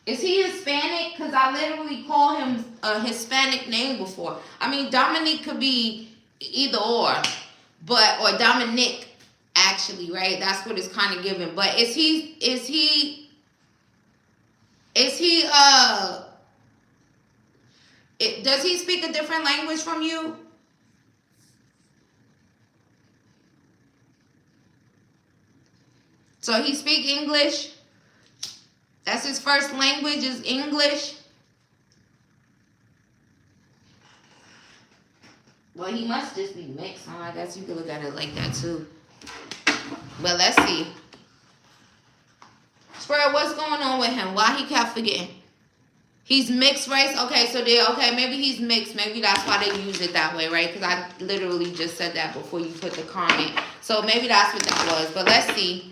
A: Is he Hispanic? Because I literally call him a Hispanic name before. I mean, Dominique could be either or. Or Dominic, actually, right? That's what it's kind of given. But does he speak a different language from you? So he speak English? That's his first language is English? Well, he must just be mixed. Huh? I guess you could look at it like that too. But let's see. Spirit, what's going on with him? Why he kept forgetting? He's mixed race? Okay, so maybe he's mixed. Maybe that's why they use it that way, right? Because I literally just said that before you put the comment. So maybe that's what that was. But let's see.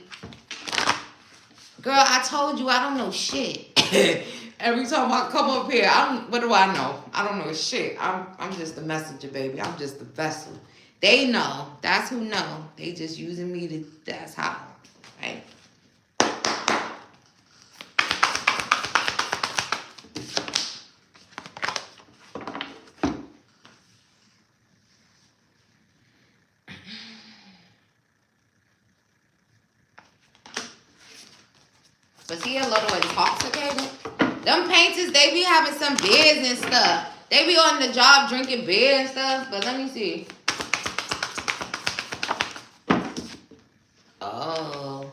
A: Girl, I told you I don't know shit. Every time I come up here, what do I know? I don't know shit. I'm just the messenger, baby. I'm just the vessel. They know. That's who know. They just using me to, that's how, right? Was he a little intoxicated? Them painters, they be having some beers and stuff. They be on the job drinking beer and stuff. But let me see. Oh.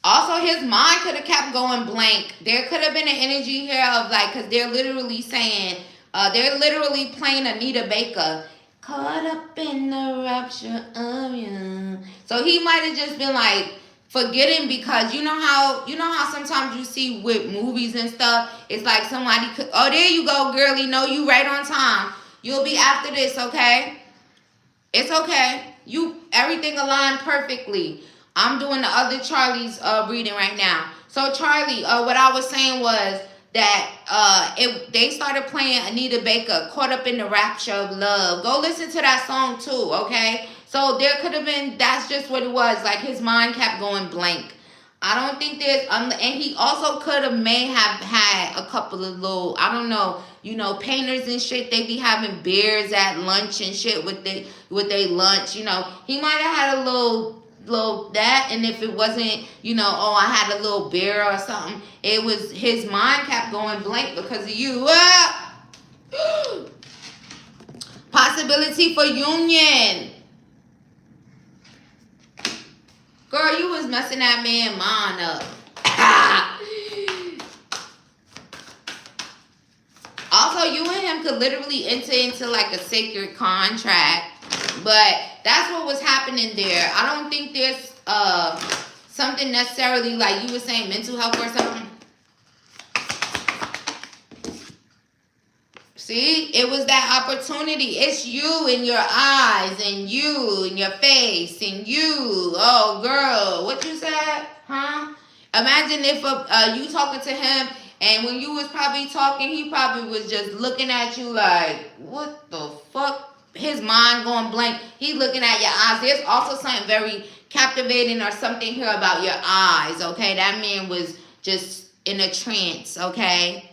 A: Also, his mind could have kept going blank. There could have been an energy here of like, because they're literally saying, they're literally playing Anita Baker. Caught up in the rapture of you. So he might have just been like forgetting, because you know how sometimes you see with movies and stuff, it's like somebody could, oh, there you go, girlie. No, you right on time. You'll be after this, okay? It's okay. Everything aligned perfectly. I'm doing the other Charlie's reading right now. So Charlie, what I was saying was that they started playing Anita Baker, Caught Up in the Rapture of Love. Go listen to that song too, okay? So there could have been, that's just what it was. Like his mind kept going blank. I don't think there's, and he also may have had a couple of little, I don't know, painters and shit, they be having beers at lunch and shit with their lunch, He might have had a little that, and if it wasn't, oh, I had a little beer or something, it was, his mind kept going blank because of you. Possibility for union. Girl, you was messing that man mind up. Also, you and him could literally enter into like a sacred contract. But that's what was happening there. I don't think there's something necessarily like you were saying mental health or something. See, it was that opportunity. It's you in your eyes and you in your face and you. Oh, girl, what you said? Huh? Imagine if you talking to him and when you was probably talking, he probably was just looking at you like, what the fuck? His mind going blank. He looking at your eyes. There's also something very captivating or something here about your eyes, okay? That man was just in a trance, okay?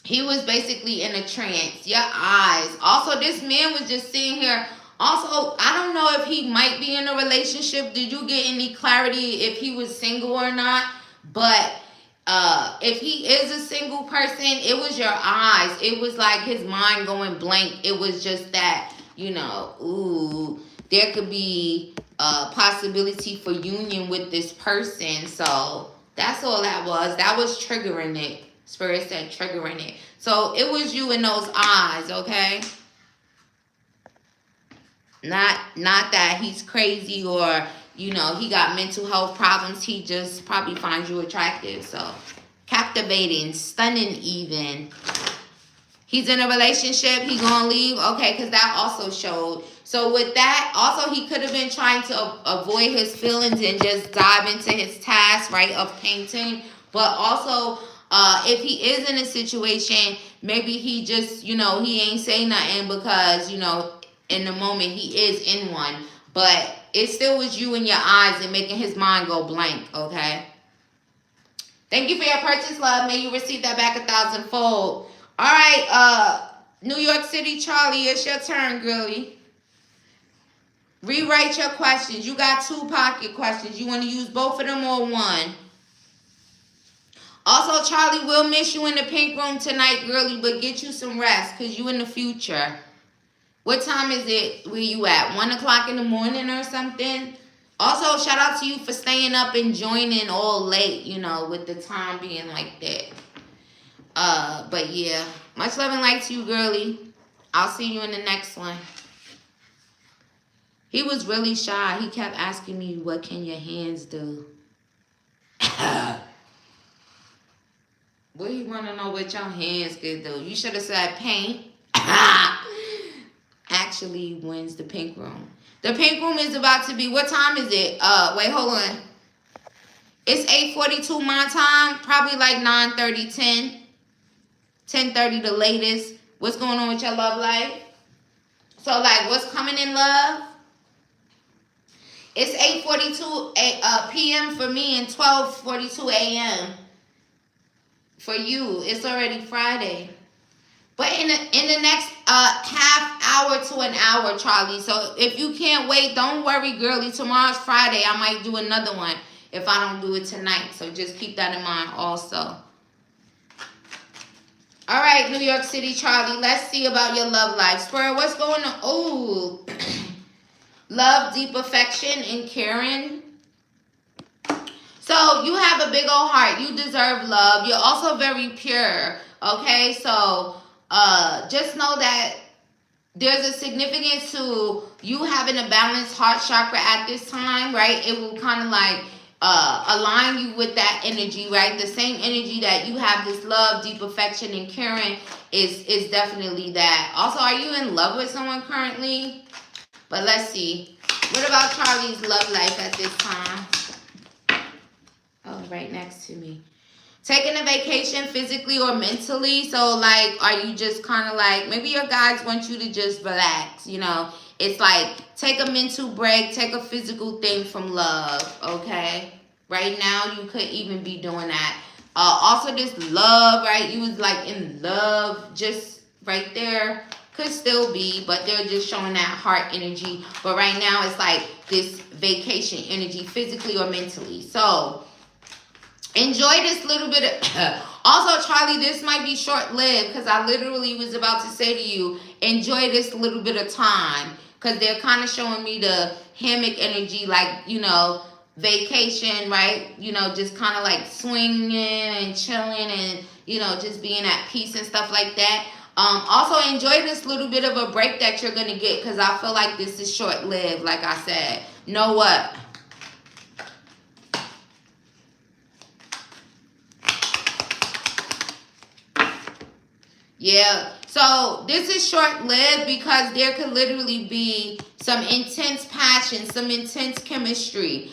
A: He was basically in a trance. Your eyes. Also, this man was just sitting here. Also, I don't know if he might be in a relationship. Did you get any clarity if he was single or not? But if he is a single person, it was your eyes. It was like his mind going blank. It was just that, ooh, there could be a possibility for union with this person. So that's all that was. That was triggering it. Spirit said triggering it. So it was you in those eyes, okay? Not that he's crazy or, he got mental health problems. He just probably finds you attractive. So captivating, stunning even. He's in a relationship. He's going to leave. Okay, because that also showed. So with that, also he could have been trying to avoid his feelings and just dive into his task, right, of painting. But also, if he is in a situation, maybe he just, he ain't say nothing because, in the moment he is in one. But it still was you in your eyes and making his mind go blank, okay? Thank you for your purchase, love. May you receive that back 1,000-fold. All right, New York City, Charlie, it's your turn, girlie. Rewrite your questions. You got 2 pocket questions. You want to use both of them or one? Also, Charlie, will miss you in the pink room tonight, girlie, but get you some rest because you in the future. What time is it where you at? 1 o'clock in the morning or something? Also, shout out to you for staying up and joining all late, with the time being like that. But yeah, much love and light to you, girlie. I'll see you in the next one. He was really shy. He kept asking me, what can your hands do? What do you want to know what your hands can do? You should have said paint. Actually wins the pink room. The pink room is about to be, what time is it? Wait, hold on. It's 8:42 my time. Probably like 9:30, 10:30 the latest. What's going on with your love life? So like what's coming in love? It's 8:42 p.m. for me and 12:42 a.m. for you. It's already Friday. But in the next half hour to an hour, Charlie. So if you can't wait, don't worry, girlie. Tomorrow's Friday. I might do another one if I don't do it tonight. So just keep that in mind also. All right, New York City, Charlie. Let's see about your love life. Spirit, what's going on? Oh, love, deep affection, and caring. So you have a big old heart. You deserve love. You're also very pure. Okay, so just know that there's a significance to you having a balanced heart chakra at this time, right? It will kind of like align you with that energy, right? The same energy that you have, this love, deep affection, and caring is definitely that. Also, are you in love with someone currently? But let's see. What about Charlie's love life at this time? Oh, right next to me. Taking a vacation physically or mentally. So, like, are you just kind of like, maybe your guys want you to just relax, you know? It's like, take a mental break, take a physical thing from love, okay? Right now, you could even be doing that. Also, this love, right? You was, like, in love just right there. Could still be, but they're just showing that heart energy. But right now, it's like this vacation energy, physically or mentally. So, enjoy this little bit of also, Charlie, this might be short-lived because I literally was about to say to you, enjoy this little bit of time, because they're kind of showing me the hammock energy, like, you know, vacation, right? You know, just kind of like swinging and chilling and, you know, just being at peace and stuff like that. Also, enjoy this little bit of a break that you're going to get, because I feel like this is short-lived, like I said. Know what? Yeah, so this is short-lived because there could literally be some intense passion, some intense chemistry,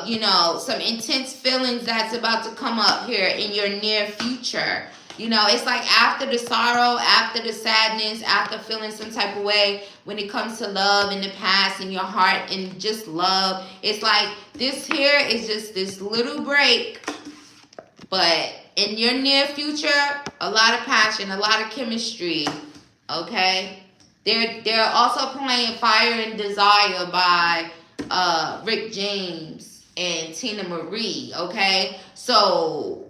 A: you know, some intense feelings that's about to come up here in your near future. You know, it's like after the sorrow, after the sadness, after feeling some type of way when it comes to love in the past, in your heart, and just love. It's like this here is just this little break, but in your near future, a lot of passion, a lot of chemistry, okay? They're also playing Fire and Desire by Rick James and Tina Marie, okay? So,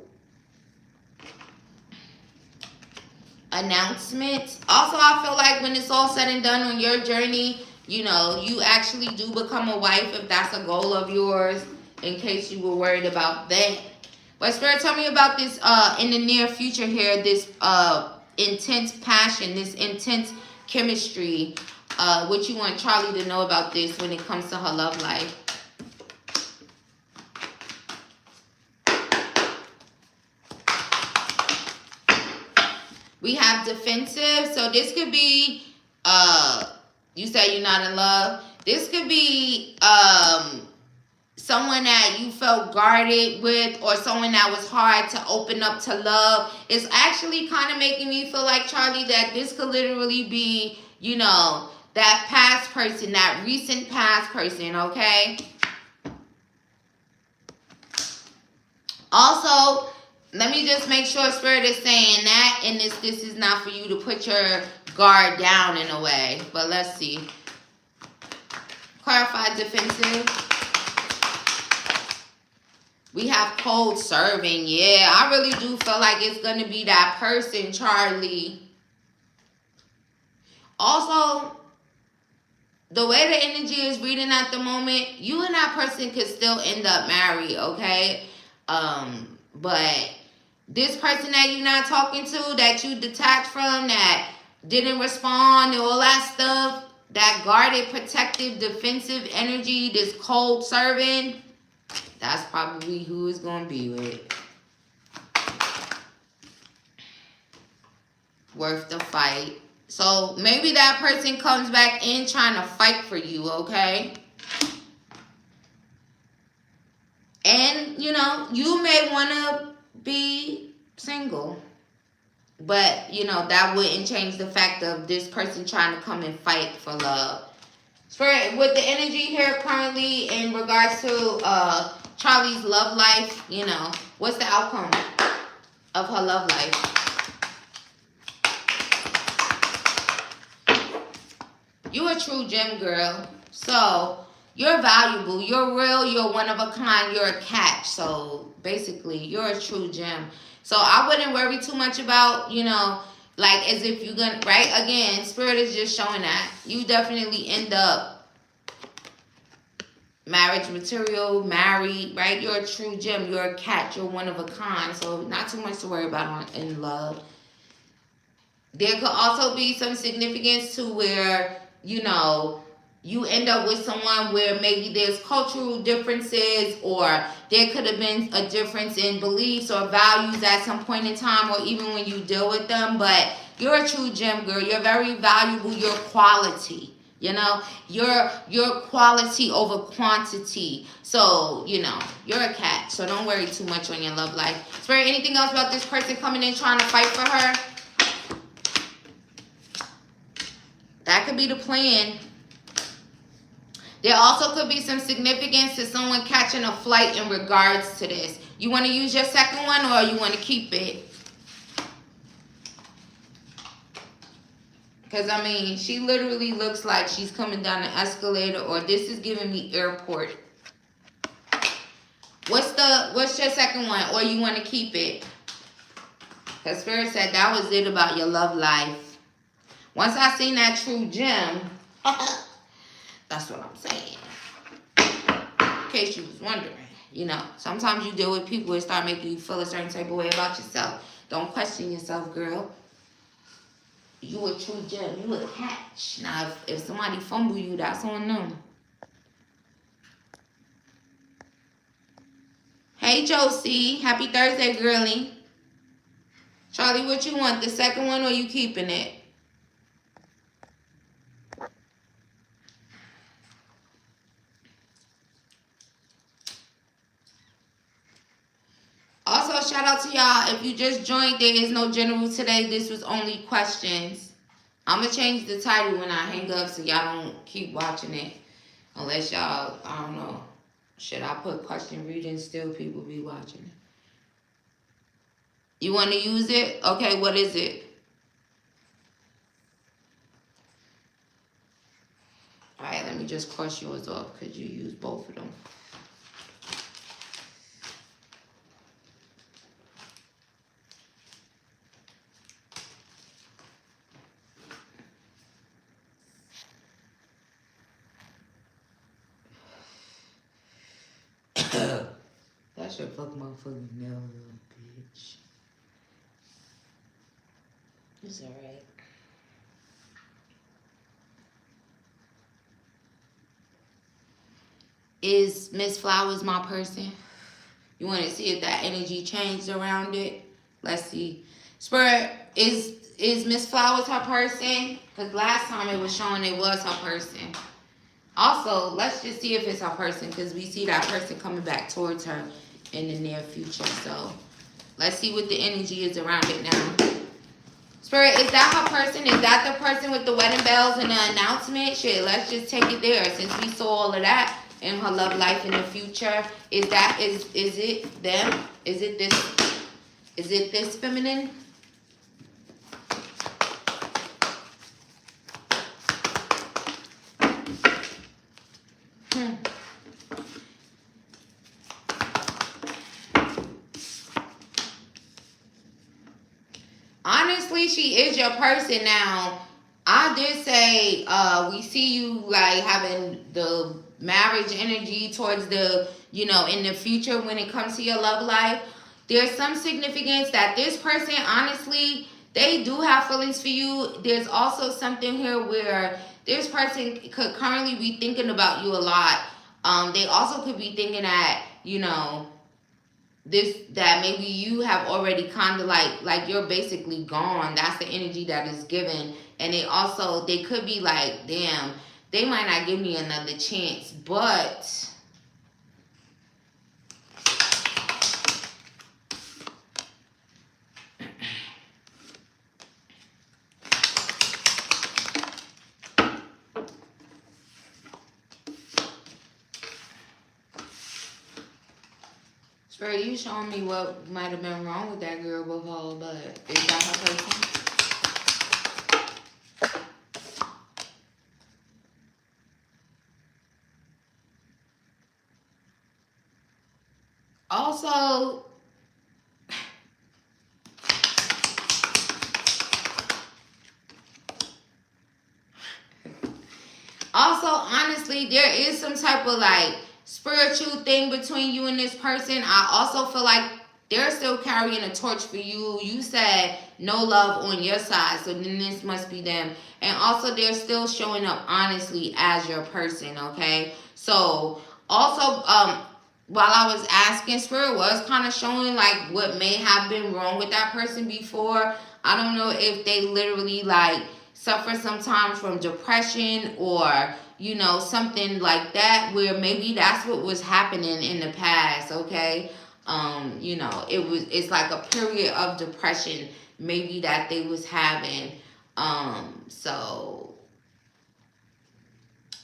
A: announcements. Also, I feel like when it's all said and done on your journey, you know, you actually do become a wife if that's a goal of yours, in case you were worried about that. But Spirit, tell me about this in the near future here, this intense passion, this intense chemistry. What you want Charlie to know about this when it comes to her love life. We have defensive. So this could be, you say you're not in love. This could be someone that you felt guarded with, or someone that was hard to open up to love. It's actually kind of making me feel like, Charlie, that this could literally be, you know, that past person, that recent past person, okay? Also, let me just make sure Spirit is saying that, and this is not for you to put your guard down in a way. But let's see. Clarified defensive. We have cold serving. Yeah, I really do feel like it's going to be that person, Charlie. Also, the way the energy is reading at the moment, you and that person could still end up married, okay? But this person that you're not talking to, that you detached from, that didn't respond and all that stuff, that guarded, protective, defensive energy, this cold serving, that's probably who it's going to be with. Worth the fight. So maybe that person comes back in trying to fight for you, okay? And, you know, you may want to be single. But, you know, that wouldn't change the fact of this person trying to come and fight for love. Spirit, with the energy here currently in regards to Charlie's love life, you know, what's the outcome of her love life? You're a true gem, girl. So, you're valuable. You're real. You're one of a kind. You're a catch. So, basically, you're a true gem. So, I wouldn't worry too much about, you know, like as if you're going to, right? Again, Spirit is just showing that. You definitely end up marriage material, married, right? You're a true gem. You're a catch. You're one of a kind. So, not too much to worry about in love. There could also be some significance to where, you know, you end up with someone where maybe there's cultural differences, or there could have been a difference in beliefs or values at some point in time, or even when you deal with them. But you're a true gem, girl. You're very valuable. You're quality. You know, you're quality over quantity. So, you know, you're a cat. So don't worry too much on your love life. Spirit, anything else about this person coming in trying to fight for her? That could be the plan. There also could be some significance to someone catching a flight in regards to this. You want to use your second one, or you want to keep it? Because, I mean, she literally looks like she's coming down the escalator, or this is giving me airport. What's your second one, or you want to keep it? Because Spirit said that was it about your love life. Once I seen that true gem, that's what I'm saying. In case you was wondering, you know, sometimes you deal with people that start making you feel a certain type of way about yourself. Don't question yourself, girl. You a true gem. You a catch. Now, if somebody fumble you, that's on them. Hey, Josie. Happy Thursday, girlie. Charlie, what you want? The second one, or you keeping it? Also, shout out to y'all. If you just joined, there is no general today. This was only questions. I'm going to change the title when I hang up so y'all don't keep watching it. Unless y'all, I don't know. Should I put question reading? Still people be watching it. You want to use it? Okay, what is it? Alright, let me just cross yours off because you use both of them. That should fuck my fucking nail, little bitch. It's alright. Is Miss Flowers my person? You want to see if that energy changed around it? Let's see. Spirit, is Miss Flowers her person? Because last time it was showing it was her person. Also, let's just see if it's her person, because we see that person coming back towards her in the near future. So let's see what the energy is around it now. Spirit, is that her person? Is that the person with the wedding bells and the announcement? Shit, let's just take it there since we saw all of that in her love life in the future. Is it them? Is it this feminine? Honestly, she is your person. Now, I did say we see you like having the marriage energy towards the, you know, in the future when it comes to your love life. There's some significance that this person, honestly, they do have feelings for you. There's also something here where this person could currently be thinking about you a lot. They also could be thinking that, you know, that maybe you have already kind of like you're basically gone. That's the energy that is given. And they could be like, damn, they might not give me another chance, but Spirit, you showing me what might have been wrong with that girl before, but is that her person? Also, honestly, there is some type of like spiritual thing between you and this person. I also feel like they're still carrying a torch for you. You said no love on your side. So then this must be them. And also they're still showing up honestly as your person, okay? So also, while I was asking, Spirit was kind of showing like what may have been wrong with that person before. I don't know if they literally like suffer sometimes from depression or, you know, something like that, where maybe that's what was happening in the past, okay? You know, it's like a period of depression maybe that they was having. So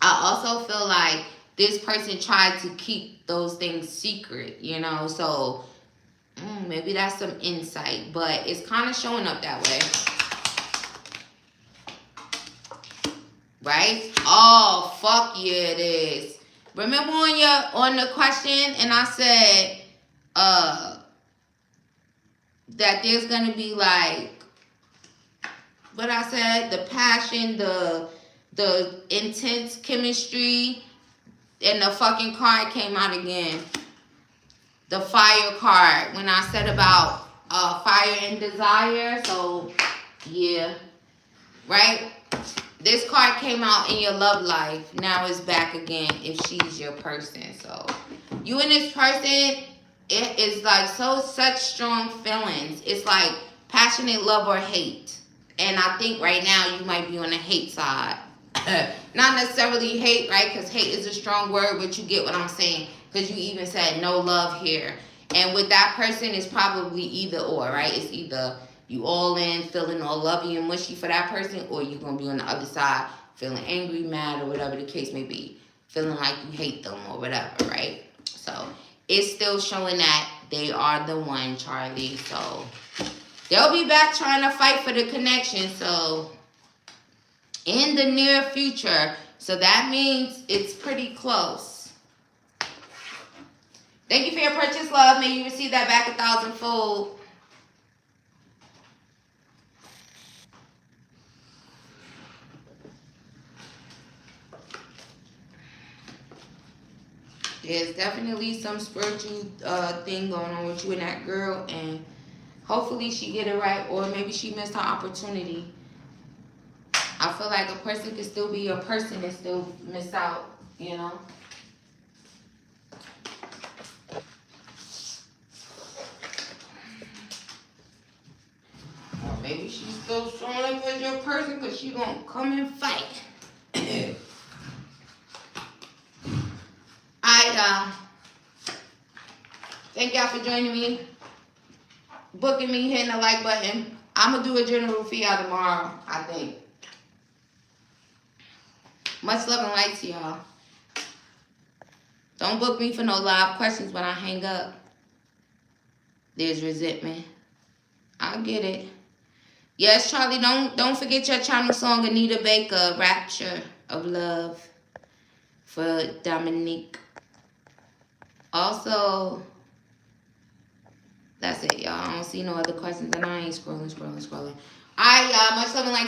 A: I also feel like this person tried to keep those things secret, you know, so maybe that's some insight, but it's kind of showing up that way. Right? Oh, fuck yeah, it is. Remember on the question, and I said, that there's gonna be like, what I said, the passion, the intense chemistry, and the fucking card came out again. The fire card, when I said about fire and desire. So yeah, right? This card came out in your love life. Now it's back again if she's your person. So you and this person, it is like such strong feelings. It's like passionate love or hate. And I think right now you might be on the hate side. Not necessarily hate, right? Because hate is a strong word, but you get what I'm saying. Because you even said no love here. And with that person, it's probably either or, right? It's either you all in, feeling all lovey and mushy for that person, or you're going to be on the other side, feeling angry, mad, or whatever the case may be. Feeling like you hate them or whatever, right? So it's still showing that they are the one, Charlie. So they'll be back trying to fight for the connection. So in the near future. So that means it's pretty close. Thank you for your purchase, love. May you receive that back 1,000-fold. There's definitely some spiritual thing going on with you and that girl, and hopefully she get it right, or maybe she missed her opportunity. I feel like a person can still be your person and still miss out, you know? Or maybe she's still showing up as your person because she gonna come and fight. Alright, thank y'all for joining me, booking me, hitting the like button. I'm gonna do a general for y'all tomorrow, I think. Much love and light to y'all. Don't book me for no live questions when I hang up. There's resentment. I get it. Yes, Charlie, don't forget your channel song, Anita Baker, Rapture of Love, for Dominique. Also, that's it, y'all. I don't see no other questions, and I ain't scrolling. All right, y'all. Much love and light.